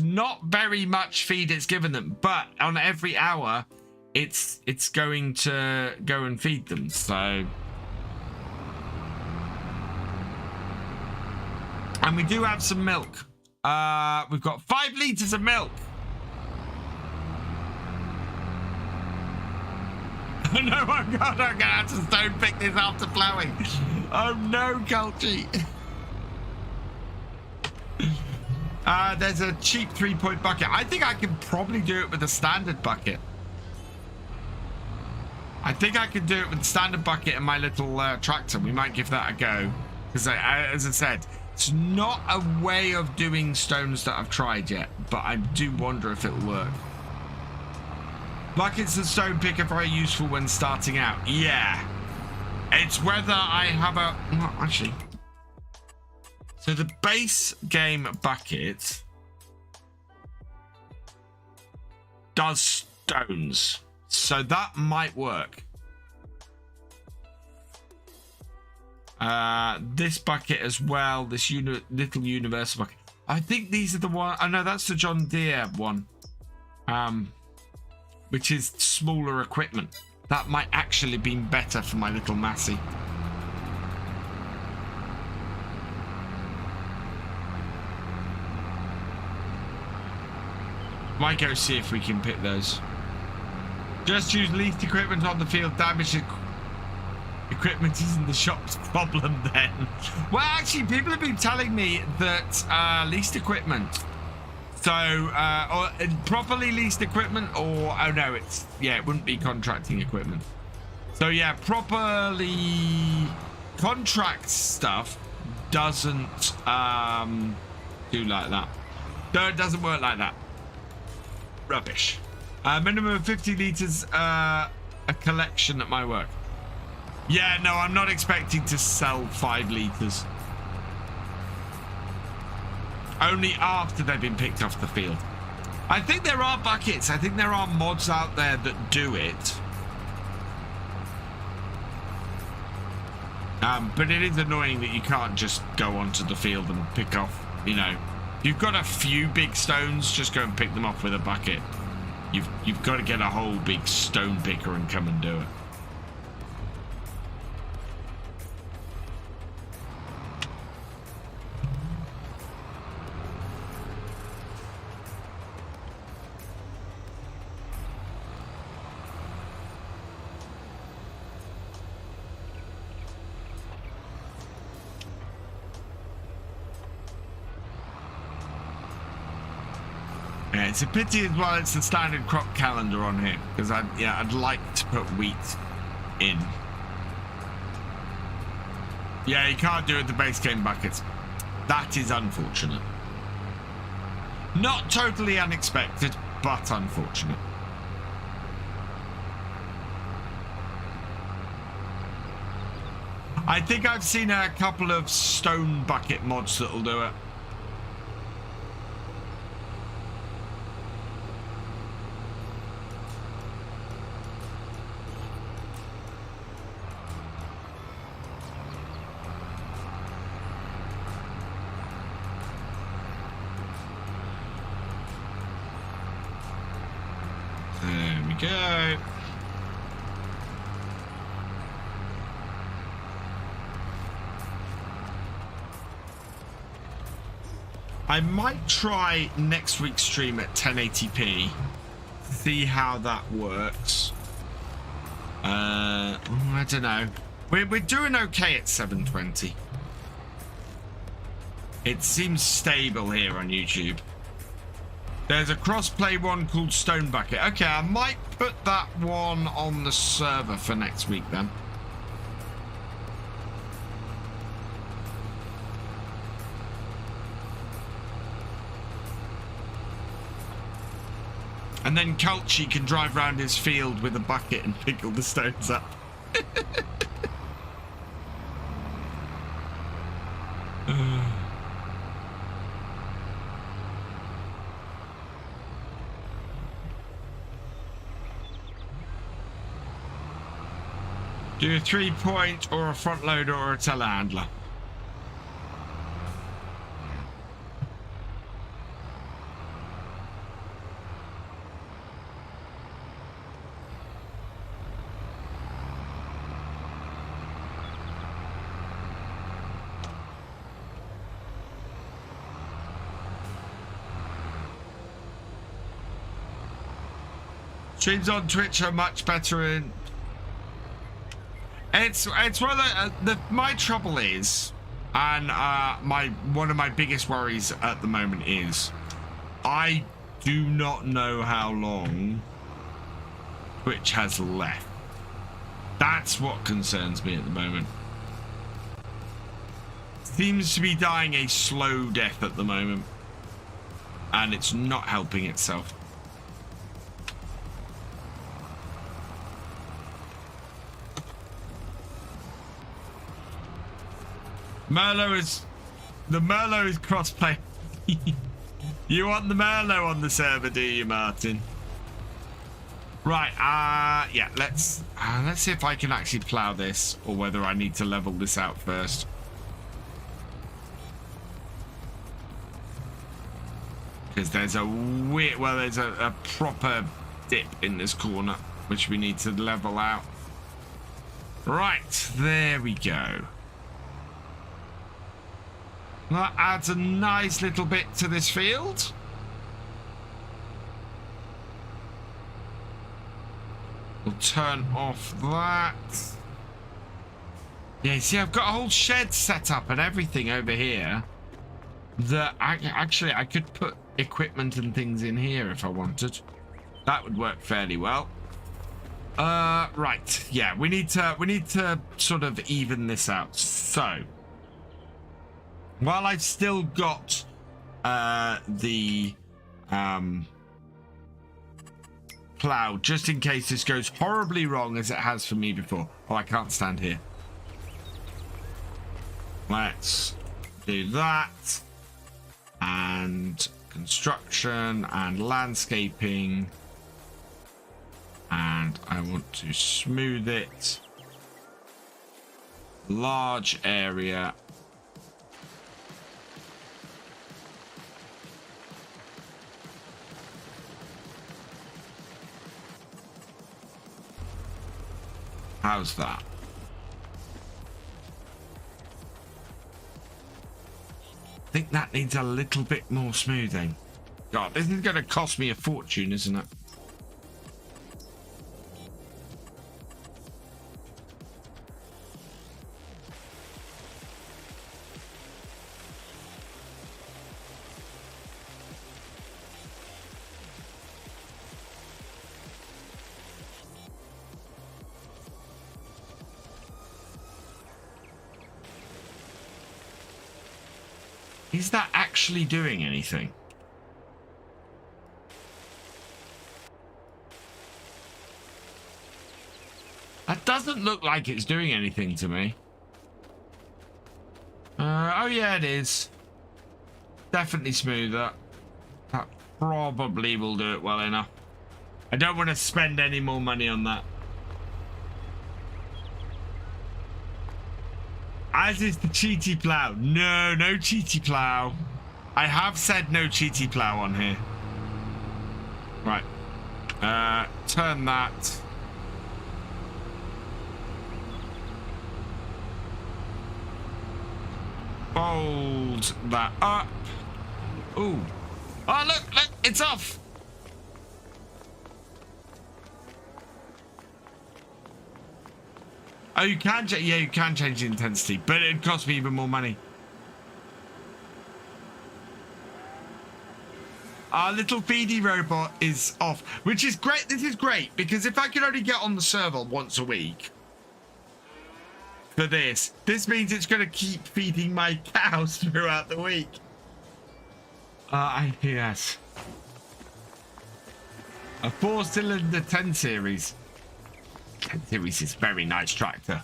not very much feed it's given them, but on every hour it's going to go and feed them. So, and we do have some milk. We've got 5 litres of milk. Oh no, my God, I'm going to have to stone pick this after plowing. Oh no, Culchy. There's a cheap 3-point bucket. I think I can probably do it with a standard bucket. I think I can do it with the standard bucket and my little tractor. We might give that a go. Because as I said, it's not a way of doing stones that I've tried yet, but I do wonder if it'll work. Buckets and stone pick are very useful when starting out. Yeah. It's whether I have a... Well, actually. So the base game bucket does stones. So that might work. This bucket as well. This little universal bucket. I think these are the one. Oh no, that's the John Deere one. Which is smaller equipment. That might actually be better for my little Massey. Might go see if we can pick those. Just use leased equipment on the field. Damaged equipment isn't the shop's problem then. Well, actually, people have been telling me that leased equipment, so or properly leased equipment, or oh no, it's it wouldn't be contracting equipment. So yeah, properly contract stuff doesn't do like that. No, it doesn't work like that. Rubbish. Minimum of 50 litres a collection at my work. Yeah, no, I'm not expecting to sell 5 litres. Only after they've been picked off the field. I think there are buckets. I think there are mods out there that do it. But it is annoying that you can't just go onto the field and pick off, you know. If you've got a few big stones, just go and pick them off with a bucket. You've got to get a whole big stone picker and come and do it. Yeah, it's a pity as well it's the standard crop calendar on here, because I'd like to put wheat in. Yeah, you can't do it with the base game buckets. That is unfortunate. Not totally unexpected, but unfortunate. I think I've seen a couple of stone bucket mods that'll do it. Go. I might try next week's stream at 1080p, see how that works. I don't know. We're doing okay at 720. It seems stable here on YouTube. There's a cross-play one called Stone Bucket. Okay, I might put that one on the server for next week then. And then Culchy can drive around his field with a bucket and pick all the stones up. Do a 3-point or a front loader or a telehandler. Streams on Twitch are much better in... It's one of my trouble is, and one of my biggest worries at the moment is, I do not know how long Twitch has left. That's what concerns me at the moment. Seems to be dying a slow death at the moment, and it's not helping itself. The Merlot is crossplay. You want the Merlot on the server, do you, Martin? Right, yeah, let's see if I can actually plow this, or whether I need to level this out first. Because there's a weird, well, there's a proper dip in this corner, which we need to level out. Right, there we go. That adds a nice little bit to this field. We'll turn off that. Yeah, see, I've got a whole shed set up and everything over here. That actually I could put equipment and things in here if I wanted. That would work fairly well. Right, yeah, we need to sort of even this out. So, while I've still got the plow, just in case this goes horribly wrong as it has for me before. Oh, I can't stand here. Let's do that. And construction and landscaping. And I want to smooth it. Large area. How's that? I think that needs a little bit more smoothing. God, this is going to cost me a fortune, isn't it? Is that actually doing anything? That doesn't look like it's doing anything to me. Oh yeah, it is. Definitely smoother. That probably will do it well enough. I don't want to spend any more money on that. As is the cheaty plow. No, no cheaty plow. I have said no cheaty plow on here. Right. Turn that. Fold that up. Ooh. Oh, look, it's off. Oh, you can, yeah, you can change the intensity, but it'd cost me even more money. Our little feedy robot is off, which is great. This is great, because if I could only get on the server once a week for this means it's going to keep feeding my cows throughout the week. Yes. A 4-cylinder 10 series. 10 series is a very nice tractor.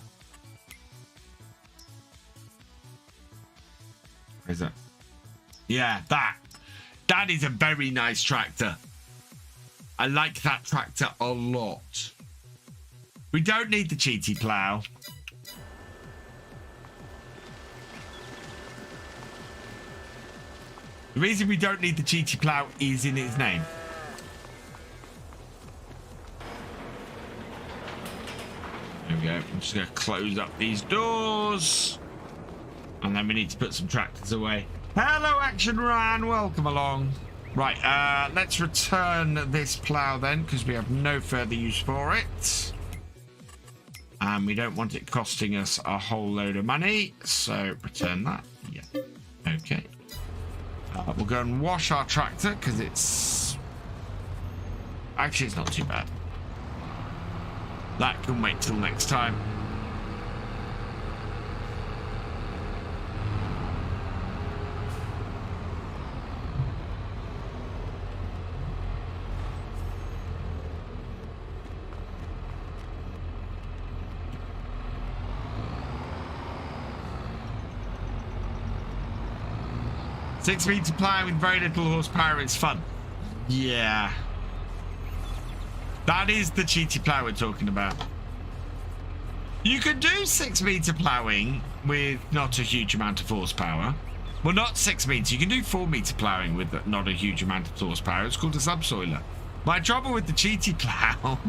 Is it? Yeah, that is a very nice tractor. I like that tractor a lot. We don't need the cheaty plow. The reason we don't need the cheaty plow is in its name. There we go. I'm just going to close up these doors. And then we need to put some tractors away. Hello, Action Ran. Welcome along. Right, let's return this plow then, because we have no further use for it. And we don't want it costing us a whole load of money, so return that. Yeah, okay. We'll go and wash our tractor, because it's... Actually, it's not too bad. That can wait till next time. Six meter plowing with very little horsepower is fun. Yeah. That is the cheaty plow we're talking about. You can do 6 meter plowing with not a huge amount of horsepower. Well, not 6 meters. You can do 4 meter plowing with not a huge amount of horsepower. It's called a subsoiler. My trouble with the cheaty plow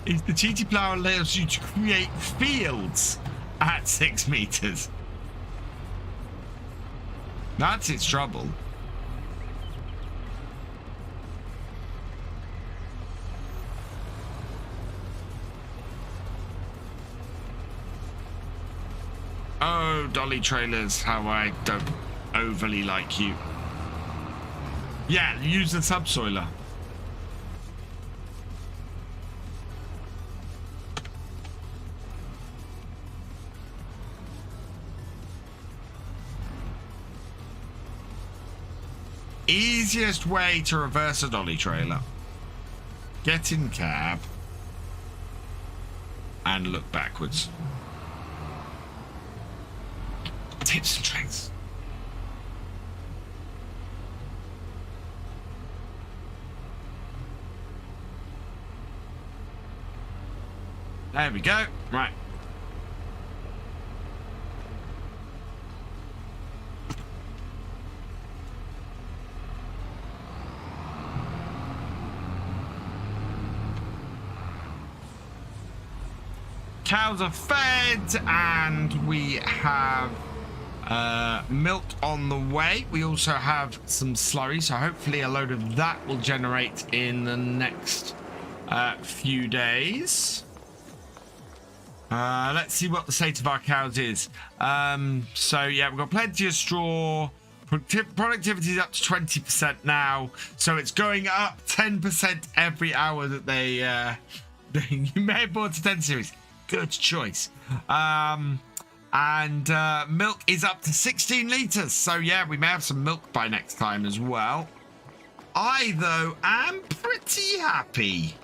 is the cheaty plow allows you to create fields at 6 meters. That's its trouble. Oh, dolly trailers, how I don't overly like you. Yeah, use the subsoiler. Easiest way to reverse a dolly trailer. Get in cab and look backwards. Tips and tricks. There we go. Right. Cows are fed and we have milk on the way. We also have some slurry, so hopefully a load of that will generate in the next few days. Let's see what the state of our cows is. So yeah, we've got plenty of straw. Productivity is up to 20% now, so it's going up 10% every hour that they you may have bought a 10 series. Good choice. And milk is up to 16 litres. So, yeah, we may have some milk by next time as well. I, though, am pretty happy.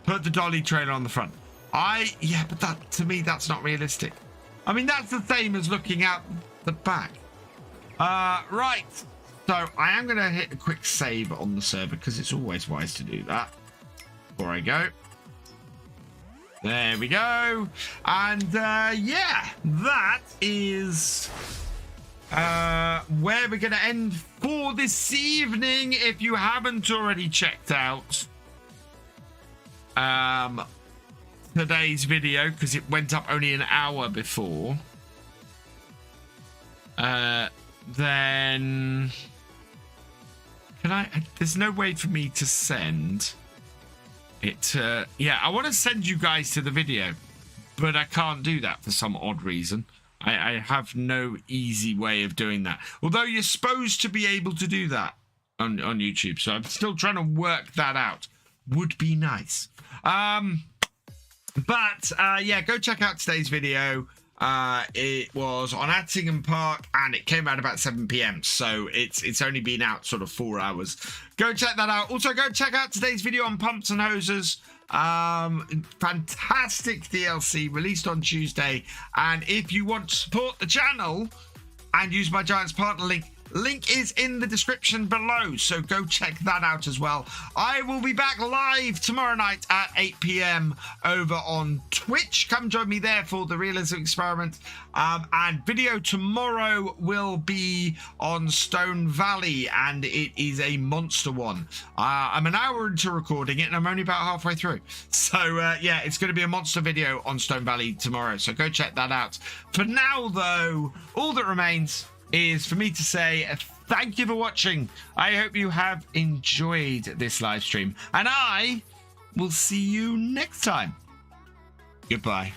Put the dolly trailer on the front. Yeah, but that, to me, that's not realistic. I mean, that's the same as looking out the back. Right. So, I am going to hit a quick save on the server because it's always wise to do that before I go. There we go. And yeah, that is where we're going to end for this evening. If you haven't already checked out today's video, because it went up only an hour before, then can there's no way for me to send it. Yeah, I want to send you guys to the video, but I can't do that for some odd reason. I have no easy way of doing that, although you're supposed to be able to do that on YouTube, so I'm still trying to work that out. Would be nice. But yeah, go check out today's video. It was on Attingham Park and it came out about 7 p.m. So it's only been out sort of 4 hours. Go check that out. Also, go check out today's video on pumps and hoses. Fantastic DLC released on Tuesday. And if you want to support the channel and use my Giants partner link is in the description below, so go check that out as well. I will be back live tomorrow night at 8 p.m. over on Twitch. Come join me there for the realism experiment. And video tomorrow will be on Stone Valley, and it is a monster one. I'm an hour into recording it and I'm only about halfway through, so yeah, it's going to be a monster video on Stone Valley tomorrow, so go check that out. For now though, all that remains is for me to say thank you for watching. I hope you have enjoyed this live stream, and I will see you next time. Goodbye.